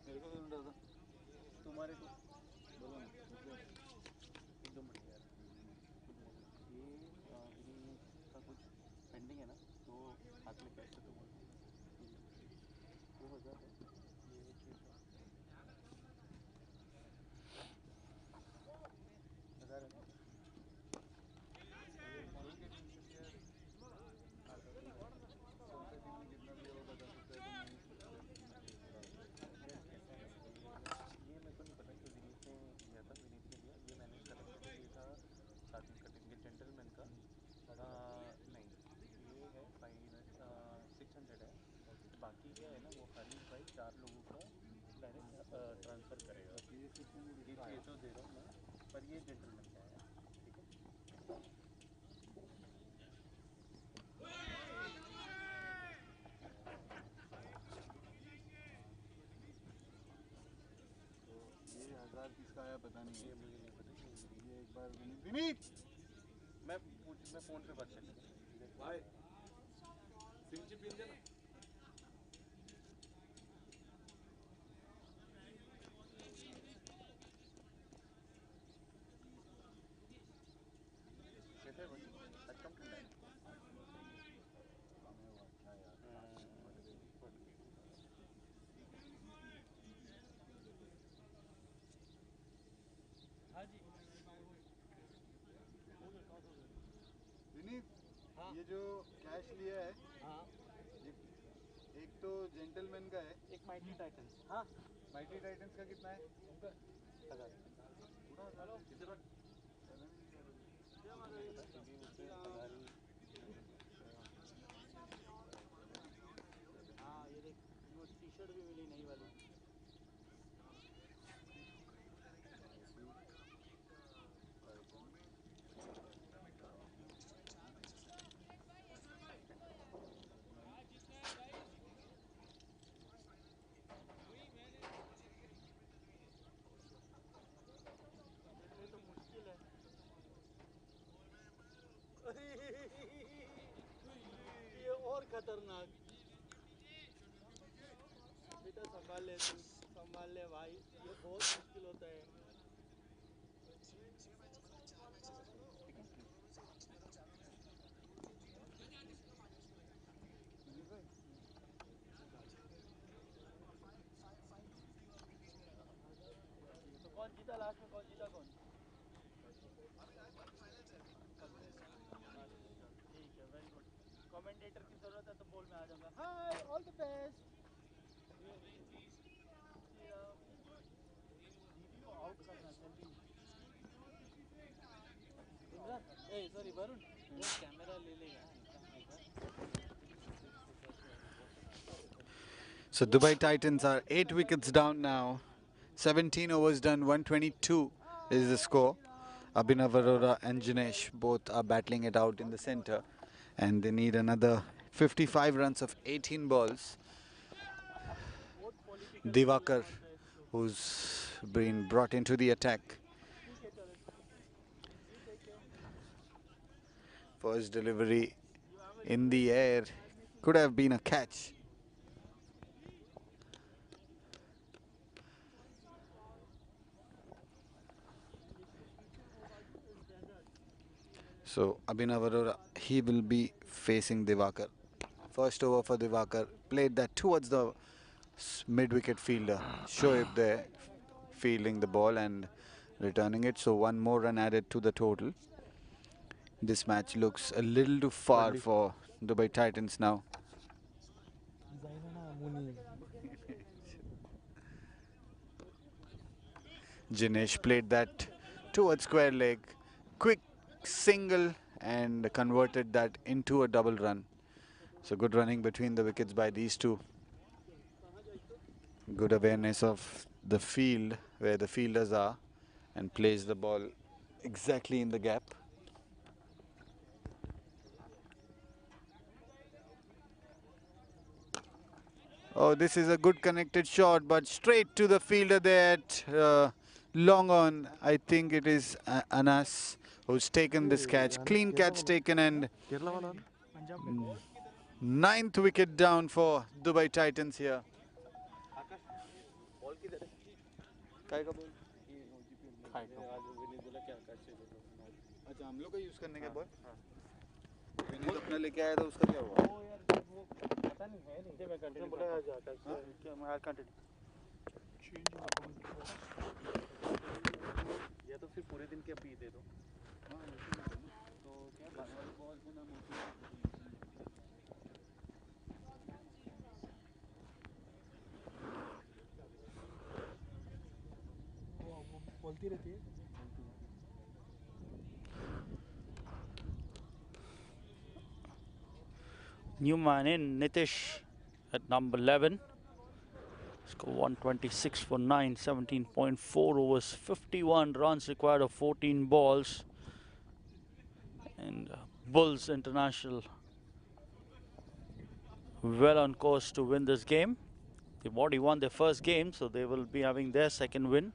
मेरे को नहीं रहा था तुम्हारे को बोलो ना एकदम बढ़िया यार ये इनका कुछ पेंडिंग है ना तो हाथ में कैश तो बोल 2000 है ये चीज़ 1000 है ना ये मॉडल के टीम से यार कौन सा टीम में कितना भी वो बता सकता है ये मेरे को नहीं पता कि विनीत ने लिया था विनीत ने लिया ये मैंने सेलेक्ट किया था साथ में कटिंग ये जेंटलमैन का नहीं ये है 600 है बाकी क्या है ना वो हरीश भाई 4 लोगों का डायरेक्ट ट्रांसफ़र करेगा ये 600 ये तो दे रहा हूँ मैं पर ये जेंटलमैन का है ठीक है तो ये 1000 किसका आया पता नहीं ये मुझे नहीं पता ये एक बार विनीत मैं फ़ोन पे बात कर भाई सिंची पिन दे ना कैसे आज कम ठंडा है हाँ जी विनीत हाँ ये जो कैश लिया है हाँ एक तो जेंटलमैन का है एक माइटी टाइटन्स हाँ माइटी टाइटन्स का कितना है 1000 हेलो हाँ ये देख वो टी शर्ट भी मिली नई वाली ये तो मुश्किल है ये और खतरनाक बेटा संभाल ले भाई ये बहुत मुश्किल होता है तो कौन जीता लास्ट में कौन जीता कौन ठीक है वेरी गुड कमेंटेटर की ज़रूरत है तो बोल में आ जाऊंगा हाय ऑल द बेस्ट दीदी को आउट करना जल्दी इमरान ए सॉरी वरुण वो कैमरा ले ले यार So Dubai Titans are 8 wickets down now. 17 overs done, 122 is the score. Abhinav Arora and Jinesh both are battling it out in the center. And they need another 55 runs of 18 balls. बहुत political Divakar, who's been brought into the attack. ठीक है चलो First delivery in the air. Could have been a catch. So Abhinav Arora, he will be facing Divakar. First over for Divakar. Played that towards the mid-wicket fielder. Shoaib there fielding the ball and returning it. So one more run added to the total. This match looks a little too far for Dubai Titans now. Jinesh played that towards square leg. Quick single and converted that into a double run. So good running between the wickets by these two. Good awareness of the field where the fielders are and plays the ball exactly in the gap. Oh, this is a good connected shot, but straight to the fielder there at long on. I think it is Anas who's taken this catch. Clean catch taken, and Kerala वाला ना ninth wicket down for Dubai Titans here. काय का ball? अच्छा, हम लोग का use करने के बॉल? विनीत अपना लेके आया था, उसका क्या हुआ? पता नहीं है नहीं मैं कंटिन्यू बोला जाता है क्या मैं कंटिन्यू या तो फिर पूरे दिन के पी दे दो तो क्या बॉल में ना बोलती रहती है New man in, Nitish at number 11. Score 126 for 9, 17.4 overs, 51 runs required of 14 balls. And Bulls International well on course to win this game. They've already won their first game, so they will be having their second win.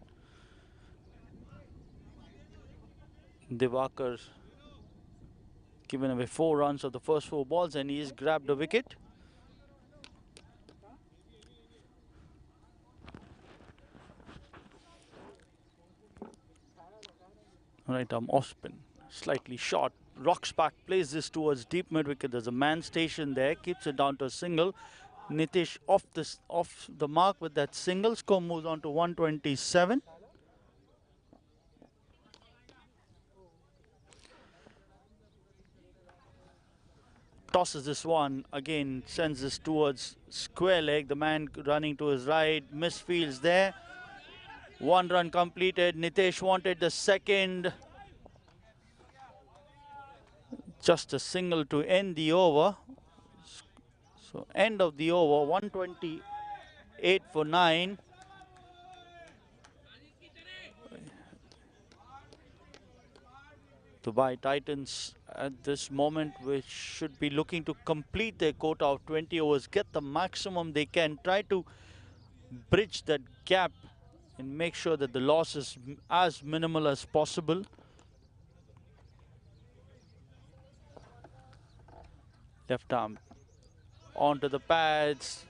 Divakar given away 4 runs of the first 4 balls, and he's grabbed a wicket. Right arm off spin, slightly short, rocks back, plays this towards deep mid wicket. There's a man stationed there, keeps it down to a single. Nitish off the mark with that single. Score moves on to 127. Tosses this one again, sends this towards square leg. The man running to his right, misfields there. 1 run completed. Nitish wanted the second. Just a single to end the over. So end of the over, 128 for 9. Dubai Titans at this moment, which should be looking to complete their quota of 20 overs, get the maximum they can, try to bridge that gap and make sure that the loss is as minimal as possible. Left arm onto the pads,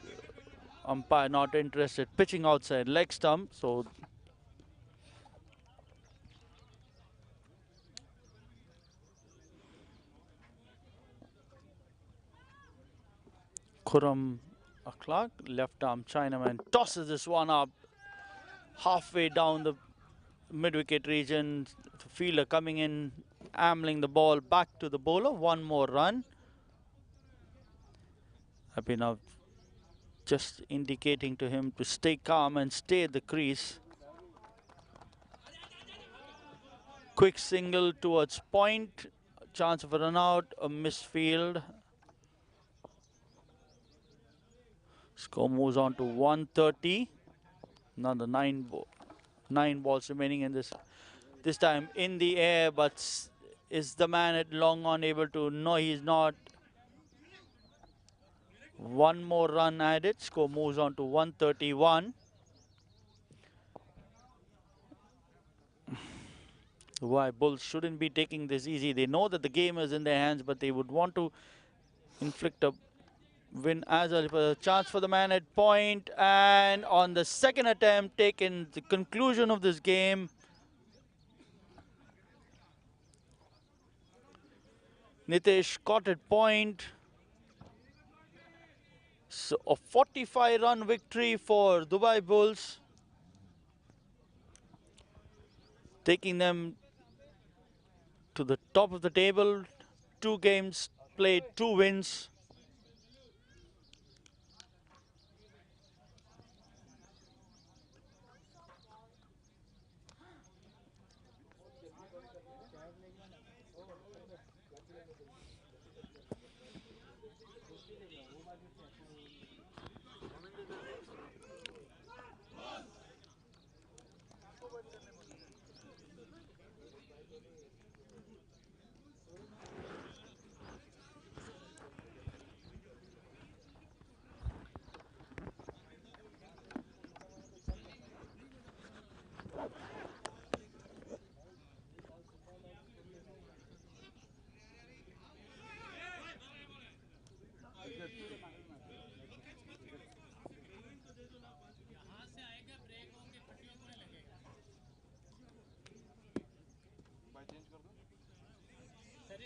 umpire not interested, pitching outside leg stump, so Khurram Akhlaq, left arm Chinaman, tosses this one up halfway down the mid-wicket region. The fielder coming in, ambling the ball back to the bowler. 1 more run. Abhinav just indicating to him to stay calm and stay at the crease. Quick single towards point. Chance of a run out, a misfield. Score moves on to 130. Another 9 balls remaining in this. This time in the air, but is the man at long on able to? No, he's not. 1 more run added. Score moves on to 131. Why Bulls shouldn't be taking this easy. They know that the game is in their hands, but they would want to inflict a win as a chance for the man at point. And on the second attempt, taken the conclusion of this game. Nitish caught at point. So a 45-run victory for Dubai Bulls, taking them to the top of the table. 2 games played, 2 wins.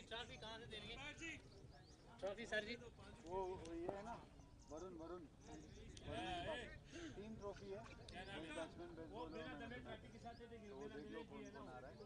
Trophy कहाँ से देंगे? Trophy sir जी वो ये है ना, Varun Varun team trophy है, batsman best bowler, तो वो देख लो कौन कौन आ रहा है।